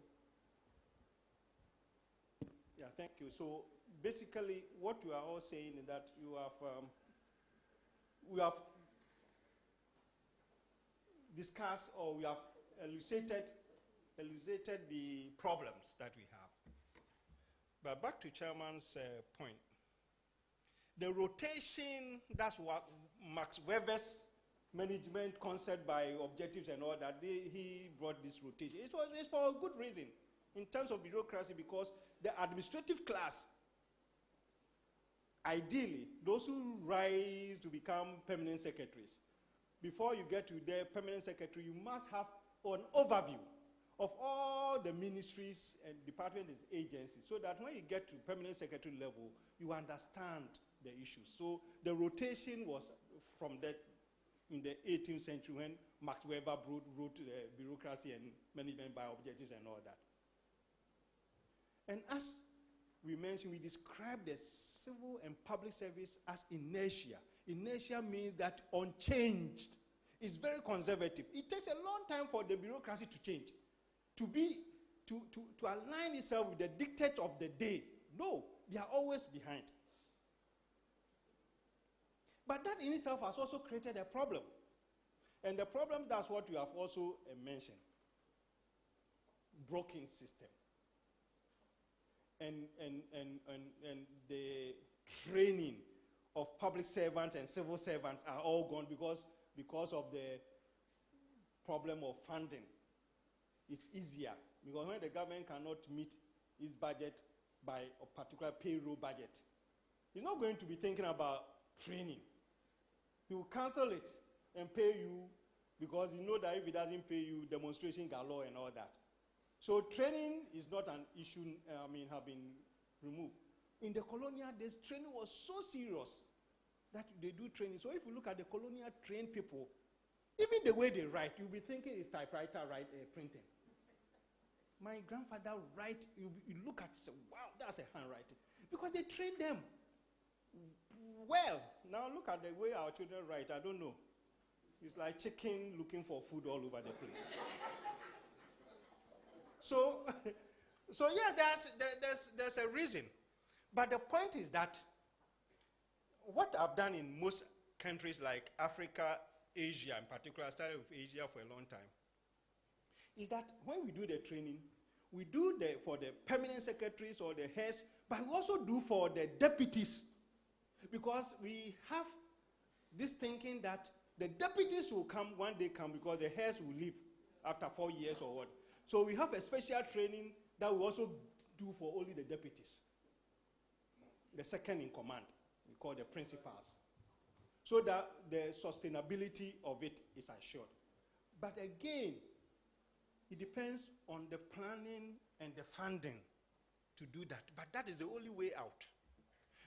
Yeah, thank you. So basically, what you are all saying is that you have, we have discussed, or we have elucidated the problems that we have. But back to Chairman's point. The rotation, that's what Max Weber's management concept by objectives and all that, he brought this rotation. It's for a good reason in terms of bureaucracy, because the administrative class, ideally, those who rise to become permanent secretaries, before you get to their permanent secretary, you must have an overview of all the ministries and departments and agencies, so that when you get to permanent secretary level, you understand the issues. So the rotation was from that in the 18th century when Max Weber wrote bureaucracy and management by objectives and all that. And as we mentioned, we describe the civil and public service as inertia. Inertia means that unchanged. It's very conservative. It takes a long time for the bureaucracy to change, to align itself with the dictate of the day. No, they are always behind. But that in itself has also created a problem. And the problem, that's what you have also mentioned. Broken system. And the training of public servants and civil servants are all gone because of the problem of funding. It's easier, because when the government cannot meet its budget by a particular payroll budget, it's not going to be thinking about training. He will cancel it and pay you because you know that if he doesn't pay you, demonstration galore and all that. So training is not an issue, have been removed. In the colonial days, training was so serious that they do training. So if you look at the colonial trained people, even the way they write, you'll be thinking it's typewriter printing. My grandfather write, you look at, say, wow, that's a handwriting. Because they train them well. Now look at the way our children write, I don't know. It's like chicken looking for food all over the place. So yeah, there's a reason. But the point is that what I've done in most countries like Africa, Asia in particular, I started with Asia for a long time, is that when we do the training, we do for the permanent secretaries or the heads, but we also do for the deputies. Because we have this thinking that the deputies will come when they come because the heads will leave after 4 years or what. So we have a special training that we also do for only the deputies. The second in command, we call the principals. So that the sustainability of it is assured. But again, it depends on the planning and the funding to do that. But that is the only way out.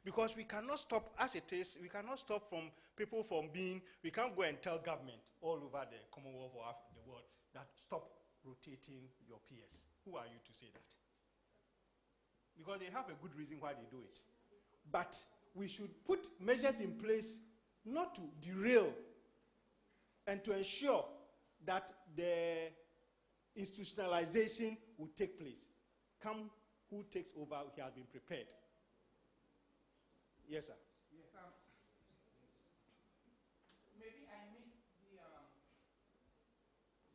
Because we cannot stop, as it is, we cannot stop from people from being, we can't go and tell government all over the Commonwealth or the world that stop rotating your peers. Who are you to say that? Because they have a good reason why they do it. But we should put measures in place not to derail and to ensure that the institutionalization will take place. Come who takes over, he has been prepared. Yes, sir. Yes, maybe I missed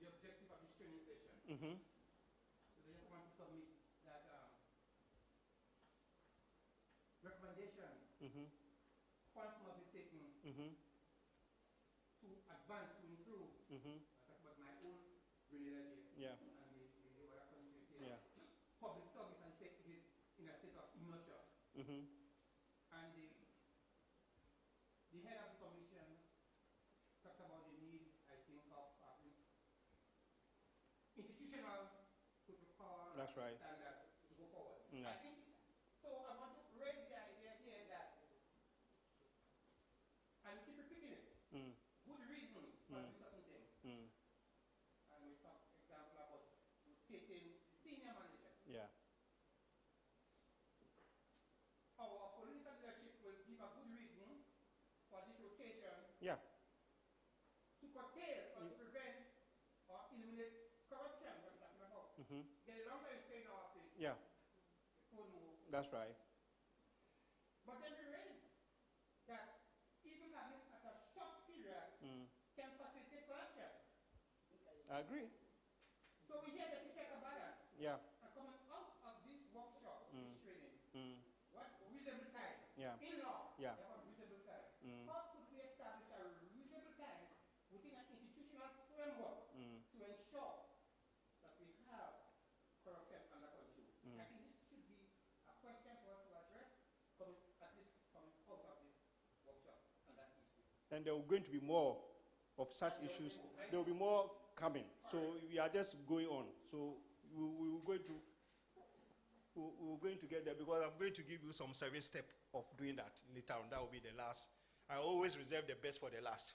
the objective of this training session. Mm-hmm. So I just want to submit that recommendations, funds must be taken to advance, to improve. I talk about my own Grenada here. Yeah. And the other countries here. Yeah. Public service and safety is in a state of inertia. And the head of the commission talks about the need, I think, of institutional That's right. standard to go forward. Yeah. I think, so I want to raise the idea here that, and we keep repeating it, good reasons for doing certain things. And we talk, example, about rotating senior manager. Yeah. Our political leadership will give a good reason for this rotation. Yeah. To curtail or to prevent or eliminate corruption, what we're talking about. The longer you stay in office, Yeah. the more. That's right. But then we raise that even having at a short period can facilitate corruption. I agree. So we hear that we strike a balance. Yeah. And coming out of this workshop, this training, what reasonable time? Yeah. In law, Yeah. they have a reasonable time. How could we establish a reasonable time within an institutional framework to ensure that we have corruption under control? I think this should be a question for us to address, at least coming out of this workshop on that issue. And there are going to be more of such issues. There will be more coming. So we are just going on. So we're going to get there, because I'm going to give you some 7 steps of doing that later on. That will be the last. I always reserve the best for the last.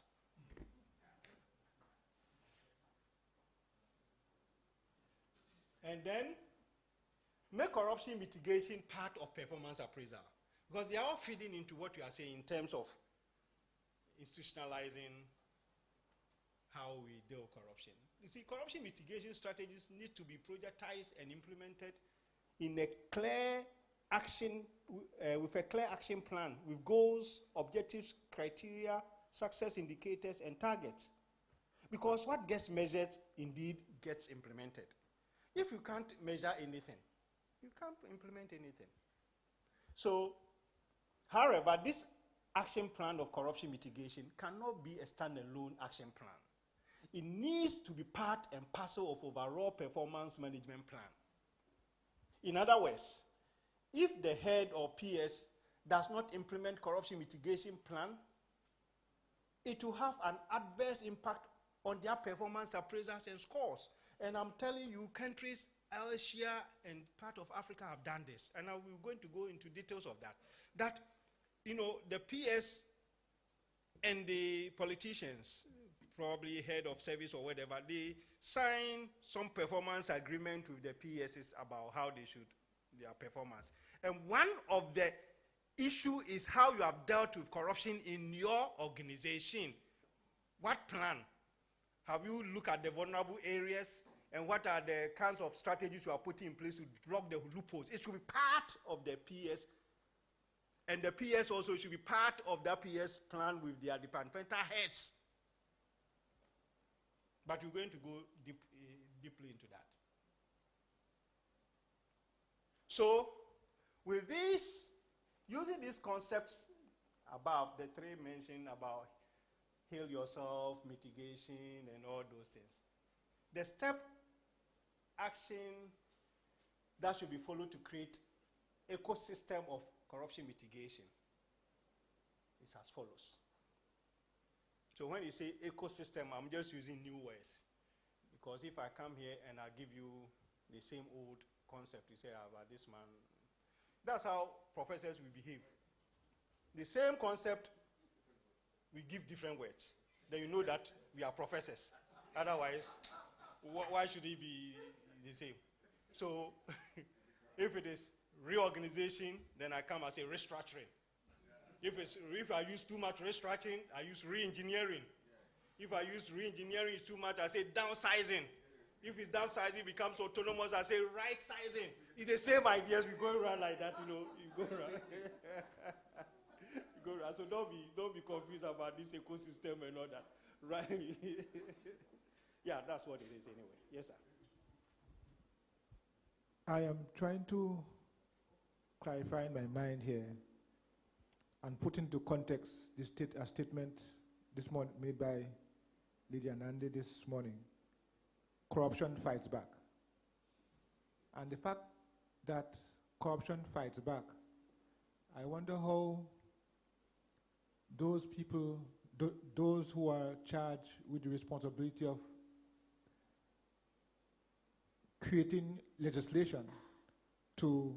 And then make corruption mitigation part of performance appraisal, because they are all feeding into what you are saying in terms of institutionalizing how we deal with corruption. You see, corruption mitigation strategies need to be projectized and implemented in a clear action, with a clear action plan, with goals, objectives, criteria, success indicators, and targets. Because what gets measured indeed gets implemented. If you can't measure anything, you can't implement anything. So, however, this action plan of corruption mitigation cannot be a standalone action plan. It needs to be part and parcel of overall performance management plan. In other words, if the head or PS does not implement corruption mitigation plan, it will have an adverse impact on their performance appraisals and scores. And I'm telling you, countries, Asia and part of Africa have done this. And we're going to go into details of that. That, you know, the PS and the politicians, probably head of service or whatever, they sign some performance agreement with the PSs about how they should, their performance. And one of the issue is how you have dealt with corruption in your organization. What plan? Have you looked at the vulnerable areas and what are the kinds of strategies you are putting in place to block the loopholes? It should be part of the PS, and the PS also should be part of the PS plan with their departmental heads. But we're going to go deeply into that. So, with this, using these concepts above, the three mentioned about heal yourself, mitigation, and all those things, the step action that should be followed to create ecosystem of corruption mitigation is as follows. So when you say ecosystem, I'm just using new words. Because if I come here and I give you the same old concept, you say about this man, that's how professors will behave. The same concept, we give different words. Then you know that we are professors. Otherwise, why should it be the same? So if it is reorganization, then I come and say restructuring. If I use too much restructuring, I use re-engineering. If I use re-engineering is too much, I say downsizing. If it's downsizing, it becomes autonomous, I say right-sizing. It's the same ideas, we go around like that, you know, you go around. You go around. So don't be confused about this ecosystem and all that, right? Yeah, that's what it is anyway. Yes, sir. I am trying to clarify in my mind here and put into context a statement this morning made by Lydia Nandi this morning. Corruption fights back. And the fact that corruption fights back, I wonder how those people, those who are charged with the responsibility of creating legislation to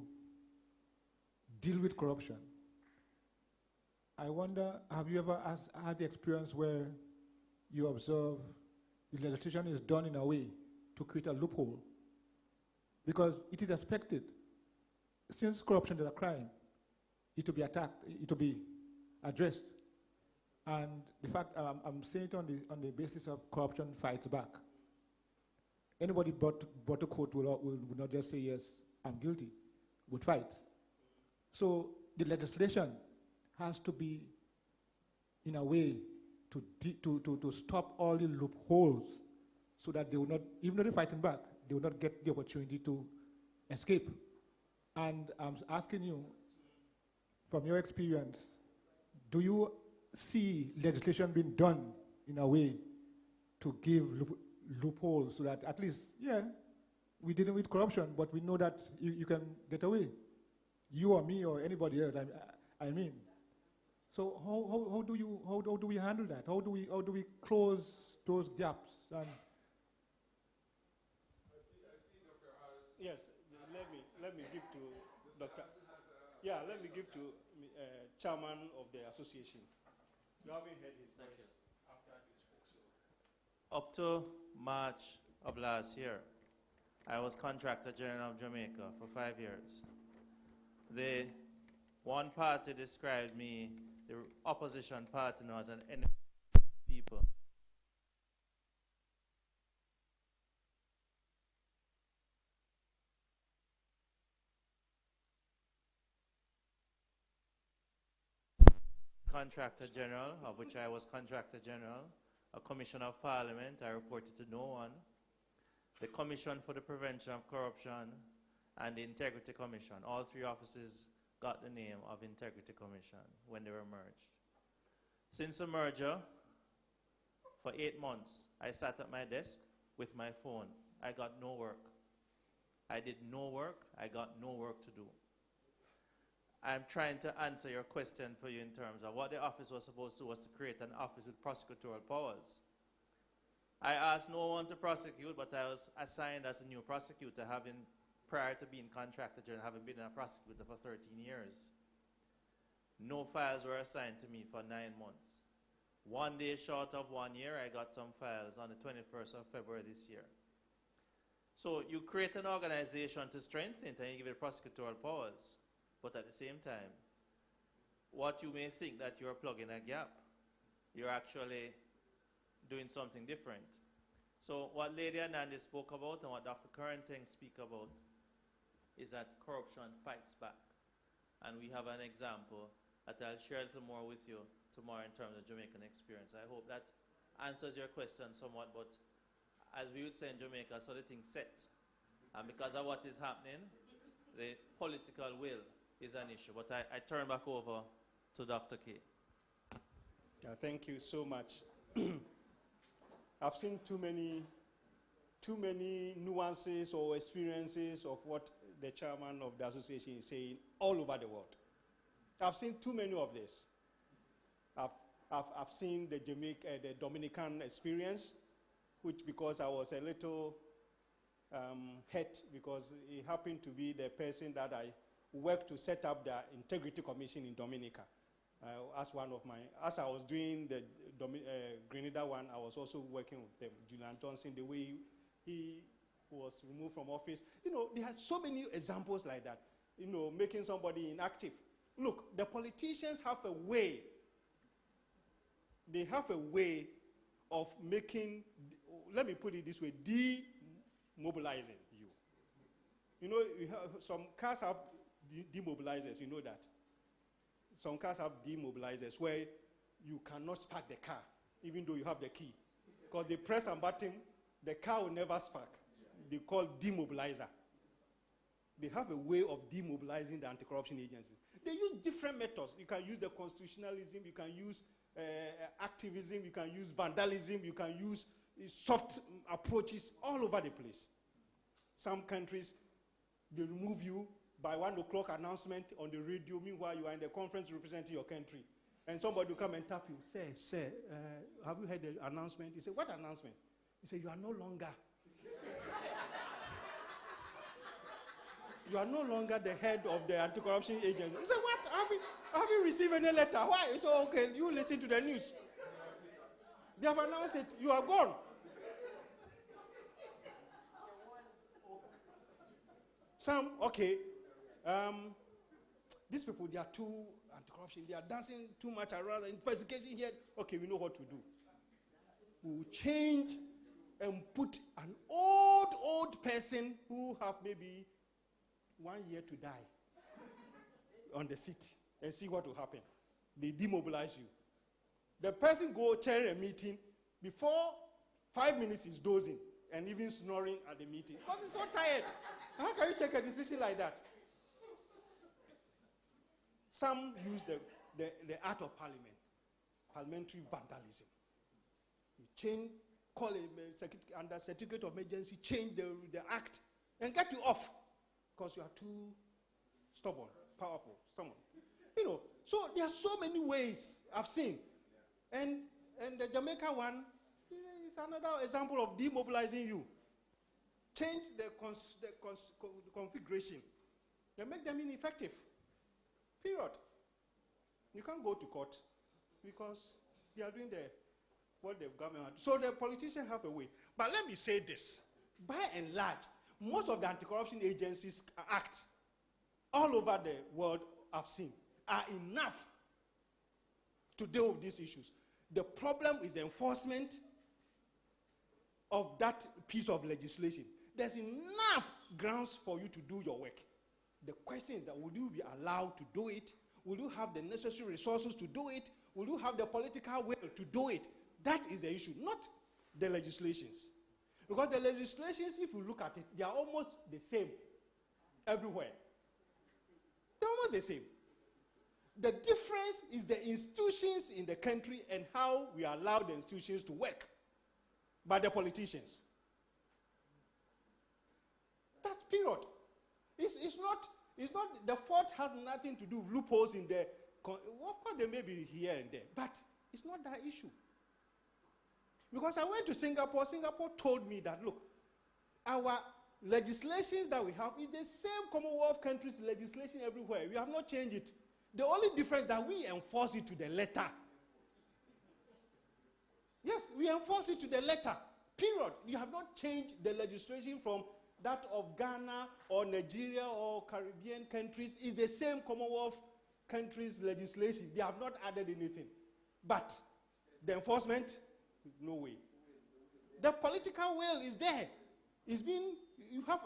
deal with corruption, I wonder, have you ever had the experience where you observe the legislation is done in a way to create a loophole? Because it is expected, since corruption is a crime, it will be attacked, it will be addressed. And the fact, I'm saying it on the basis of corruption fights back. Anybody brought to court will not just say, yes, I'm guilty, would fight. So the legislation has to be in a way to stop all the loopholes so that they will not, even though they're fighting back, they will not get the opportunity to escape. And I'm asking you, from your experience, do you see legislation being done in a way to give loopholes so that at least, yeah, we're dealing with corruption, but we know that you can get away? You or me or anybody else, I mean. So how do we handle that? How do we close those gaps? And yes, let me give to Dr. Yeah, let me give to chairman of the association. You haven't heard his voice after he spoke. Up to March of last year, I was Contractor General of Jamaica for 5 years. The one party described me, the opposition party, now as an enemy of people. Contractor General, of which I was Contractor General, a Commissioner of Parliament, I reported to no one, the Commission for the Prevention of Corruption, and the Integrity Commission. All three offices got the name of Integrity Commission when they were merged. Since the merger, for 8 months, I sat at my desk with my phone. I got no work. I did no work. I got no work to do. I'm trying to answer your question for you in terms of what the office was supposed to do was to create an office with prosecutorial powers. I asked no one to prosecute, but I was assigned as a new prosecutor, prior to being contractor general, having been a prosecutor for 13 years. No files were assigned to me for 9 months. 1 day short of 1 year, I got some files on the 21st of February this year. So you create an organization to strengthen it and you give it prosecutorial powers, but at the same time, what you may think that you're plugging a gap, you're actually doing something different. So what Lady Anandi spoke about and what Dr. Currenteng speak about is that corruption fights back. And we have an example that I'll share a little more with you tomorrow in terms of Jamaican experience. I hope that answers your question somewhat, but as we would say in Jamaica, so the thing's set. And because of what is happening, the political will is an issue. But I turn back over to Dr. K. Thank you so much. I've seen too many nuances or experiences of what the chairman of the association is saying all over the world. I've seen too many of this. I've seen the the Dominican experience, which because I was a little hurt because he happened to be the person that I worked to set up the Integrity Commission in Dominica. As I was doing the Grenada one, I was also working with Julian Johnson, the way he was removed from office. You know, there are so many examples like that, you know, making somebody inactive. Look, the politicians have a way, of making, let me put it this way, demobilizing you. You know, some cars have demobilizers, you know that. Some cars have demobilizers where you cannot spark the car, even though you have the key. Because they press a button, the car will never spark. They call demobilizer. They have a way of demobilizing the anti-corruption agencies. They use different methods. You can use the constitutionalism, you can use activism, you can use vandalism, you can use soft approaches all over the place. Some countries, they remove you by 1 o'clock announcement on the radio. Meanwhile, you are in the conference representing your country. And somebody will come and tap you. Sir, have you heard the announcement? You say, what announcement? He said, you are no longer. You are no longer the head of the anti-corruption agency. He said, what? Have you received any letter? Why? He said, okay, you listen to the news. They have announced it. You are gone. Some, okay. These people, they are too anti-corruption. They are dancing too much around. Investigation here. Okay, we know what to do. We will change and put an old person who have maybe 1 year to die on the seat and see what will happen. They demobilize you. The person go chair a meeting, before 5 minutes he's dozing and even snoring at the meeting because he's so tired. How can you take a decision like that? Some use the art of parliament, parliamentary vandalism. You change, call a under certificate of emergency, change the act, and get you off because you are too stubborn, powerful, someone. You know, so there are so many ways I've seen. And the Jamaica one is another example of demobilizing you. Change the configuration. They make them ineffective. Period. You can't go to court because they are doing what the government wants. So the politicians have a way. But let me say this. By and large, most of the anti-corruption agencies act all over the world I've seen are enough to deal with these issues. The problem is the enforcement of that piece of legislation. There's enough grounds for you to do your work. The question is that will you be allowed to do it? Will you have the necessary resources to do it? Will you have the political will to do it? That is the issue, not the legislations. Because the legislations, if you look at it, they are almost the same everywhere. They're almost the same. The difference is the institutions in the country and how we allow the institutions to work by the politicians. That's period. It's not, the fault has nothing to do with loopholes in there. Of course, there may be here and there, but it's not that issue. Because I went to Singapore. Singapore told me that, look, our legislations that we have is the same Commonwealth countries' legislation everywhere. We have not changed it. The only difference that we enforce it to the letter. Yes, we enforce it to the letter. Period. You have not changed the legislation from that of Ghana or Nigeria or Caribbean countries. It's the same Commonwealth countries' legislation. They have not added anything. But the enforcement, no way. The political will is there. It's been, you have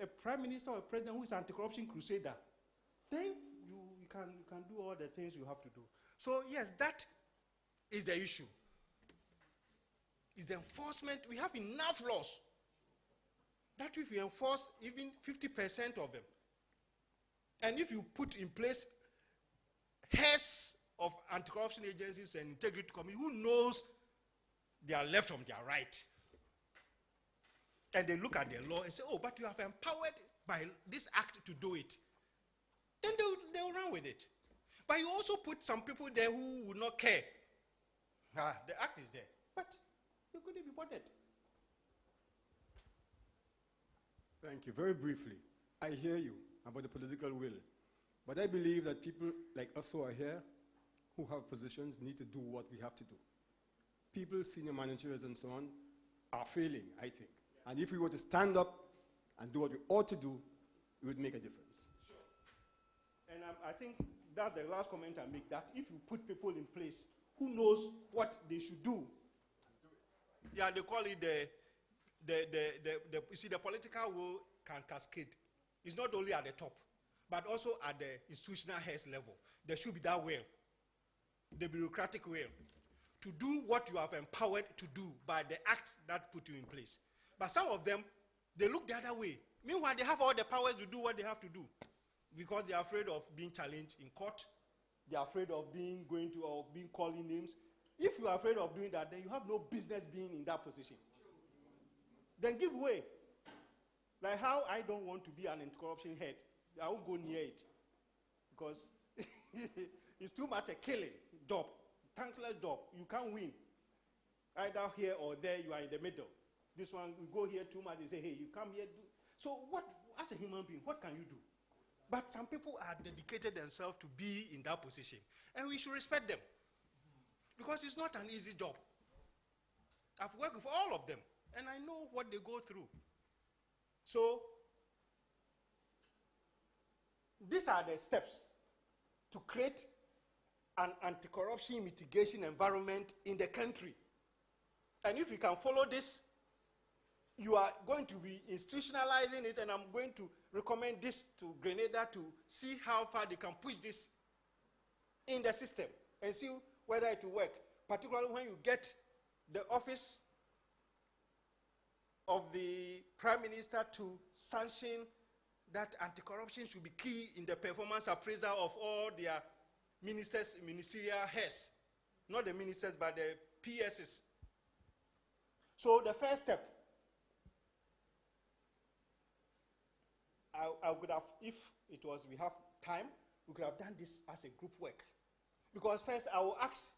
a prime minister or a president who is anti-corruption crusader. Then you can do all the things you have to do. So yes, that is the issue. Is the enforcement. We have enough laws that if you enforce even 50% of them, and if you put in place heads of anti-corruption agencies and integrity committee who knows their left from their right, and they look at the law and say, oh, but you have empowered by this act to do it, then they'll run with it. But you also put some people there who would not care. The act is there, but you couldn't be bothered. Thank you. Very briefly, I hear you about the political will, but I believe that people like us who are here, who have positions, need to do what we have to do. People, senior managers and so on, are failing, I think. And if we were to stand up and do what we ought to do, it would make a difference. Sure. And I think that's the last comment I make, that if you put people in place who knows what they should do, yeah, they call it you see, the political will can cascade. It's not only at the top, but also at the institutional heads level. There should be that will, the bureaucratic will, to do what you have empowered to do by the act that put you in place. But some of them, they look the other way. Meanwhile, they have all the powers to do what they have to do because they are afraid of being challenged in court. They are afraid of being calling names. If you are afraid of doing that, then you have no business being in that position. Then give way. Like how I don't want to be an anti-corruption head. I won't go near it because it's too much a killing job, thankless job. You can't win. Either here or there, you are in the middle. This one, you go here too much, they say, hey, you come here. So what, as a human being, what can you do? But some people are dedicated themselves to be in that position. And we should respect them. Because it's not an easy job. I've worked with all of them, and I know what they go through. So, these are the steps to create an anti-corruption mitigation environment in the country. And if you can follow this, you are going to be institutionalizing it, and I'm going to recommend this to Grenada to see how far they can push this in the system and see whether it will work, particularly when you get the office of the Prime Minister to sanction that anti-corruption should be key in the performance appraisal of all their ministers, ministerial heads. Not the ministers, but the PSs. So the first step, I would have, if it was, we have time, we could have done this as a group work. Because first, I will ask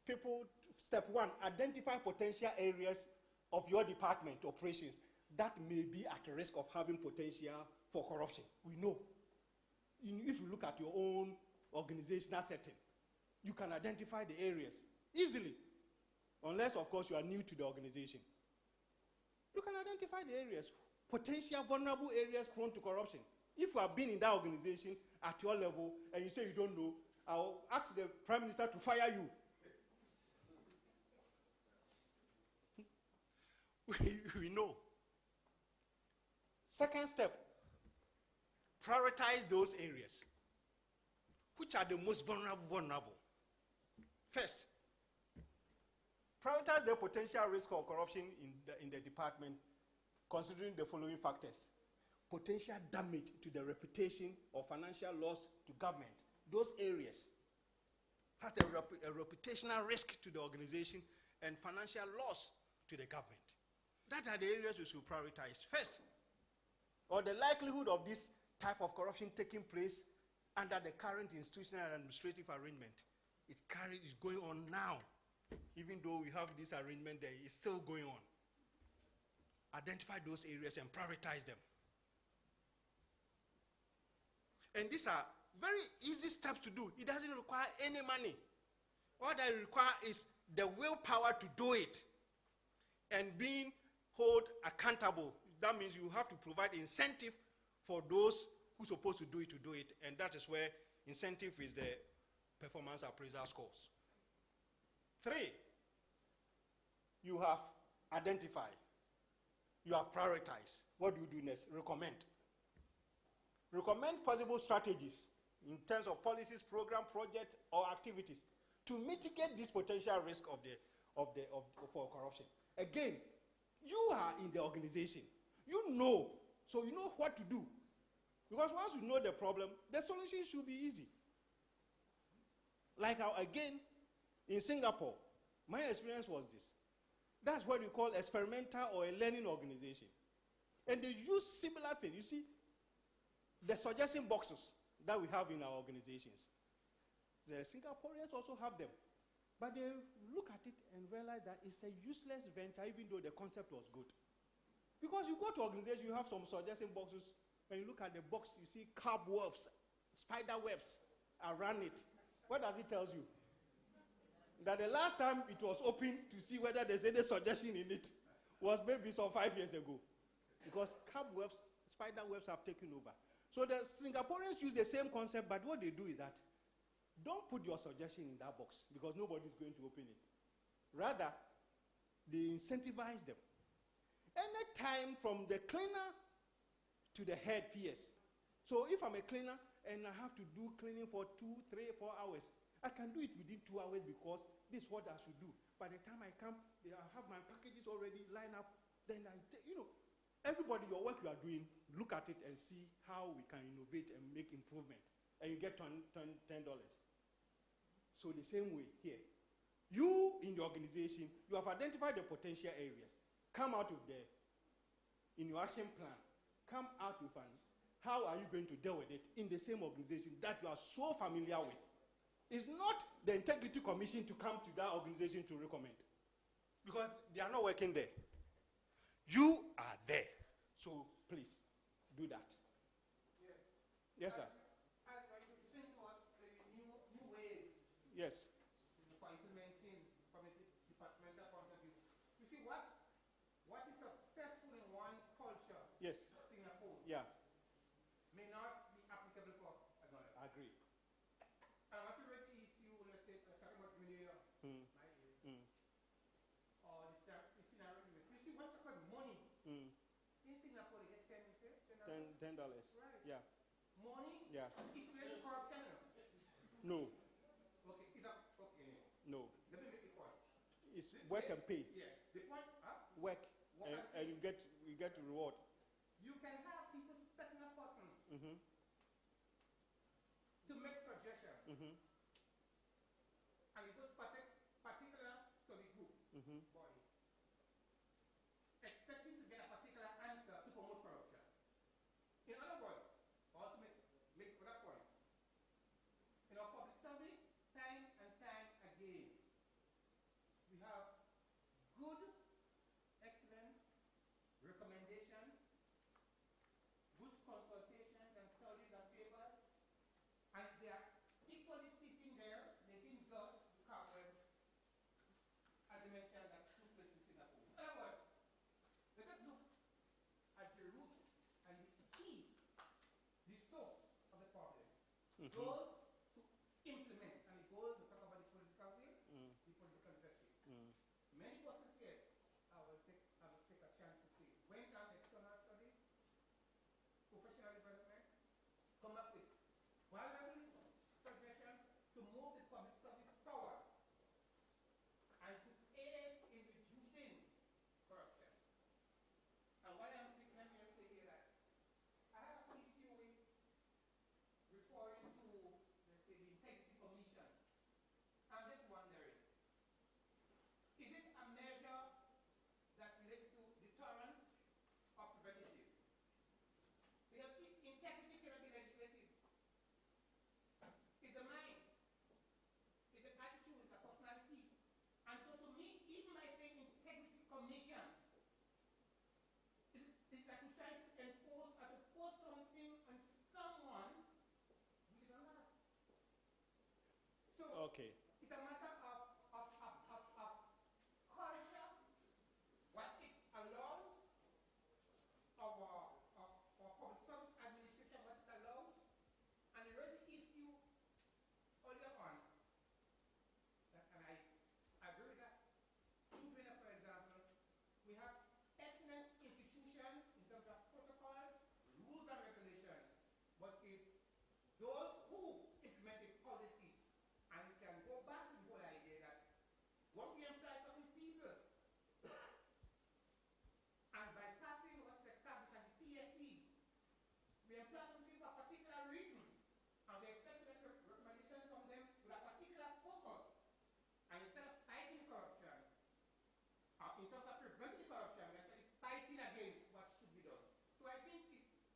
people, step one, identify potential areas of your department operations that may be at risk of having potential for corruption. We know. If you look at your own organizational setting, you can identify the areas easily, unless, of course, you are new to the organization. You can identify the areas, potential vulnerable areas prone to corruption. If you have been in that organization at your level and you say you don't know, I'll ask the Prime Minister to fire you. We know. Second step, prioritize those areas. Which are the most vulnerable? First, prioritize the potential risk of corruption in the department, considering the following factors. Potential damage to the reputation or financial loss to government. Those areas has a reputational risk to the organization and financial loss to the government. That are the areas we should prioritize first. Or the likelihood of this type of corruption taking place under the current institutional and administrative arrangement. It's going on now. Even though we have this arrangement there, it's still going on. Identify those areas and prioritize them. And these are very easy steps to do. It doesn't require any money. All that it requires is the willpower to do it and being held accountable. That means you have to provide incentive for those who are supposed to do it, and that is where incentive is the performance appraisal scores. 3, you have identified. You have prioritized. What do you do next? Recommend. Recommend possible strategies in terms of policies, program, project, or activities to mitigate this potential risk for corruption. Again, you are in the organization. You know, so you know what to do. Because once you know the problem, the solution should be easy. Like again, in Singapore, my experience was this. That's what we call experimental or a learning organization. And they use similar things. You see, the suggestion boxes that we have in our organizations. The Singaporeans also have them. But they look at it and realize that it's a useless venture, even though the concept was good. Because you go to organizations, you have some suggestion boxes. When you look at the box, you see cobwebs, spider webs around it. What does it tell you? That the last time it was open to see whether there's any suggestion in it was maybe some 5 years ago. Because cobwebs, spider webs have taken over. So the Singaporeans use the same concept, but what they do is that don't put your suggestion in that box because nobody's going to open it. Rather, they incentivize them. Anytime from the cleaner to the head PS. So if I'm a cleaner and I have to do cleaning for 2, 3, 4 hours, I can do it within 2 hours because this is what I should do. By the time I come, I have my packages already lined up. Then everybody, your work you are doing, look at it and see how we can innovate and make improvement. And you get $10. So the same way here. You, in the organization, you have identified the potential areas. Come out of there. In your action plan, come out with how are you going to deal with it in the same organization that you are so familiar with. It's not the Integrity Commission to come to that organization to recommend. Because they are not working there. You are there. So please, do that. Yes. Yes, sir. As you think was new ways. Yes. For implementing from a departmental point of view. You see what is successful in one culture, Yes. Singapore, Yeah. may not be applicable for another. I agree. I want to raise the issue, let's say, talking about Grenada, Mm. my area, Mm. or the scenario. You see, what's about money? Mm. In Singapore, they get $10. Right. Yeah. Money? Yeah. Equal corruption? No. Okay, is that okay? No. Let me make the point. It's work and pay. Yeah. The point, Work Work and and you get reward. you can have people setting up persons Mm-hmm. to make suggestions. Mm-hmm. And it goes particular study group Mm-hmm. body, expecting to get a particular answer to promote corruption. In other words, or to make that point, in our public service, time and time again, we have good, excellent recommendations, good consultations and studies and papers, and they are equally sitting there making blood cobweb, as I mentioned, that two places in Singapore. In other words, let us look at the root and the key, the source of the problem. Mhm. Goes to implement, and it goes to talk about the political will, Mm. the political leadership. Mm. Many persons here, I will take a chance to say, went on external studies, professional development, come up with valuable suggestions to move the public service forward and to aid in reducing corruption. And while I'm speaking, let me just say here that I have an issue with referring to, let's say, the Integrity Commission. I'm just wondering, is it a measure that relates to deterrent or preventative? Because integrity cannot be legislative. It's the mind. Okay. It's a matter of culture, what it allows, our public service administration, what it allows, and there is the issue earlier on, and I agree with that. Juvenile, for example, we have excellent institutions in terms of protocols, rules and regulations, but it's those who implement the policies, and we can go back to the whole idea that when we employ certain people, and by passing what's established as the PSC, we employ some people for a particular reason, and we expect to get recommendations from them with a particular focus. And instead of fighting corruption, in terms of preventing corruption, we're actually fighting against what should be done. So I think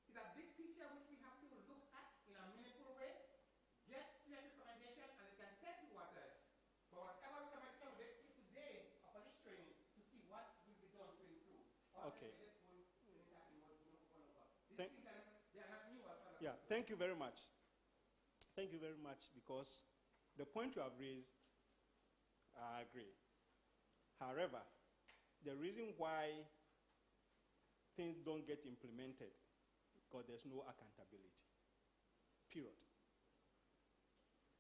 it's a big picture which we have to look at in a meaningful way, get serious recommendation, and we can test the waters. But whatever recommendation we make today of police training to see what will be done to improve. Okay. These Thank- things they are not new at all. Yeah, thank you very much. Thank you very much, because the point you have raised, I agree. However, the reason why things don't get implemented because there's no accountability. Period.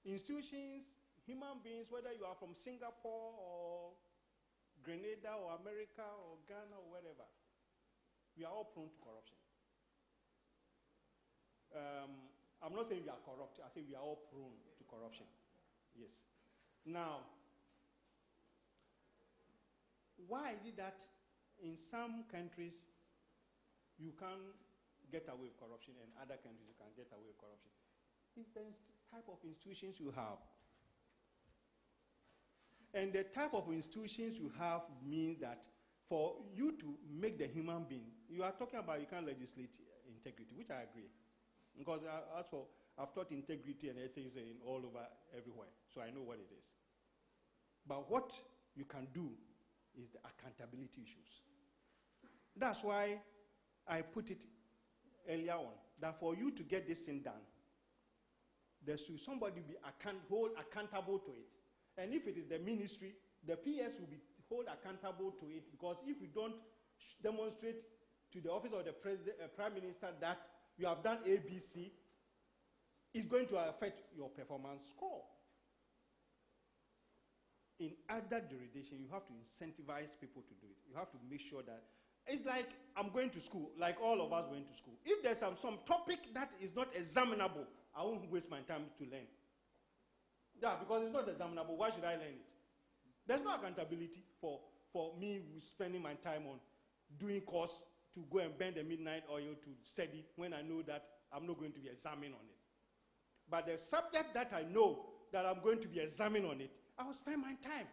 Institutions, human beings, whether you are from Singapore or Grenada or America or Ghana or wherever, we are all prone to corruption. I'm not saying we are corrupt, I say we are all prone to corruption. Yes. Now, why is it that in some countries you can get away with corruption and other countries you can get away with corruption? It's the type of institutions you have. And the type of institutions you have means that for you to make the human being, you are talking about you can't legislate integrity, which I agree. Because I've taught integrity and ethics in all over everywhere, so I know what it is. But what you can do is the accountability issues. That's why I put it earlier on, that for you to get this thing done, there should somebody be hold accountable to it. And if it is the ministry, the PS will be hold accountable to it, because if you don't demonstrate to the office of the Prime Minister that you have done ABC, it's going to affect your performance score. In other jurisdictions, you have to incentivize people to do it. You have to make sure that it's like I'm going to school, like all of us went to school. If there's some topic that is not examinable, I won't waste my time to learn. Yeah, because it's not examinable. Why should I learn it? There's no accountability for me spending my time on doing course to go and bend the midnight oil to study when I know that I'm not going to be examined on it. But the subject that I know that I'm going to be examined on it, I will spend my time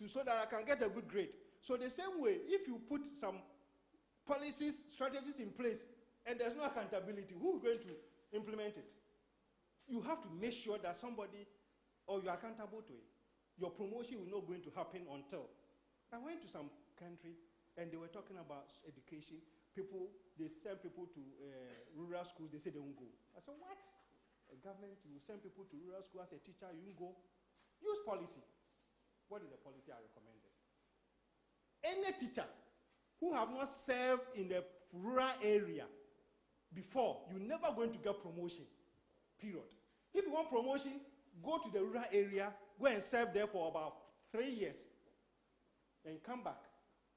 so that I can get a good grade. So the same way, if you put some policies, strategies in place, and there's no accountability, who is going to implement it? You have to make sure that somebody, or you're accountable to it. Your promotion will not going to happen until. I went to some country, and they were talking about education. People, they send people to rural schools, they say they won't go. I said, what? A government, you send people to rural school as a teacher, you won't go? Use policy. What is the policy I recommended? Any teacher who have not served in the rural area before, you're never going to get promotion, period. If you want promotion, go to the rural area, go and serve there for about 3 years, and come back,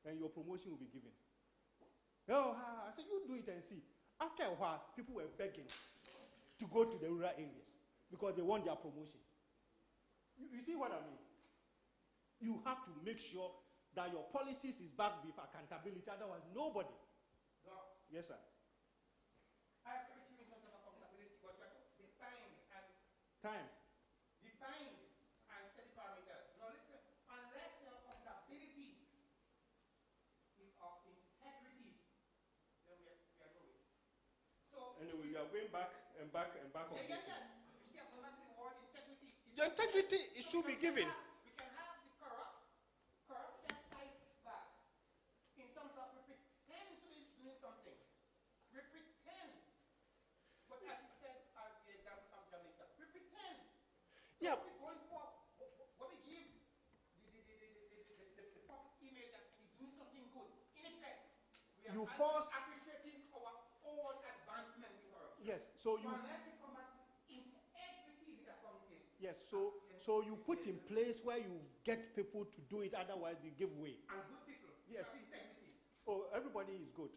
and your promotion will be given. Oh, I said, you do it and see. After a while, people were begging to go to the rural areas because they want their promotion. You see what I mean? You have to make sure that your policies is backed with accountability, otherwise nobody. No. Yes, sir. I agree with you in terms of accountability, but you have to define and Time. define and set the parameters. Now listen, unless your accountability is of integrity, then we are going. So Anyway, we are going back and back and back on this. You see, I'm not the word integrity. Your integrity, it should be given. We can have the corruption fight back in terms of we pretend to be doing something. We pretend. But as you said, as the example of Jamaica, we pretend. So Yeah. we're going for you force. Appreciating our own advancement in corruption. Yes, so you. Yes, so you put in place where you get people to do it, otherwise they give way. And good people. Yes. Oh, everybody is good.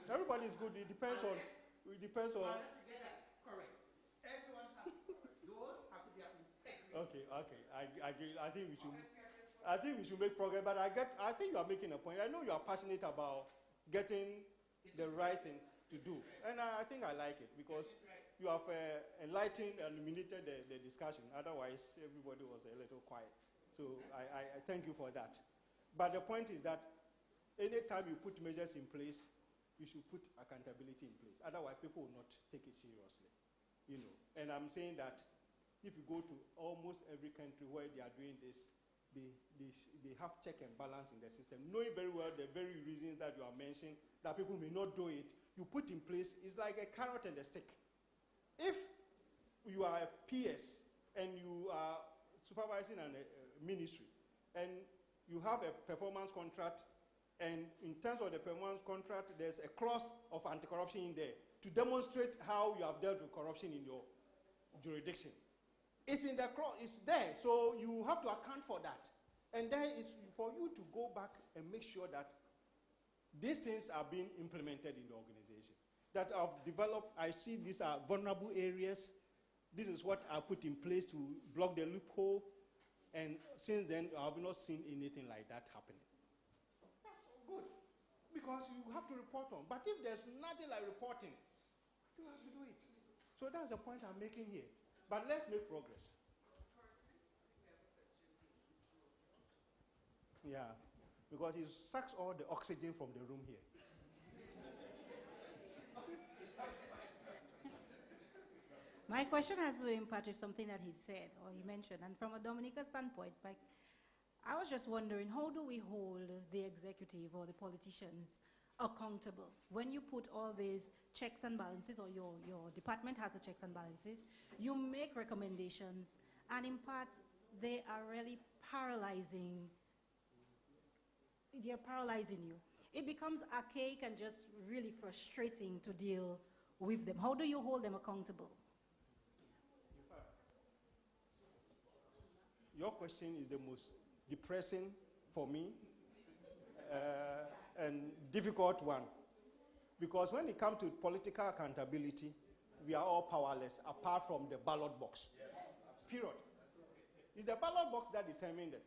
Everybody is good. It depends on. It depends on. Correct. Everyone has those have to be integrity. Okay. I agree. I think we should make progress. But I think you are making a point. I know you are passionate about getting the right things to do, and I think I like it because you have enlightened and illuminated the discussion. Otherwise, everybody was a little quiet. So I thank you for that. But the point is that anytime you put measures in place, you should put accountability in place. Otherwise, people will not take it seriously. You know. And I'm saying that if you go to almost every country where they are doing this, they have check and balance in the system, knowing very well the very reasons that you are mentioning that people may not do it. You put in place, it's like a carrot and a stick. If you are a PS and you are supervising a ministry and you have a performance contract, and in terms of the performance contract, there's a clause of anti-corruption in there to demonstrate how you have dealt with corruption in your jurisdiction. It's in the clause, it's there, so you have to account for that. And then it's for you to go back and make sure that these things are being implemented in the organization. That I've developed, I see these are vulnerable areas. This is what I put in place to block the loophole. And since then, I have not seen anything like that happening. That's good, because you have to report on. But if there's nothing like reporting, you have to do it. So that's the point I'm making here. But let's make progress. Yeah, because it sucks all the oxygen from the room here. My question has to impact with something that he said or he mentioned. And from a Dominica standpoint, like, I was just wondering, how do we hold the executive or the politicians accountable? When you put all these checks and balances, or your department has the checks and balances, you make recommendations, and in part, they are really paralyzing. They're paralyzing you. It becomes archaic and just really frustrating to deal with them. How do you hold them accountable? Your question is the most depressing for me and difficult one. Because when it comes to political accountability, we are all powerless apart from the ballot box. Yes. Period. It's the ballot box that determines it.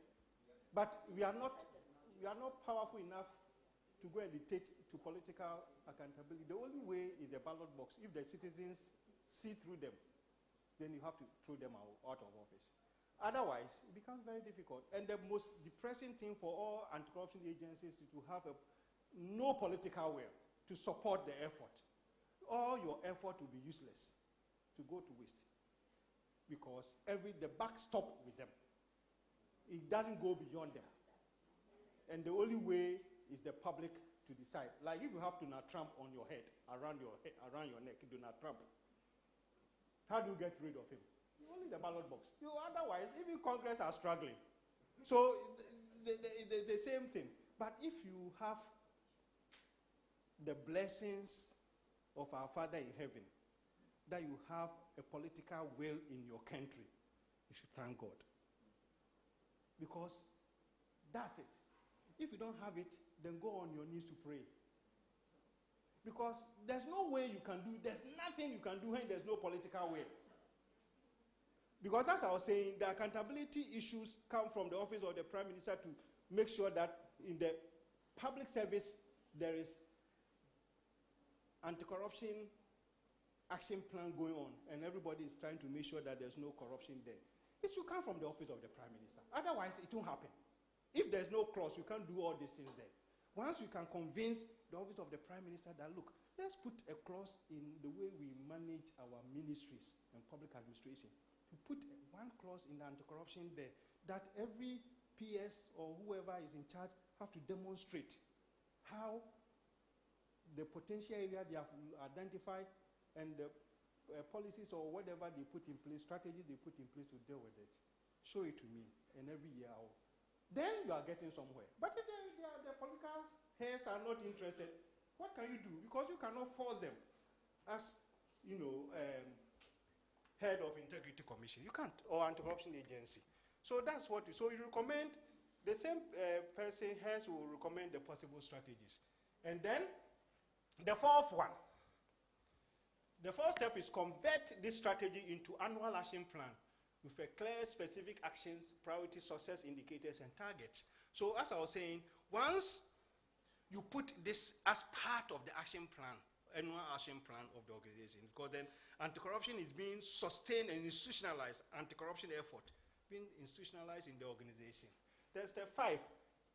But we are not powerful enough to go and dictate to political accountability. The only way is the ballot box. If the citizens see through them, then you have to throw them out of office. Otherwise, it becomes very difficult. And the most depressing thing for all anti-corruption agencies is to have no political will to support the effort. All your effort will be useless, to go to waste. Because the buck stops with them. It doesn't go beyond them. And the only way is the public to decide. Like if you have Donald Trump on your head, around your neck, Donald Trump, how do you get rid of him? Only the ballot box. Otherwise, even Congress are struggling. So the same thing. But if you have the blessings of our Father in heaven, that you have a political will in your country, you should thank God. Because that's it. If you don't have it, then go on your knees to pray. Because there's no way you can do, there's nothing you can do when there's no political will. Because as I was saying, the accountability issues come from the office of the Prime Minister to make sure that in the public service there is anti-corruption action plan going on, and everybody is trying to make sure that there's no corruption there. It should come from the office of the Prime Minister. Otherwise, it won't happen. If there's no clause, you can't do all these things there. Once you can convince the office of the Prime Minister that, look, let's put a clause in the way we manage our ministries and public administration, to put one clause in the anti-corruption there, that every PS or whoever is in charge have to demonstrate how the potential area they have identified and the policies or whatever they put in place, strategies they put in place to deal with it. Show it to me, and every year then you are getting somewhere. But if the political heads are not interested, what can you do? Because you cannot force them as, head of Integrity Commission. You can't, or Anti-Corruption Agency. So that's what, so you recommend, the same person, heads will recommend the possible strategies. And then, the fourth one, the first step is convert this strategy into annual action plan with a clear, specific actions, priority, success indicators, and targets. So as I was saying, once you put this as part of the action plan, annual action plan of the organization, because then anti-corruption is being sustained and institutionalized, anti-corruption effort being institutionalized in the organization. Then step 5,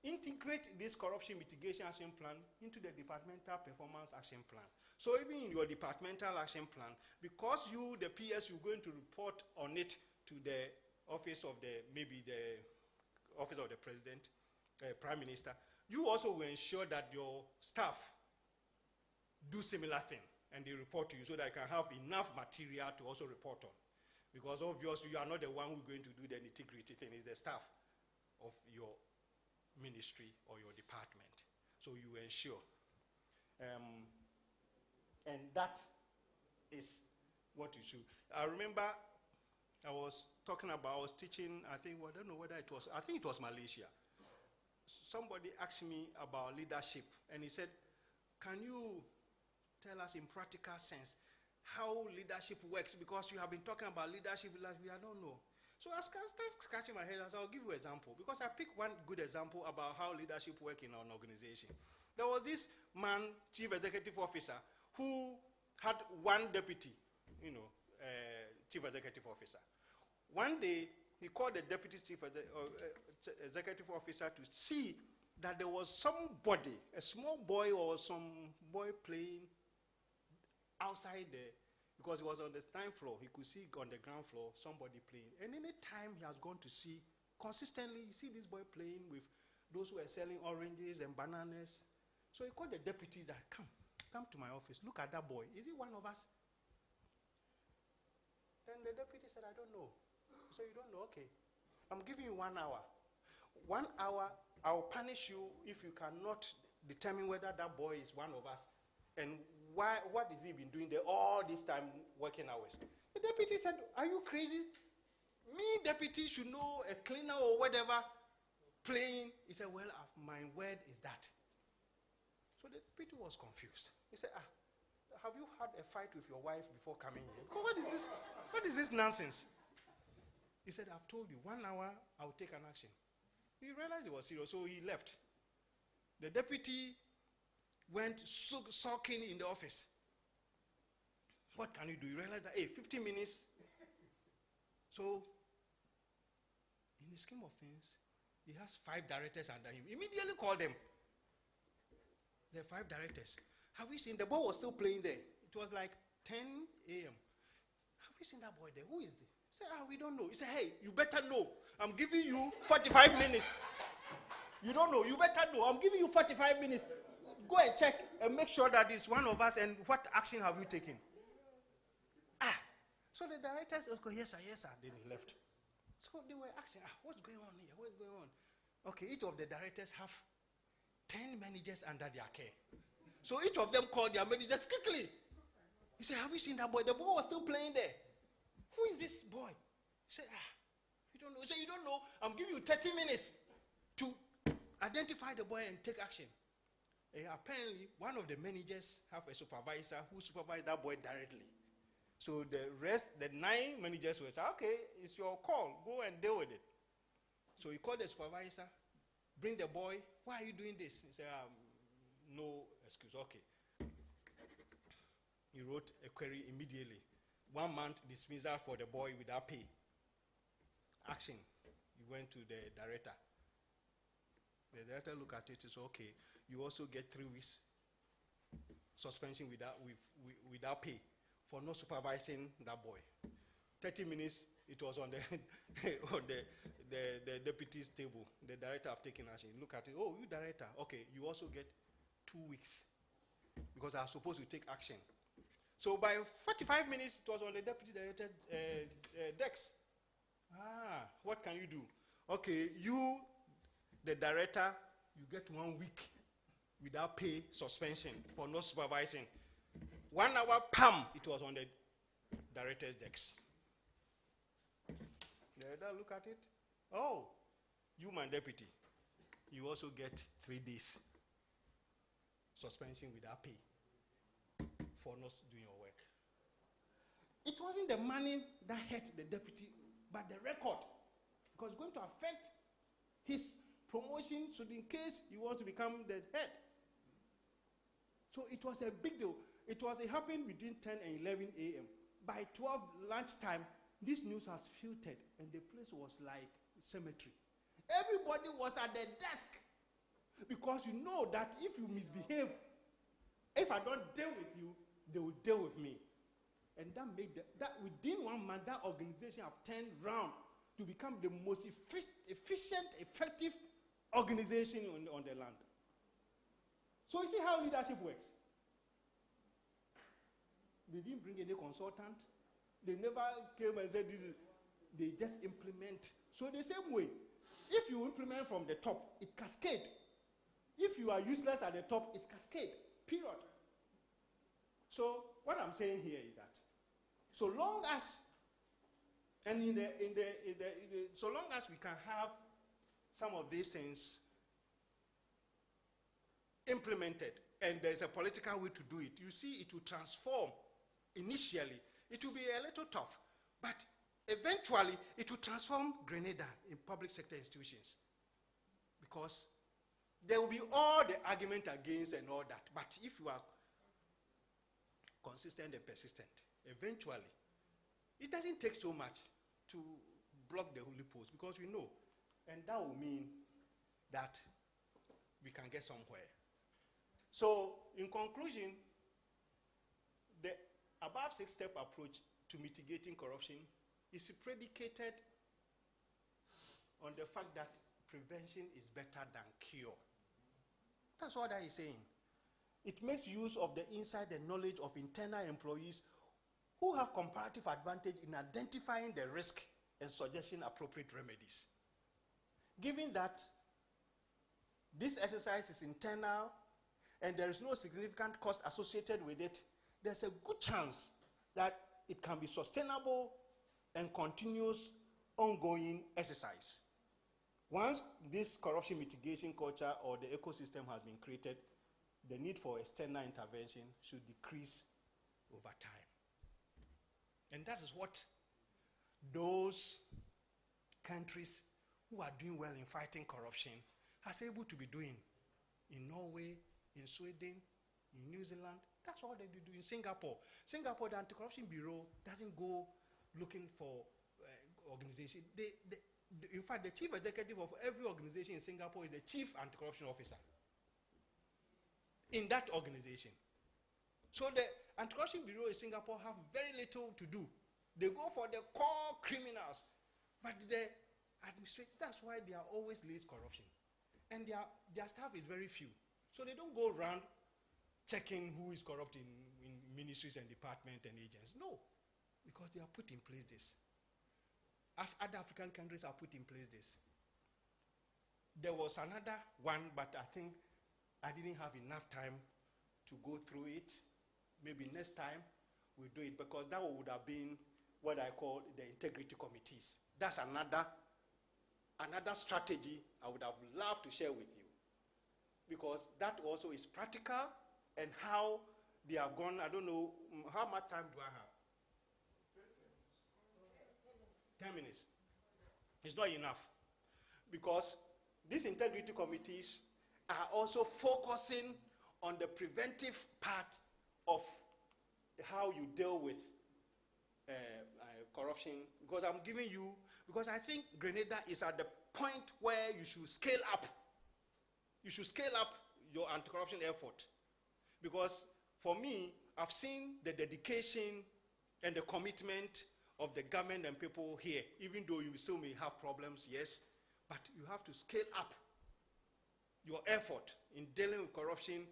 integrate this corruption mitigation action plan into the departmental performance action plan. So even in your departmental action plan, because you, the PS, you're going to report on it to the office of the, maybe the office of the president, prime minister, you also will ensure that your staff do similar thing and they report to you so that you can have enough material to also report on. Because obviously you are not the one who's going to do the nitty-gritty thing, it's the staff of your ministry or your department. So you ensure. And that is what you should. I remember I was teaching, I think, well, I don't know whether it was, I think it was Malaysia. Somebody asked me about leadership, and he said, can you tell us in practical sense how leadership works? Because you have been talking about leadership, I don't know. So I started scratching my head, and I'll give you an example. Because I picked one good example about how leadership works in an organization. There was this man, chief executive officer, who had one deputy, chief executive officer. One day, he called the deputy chief executive officer to see that there was somebody, a small boy or some boy playing outside there, because he was on the 9th floor. He could see on the ground floor somebody playing. And any time he has gone to see, consistently, you see this boy playing with those who are selling oranges and bananas. So he called the deputy that, come to my office, look at that boy. Is he one of us? Then the deputy said, I don't know. So you don't know, okay. I'm giving you 1 hour. 1 hour, I'll punish you if you cannot determine whether that boy is one of us. And what has he been doing there all this time, working hours? The deputy said, are you crazy? Me, deputy, should know a cleaner or whatever playing. He said, well, my word is that. So the deputy was confused. He said, have you had a fight with your wife before coming here? What is this? What is this nonsense? He said, I've told you, 1 hour, I'll take an action. He realized it was serious, so he left. The deputy went sulking in the office. What can you do? You realize that, hey, 15 minutes. So, in the scheme of things, he has 5 directors under him. Immediately call them. There are 5 directors. Have you seen? The boy was still playing there. It was like 10 a.m. Have you seen that boy there? Who is it? He said, we don't know. He said, hey, you better know. I'm giving you 45 minutes. You don't know. You better know. I'm giving you 45 minutes. Go and check and make sure that it's one of us, and what action have you taken? So the directors go, yes, sir, yes, sir. Then he left. So they were asking, what's going on here? What's going on? Okay, each of the directors have 10 managers under their care. So each of them called their managers quickly. He said, have you seen that boy? The boy was still playing there. Who is this boy? He said, you don't know. He said, you don't know. I'm giving you 30 minutes to identify the boy and take action. Apparently, one of the managers have a supervisor who supervises that boy directly. So the rest, the 9 managers will say, okay, it's your call. Go and deal with it. So he called the supervisor, bring the boy. Why are you doing this? He said, no excuse. Okay. He wrote a query immediately. 1 month dismissal for the boy without pay. Action. He went to the director. The director looked at it and said, okay, you also get 3 weeks suspension without pay for not supervising that boy. 30 minutes, it was on the the deputy's table. The director have taken action. Look at it. Oh, you director. Okay, you also get 2 weeks because I was supposed to take action. So by 45 minutes, it was on the deputy director desk. What can you do? Okay, you, the director, you get 1 week without pay suspension for not supervising. 1 hour, pam, it was on the director's desk. The director look at it. Oh, you, my deputy, you also get 3 days suspension without pay for not doing your work. It wasn't the money that hurt the deputy, but the record, because it's going to affect his promotion, so in case you want to become the head. So it was a big deal. It happened between 10 and 11 a.m. By 12 lunchtime, this news has filtered, and the place was like a cemetery. Everybody was at the desk, because you know that if you misbehave, if I don't deal with you, they will deal with me. And that made that within 1 month, that organization have turned round to become the most efficient, effective organization on the land. So you see how leadership works. They didn't bring any consultant. They never came and said this is. They just implement. So the same way, if you implement from the top, it cascades. If you are useless at the top, it's cascade. Period. So what I'm saying here is that, so long as, and so long as we can have some of these things implemented, and there's a political way to do it, you see, it will transform. Initially, it will be a little tough, but eventually, it will transform Grenada in public sector institutions, because there will be all the argument against and all that, but if you are consistent and persistent, eventually, it doesn't take so much to block the holy post, because we know, and that will mean that we can get somewhere. So, in conclusion, the above 6-step approach to mitigating corruption is predicated on the fact that prevention is better than cure. That's what I is saying. It makes use of the insight and knowledge of internal employees who have comparative advantage in identifying the risk and suggesting appropriate remedies. Given that this exercise is internal and there is no significant cost associated with it, there's a good chance that it can be sustainable and continuous, ongoing exercise. Once this corruption mitigation culture or the ecosystem has been created, the need for external intervention should decrease over time. And that is what those countries who are doing well in fighting corruption has able to be doing. In Norway, in Sweden, in New Zealand, that's all they do. In Singapore, the Anti-Corruption Bureau doesn't go looking for organization. In fact, the chief executive of every organization in Singapore is the chief anti-corruption officer in that organization. So the Anti-Corruption Bureau in Singapore have very little to do. They go for the core criminals, but the administrators, that's why they are always least corruption. And their staff is very few. So they don't go around checking who is corrupt in ministries and departments and agencies. No, because they have put in place this. Other African countries have put in place this. There was another one, but I think I didn't have enough time to go through it. Maybe next time we'll do it, because that would have been what I call the integrity committees. That's another strategy I would have loved to share with you, because that also is practical, and how they have gone. I don't know, how much time do I have? 10 minutes. It's not enough, because these integrity committees are also focusing on the preventive part of how you deal with corruption, because I'm giving you, because I think Grenada is at the point where you should scale up. You should scale up your anti-corruption effort. Because for me, I've seen the dedication and the commitment of the government and people here, even though you still may have problems, yes, but you have to scale up your effort in dealing with corruption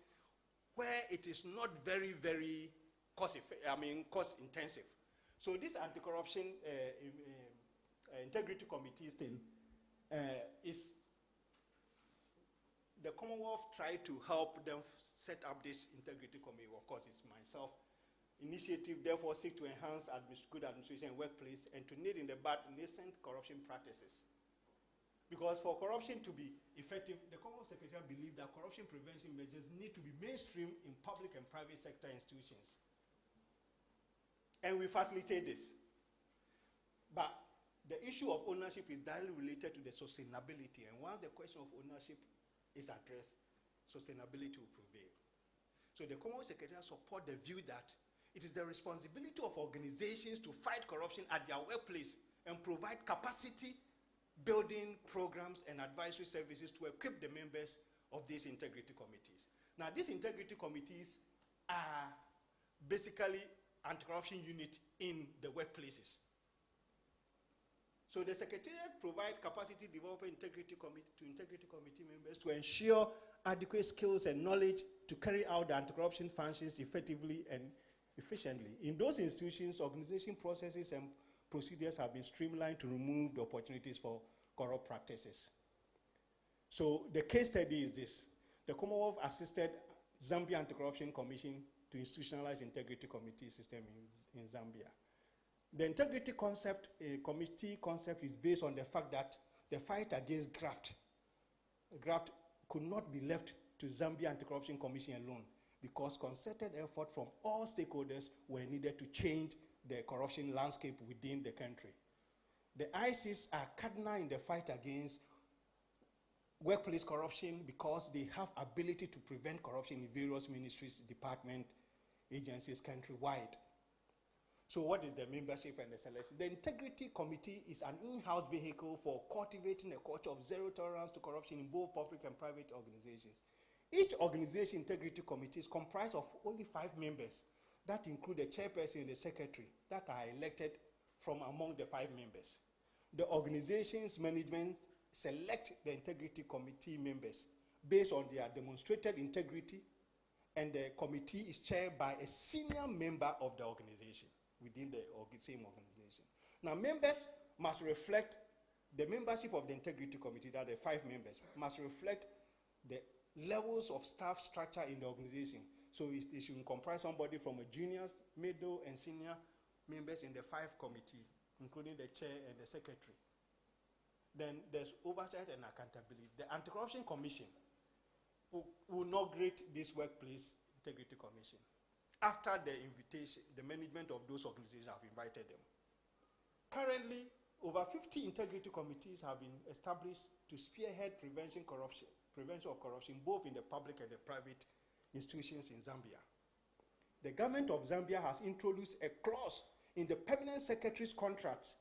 where it is not very, very cost intensive. So this anti-corruption integrity committee thing is the Commonwealth tried to help them set up this integrity committee. Of course, it's myself. Initiative therefore seek to enhance good administration in workplace and to nip in the bud nascent corruption practices. Because for corruption to be effective, the Commonwealth Secretariat believed that corruption prevention measures need to be mainstream in public and private sector institutions. And we facilitate this. But the issue of ownership is directly related to the sustainability. And once the question of ownership is addressed, sustainability will prevail. So the Commonwealth Secretariat support the view that it is the responsibility of organizations to fight corruption at their workplace and provide capacity building programs and advisory services to equip the members of these integrity committees. Now, these integrity committees are basically anti-corruption unit in the workplaces. So the Secretariat provides capacity development to integrity committee members to ensure adequate skills and knowledge to carry out the anti-corruption functions effectively and efficiently. In those institutions, organization processes and procedures have been streamlined to remove the opportunities for corrupt practices. So the case study is this. The Commonwealth assisted Zambia Anti-Corruption Commission to institutionalize integrity committee system in Zambia. The integrity concept, committee concept, is based on the fact that the fight against graft could not be left to Zambia Anti-Corruption Commission alone, because concerted effort from all stakeholders were needed to change the corruption landscape within the country. The ICs are cardinal in the fight against workplace corruption because they have ability to prevent corruption in various ministries, departments, agencies countrywide. So what is the membership and the selection? The Integrity Committee is an in-house vehicle for cultivating a culture of zero tolerance to corruption in both public and private organizations. Each organization integrity committee is comprised of only 5 members that include the chairperson and the secretary that are elected from among the 5 members. The organization's management select the integrity committee members based on their demonstrated integrity, and the committee is chaired by a senior member of the organization within the same organization. Now, members must reflect the membership of the integrity committee, that the 5 members must reflect the levels of staff structure in the organization. So it should comprise somebody from a junior, middle, and senior members in the 5 committee, including the chair and the secretary. Then there's oversight and accountability. The Anti-Corruption Commission will inaugurate this workplace integrity commission after the invitation, the management of those organizations have invited them. Currently, over 50 integrity committees have been established to spearhead prevention of corruption, both in the public and the private institutions in Zambia. The government of Zambia has introduced a clause in the permanent secretary's contracts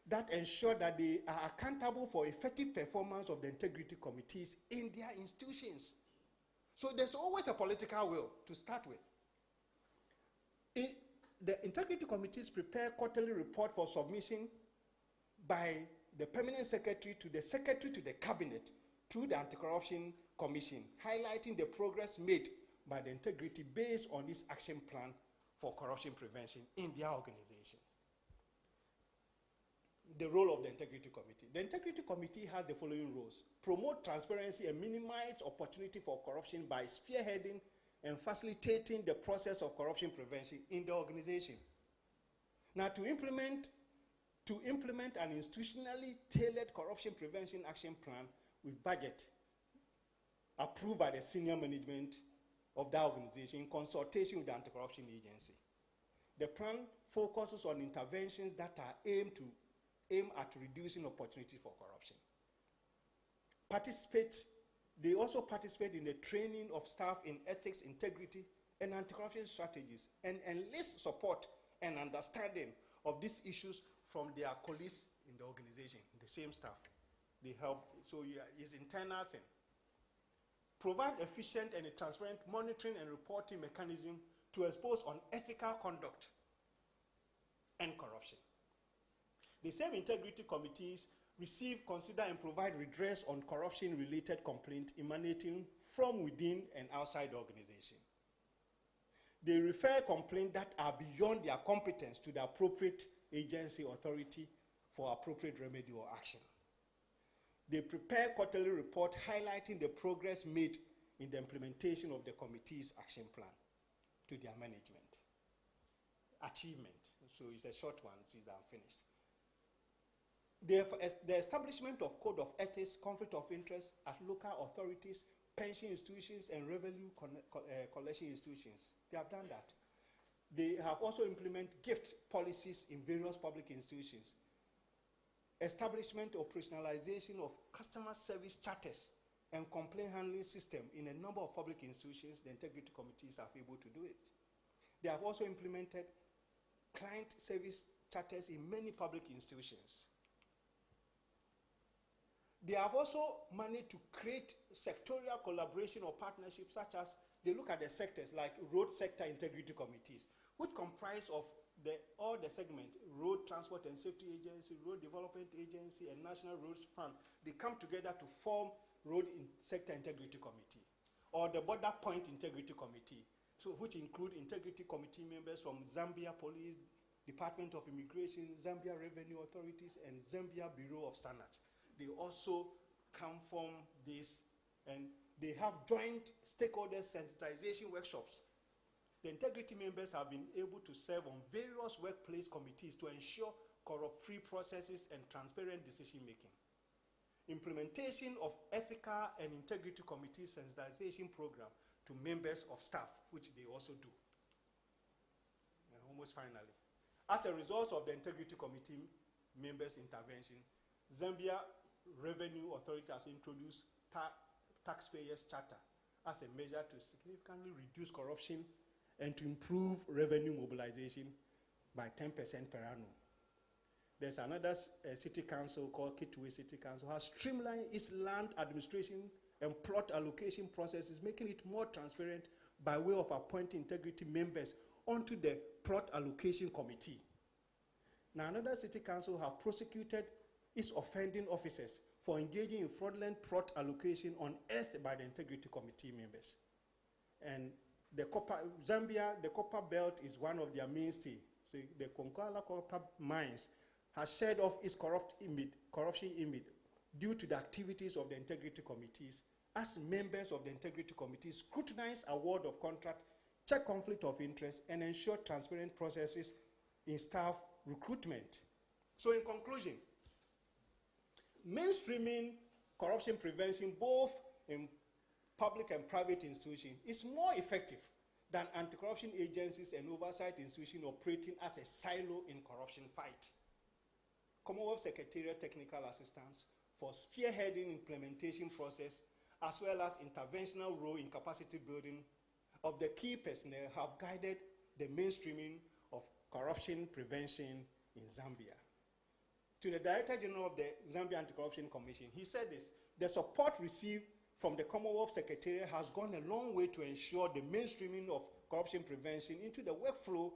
that ensure that they are accountable for effective performance of the integrity committees in their institutions. So there's always a political will to start with. The integrity committees prepare quarterly report for submission by the permanent secretary to the cabinet through the Anti-Corruption Commission, highlighting the progress made by the integrity based on this action plan for corruption prevention in their organizations. The role of the Integrity Committee. The Integrity Committee has the following roles: promote transparency and minimize opportunity for corruption by spearheading and facilitating the process of corruption prevention in the organization. Now, to implement an institutionally tailored corruption prevention action plan with budget approved by the senior management of that organization in consultation with the Anti-Corruption Agency. The plan focuses on interventions that are aimed at reducing opportunity for corruption. They also participate in the training of staff in ethics, integrity, and anti-corruption strategies, and enlist support and understanding of these issues from their colleagues in the organization, the same staff. They help, so it's an internal thing. Provide efficient and transparent monitoring and reporting mechanism to expose unethical conduct and corruption. The same integrity committees receive, consider, and provide redress on corruption-related complaints emanating from within and outside the organization. They refer complaints that are beyond their competence to the appropriate agency authority for appropriate remedy or action. They prepare quarterly report highlighting the progress made in the implementation of the committee's action plan to their management. Achievement. So it's a short one, since I'm finished. The establishment of code of ethics, conflict of interest at local authorities, pension institutions, and revenue collection institutions. They have done that. They have also implemented gift policies in various public institutions. Establishment, operationalization of customer service charters and complaint handling system in a number of public institutions. The integrity committees are able to do it. They have also implemented client service charters in many public institutions. They have also managed to create sectorial collaboration or partnerships, such as they look at the sectors like road sector integrity committees, which comprise of all the segment, Road Transport and Safety Agency, Road Development Agency, and National Roads Fund. They come together to form Road Sector Integrity Committee, or the Border Point Integrity Committee, so which include integrity committee members from Zambia Police, Department of Immigration, Zambia Revenue Authorities, and Zambia Bureau of Standards. They also come from this, and they have joint stakeholder sensitization workshops. The integrity members have been able to serve on various workplace committees to ensure corrupt-free processes and transparent decision-making. Implementation of ethical and integrity committee sensitization program to members of staff, which they also do. And almost finally. As a result of the integrity committee members' intervention, Zambia Revenue Authority has introduced taxpayers' charter as a measure to significantly reduce corruption and to improve revenue mobilization by 10% per annum. There's another city council called Kitwe City Council, has streamlined its land administration and plot allocation processes, making it more transparent by way of appointing integrity members onto the plot allocation committee. Now, another city council have prosecuted its offending officers for engaging in fraudulent plot allocation unearthed by the integrity committee members. And the Zambia, the copper belt is one of their mainstay. So the Konkala copper mines has shed off its corruption image due to the activities of the integrity committees, as members of the integrity committees scrutinize award of contract, check conflict of interest, and ensure transparent processes in staff recruitment. So in conclusion, mainstreaming corruption prevention both in public and private institutions is more effective than anti-corruption agencies and oversight institutions operating as a silo in corruption fight. Commonwealth Secretariat Technical Assistance for spearheading implementation process, as well as interventional role in capacity building of the key personnel, have guided the mainstreaming of corruption prevention in Zambia. To the Director General of the Zambia Anti-Corruption Commission, he said this: the support received from the Commonwealth Secretariat has gone a long way to ensure the mainstreaming of corruption prevention into the workflow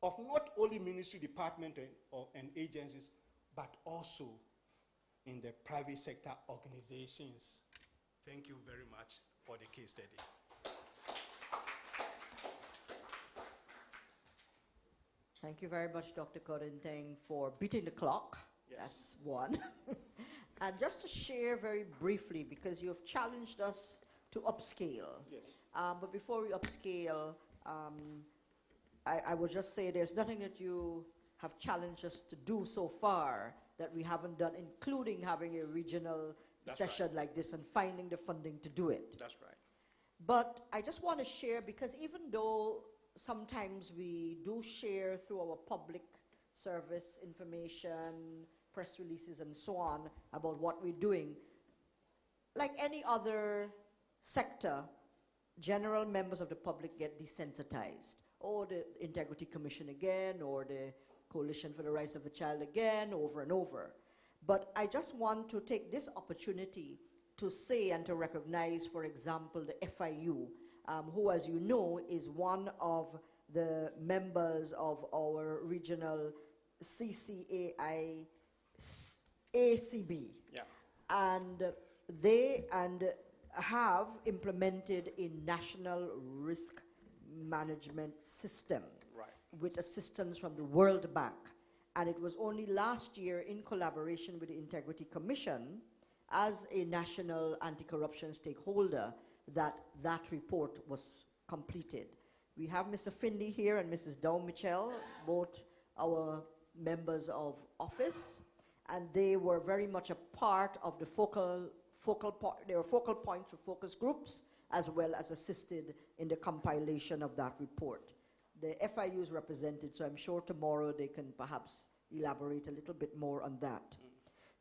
of not only ministry departments and agencies, but also in the private sector organizations. Thank you very much for the case study. Thank you very much, Dr. Kodinteng, for beating the clock. Yes. That's one. And just to share very briefly, because you have challenged us to upscale. Yes. But before we upscale, I will just say there's nothing that you have challenged us to do so far that we haven't done, including having a regional session like this and finding the funding to do it. That's right. But I just want to share, because even though sometimes we do share through our public service information, press releases and so on about what we're doing, like any other sector, general members of the public get desensitized. Or the Integrity Commission again, or the Coalition for the Rights of the Child again, over and over. But I just want to take this opportunity to say and to recognize, for example, the FIU, who, as you know, is one of the members of our regional CCAI ACB. Yeah. And they have implemented a national risk management system, right, with assistance from the World Bank. And it was only last year, in collaboration with the Integrity Commission as a national anti-corruption stakeholder, that that report was completed. We have Mr. Finley here and Mrs. Dow Mitchell, both our members of office, and they were very much a part of the they were focal points for focus groups, as well as assisted in the compilation of that report. The FIU is represented, so I'm sure tomorrow they can perhaps elaborate a little bit more on that.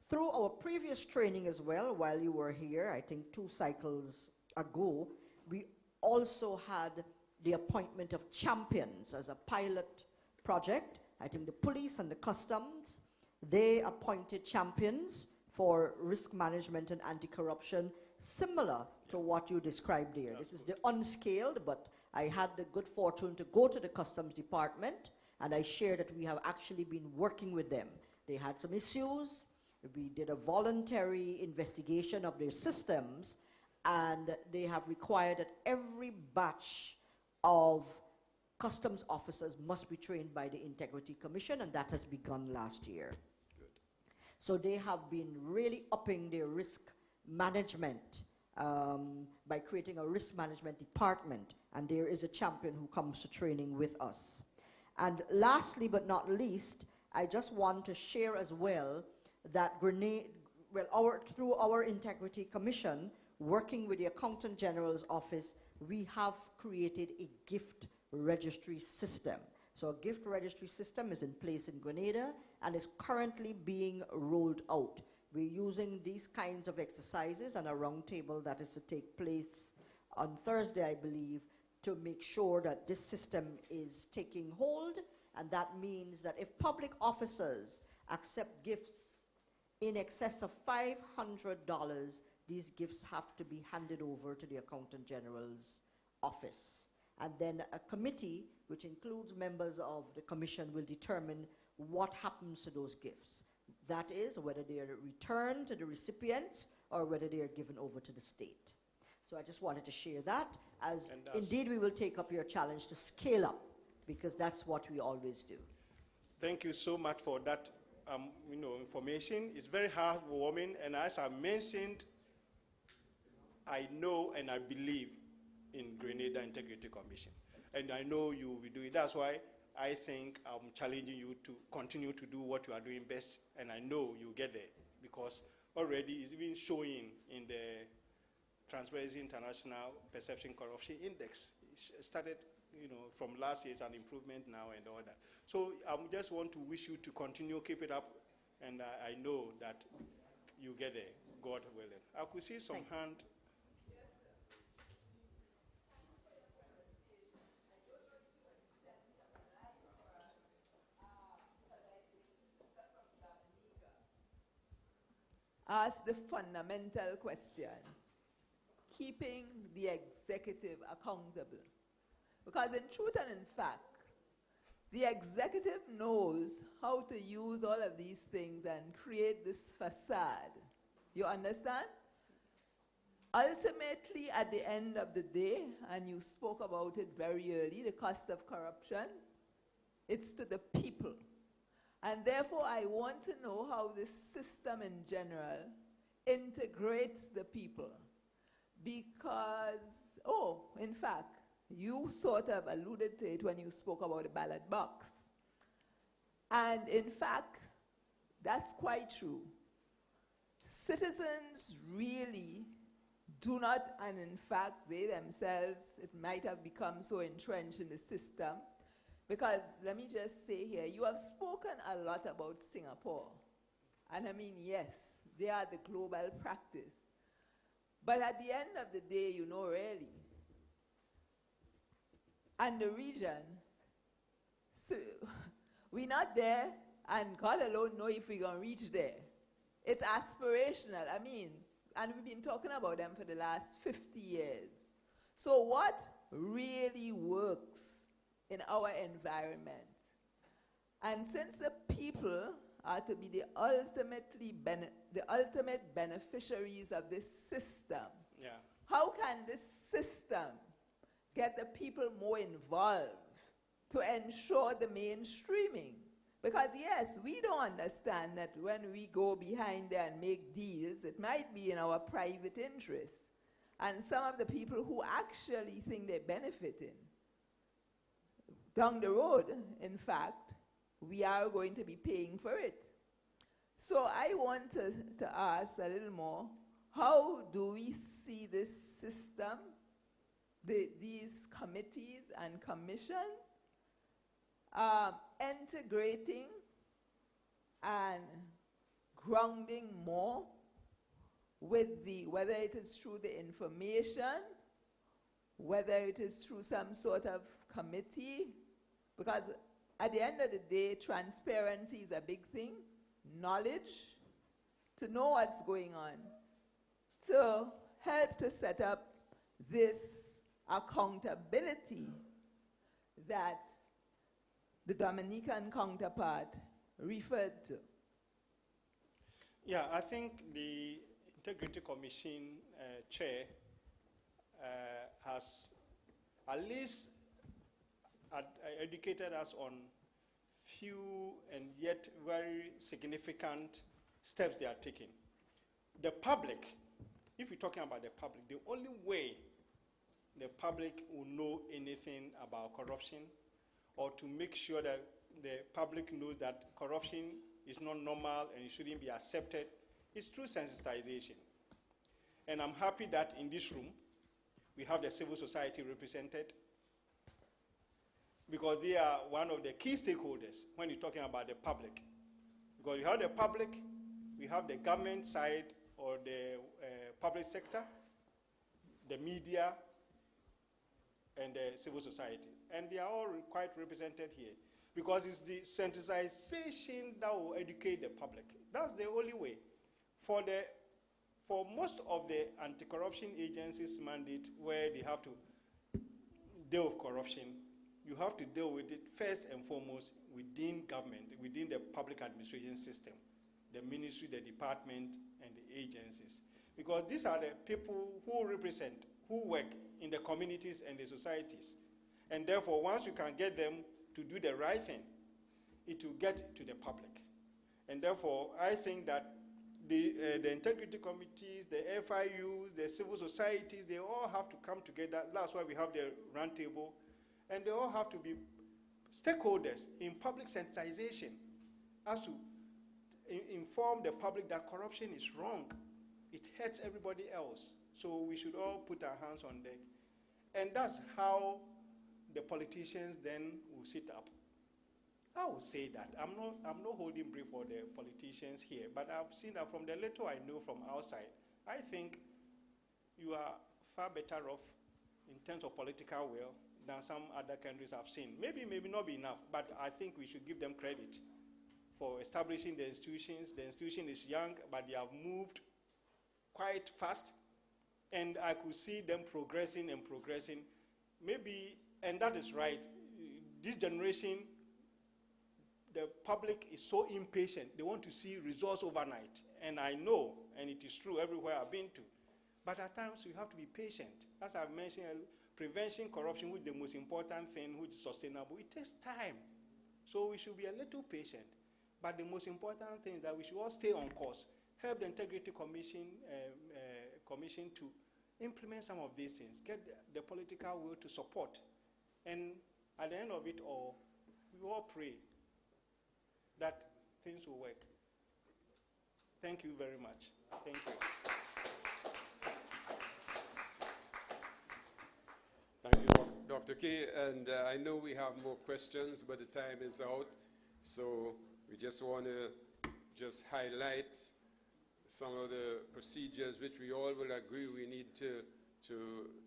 Through our previous training as well, while you were here, I think 2 cycles ago, we also had the appointment of champions as a pilot project. I think the police and the customs, they appointed champions for risk management and anti-corruption, similar to what you described there. This is the unscaled, but I had the good fortune to go to the customs department, and I shared that we have actually been working with them. They had some issues. We did a voluntary investigation of their systems, and they have required that every batch of customs officers must be trained by the Integrity Commission, and that has begun last year. Good. So they have been really upping their risk management by creating a risk management department, and there is a champion who comes to training with us. And lastly but not least, I just want to share as well that through our Integrity Commission, working with the Accountant General's office, we have created a gift registry system. So a gift registry system is in place in Grenada and is currently being rolled out. We're using these kinds of exercises and a roundtable that is to take place on Thursday, I believe, to make sure that this system is taking hold, and that means that if public officers accept gifts in excess of $500, these gifts have to be handed over to the Accountant General's office. And then a committee, which includes members of the commission, will determine what happens to those gifts. That is, whether they are returned to the recipients or whether they are given over to the state. So I just wanted to share that, as indeed we will take up your challenge to scale up, because that's what we always do. Thank you so much for that information. It's very heartwarming, and as I mentioned, I know and I believe in Grenada Integrity Commission, and I know you will be doing. That's why I think I'm challenging you to continue to do what you are doing best, and I know you'll get there, because already it's even showing in the Transparency International Perception Corruption Index. It started, from last year's an improvement now and all that. So I just want to wish you to continue, keep it up, and I know that you get there, God willing. I could see some hand. Ask the fundamental question, keeping the executive accountable. Because in truth and in fact, the executive knows how to use all of these things and create this facade. You understand? Ultimately, at the end of the day, and you spoke about it very early, the cost of corruption, it's to the people. And therefore, I want to know how this system in general integrates the people. Because, in fact, you sort of alluded to it when you spoke about the ballot box. And in fact, that's quite true. Citizens really do not, and in fact, they themselves, it might have become so entrenched in the system. Because let me just say here, you have spoken a lot about Singapore. And I mean, yes, they are the global practice. But at the end of the day, really, and the region, so we're not there, and God alone knows if we're going to reach there. It's aspirational, and we've been talking about them for the last 50 years. So what really works in our environment? And since the people are to be the ultimate beneficiaries of this system, how can this system get the people more involved to ensure the mainstreaming? Because yes, we don't understand that when we go behind there and make deals, it might be in our private interest. And some of the people who actually think they're benefiting, down the road, in fact, we are going to be paying for it. So I want to ask a little more, how do we see this system, these committees and commissions, integrating and grounding more with whether it is through the information, whether it is through some sort of committee, because at the end of the day, transparency is a big thing, knowledge, to know what's going on, to help to set up this accountability that the Dominican counterpart referred to. Yeah, I think the Integrity Commission chair has at least educated us on few and yet very significant steps they are taking. The public, if we're talking about the public, the only way the public will know anything about corruption, or to make sure that the public knows that corruption is not normal and it shouldn't be accepted, is through sensitization. And I'm happy that in this room, we have the civil society represented, because they are one of the key stakeholders when you're talking about the public. Because you have the public, we have the government side or the public sector, the media, and the civil society. And they are all quite represented here. Because it's the sensitization that will educate the public. That's the only way. For most of the anti-corruption agencies' mandate, where they have to deal with corruption, you have to deal with it first and foremost within government, within the public administration system, the ministry, the department, and the agencies. Because these are the people who represent, who work in the communities and the societies. And therefore, once you can get them to do the right thing, it will get to the public. And therefore, I think that the integrity committees, the FIUs, the civil societies, they all have to come together. That's why we have the round table. And they all have to be stakeholders in public sensitization as to inform the public that corruption is wrong. It hurts everybody else. So we should all put our hands on deck. And that's how the politicians then will sit up. I will say that. I'm not holding brief for the politicians here, but I've seen that from the little I know from outside. I think you are far better off in terms of political will than some other countries I've seen. Maybe not be enough, but I think we should give them credit for establishing the institutions. The institution is young, but they have moved quite fast, and I could see them progressing and progressing. Maybe, and that is right, this generation, the public is so impatient. They want to see results overnight. And I know, and it is true everywhere I've been to. But at times, you have to be patient. As I've mentioned, prevention corruption, which is the most important thing, which is sustainable, it takes time. So we should be a little patient. But the most important thing is that we should all stay on course. Help the Integrity Commission to implement some of these things. Get the political will to support. And at the end of it all, we all pray that things will work. Thank you very much. Thank you. Thank you, Dr. K. And I know we have more questions, but the time is out. So we just want to just highlight some of the procedures which we all will agree we need to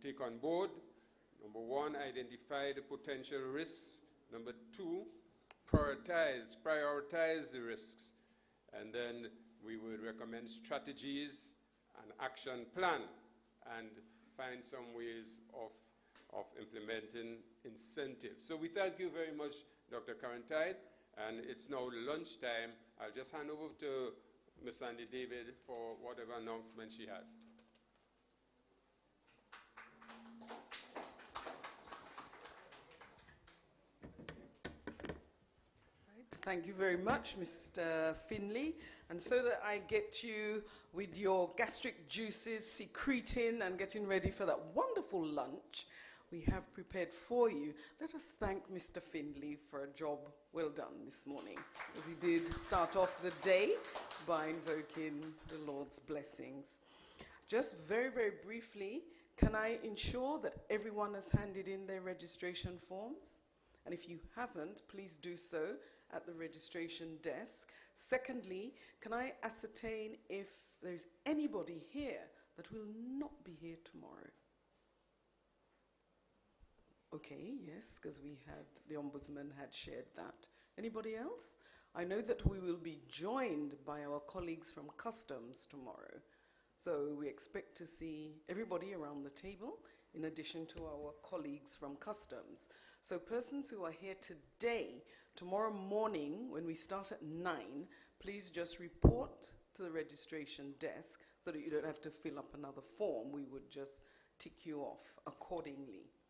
take on board. Number one, identify the potential risks. Number two, prioritize the risks. And then we would recommend strategies and action plan and find some ways of implementing incentives. So we thank you very much, Dr. Karantide, and it's now lunchtime. I'll just hand over to Ms. Sandy David for whatever announcement she has. Thank you very much, Mr. Finley. And so that I get you with your gastric juices secreting and getting ready for that wonderful lunch we have prepared for you, let us thank Mr. Finley for a job well done this morning, as he did start off the day by invoking the Lord's blessings. Just very, very briefly, can I ensure that everyone has handed in their registration forms? And if you haven't, please do so at the registration desk. Secondly, can I ascertain if there's anybody here that will not be here tomorrow? Okay, yes, because the Ombudsman had shared that. Anybody else? I know that we will be joined by our colleagues from Customs tomorrow. So we expect to see everybody around the table, in addition to our colleagues from Customs. So persons who are here today, tomorrow morning, when we start at 9, please just report to the registration desk so that you don't have to fill up another form. We would just tick you off accordingly.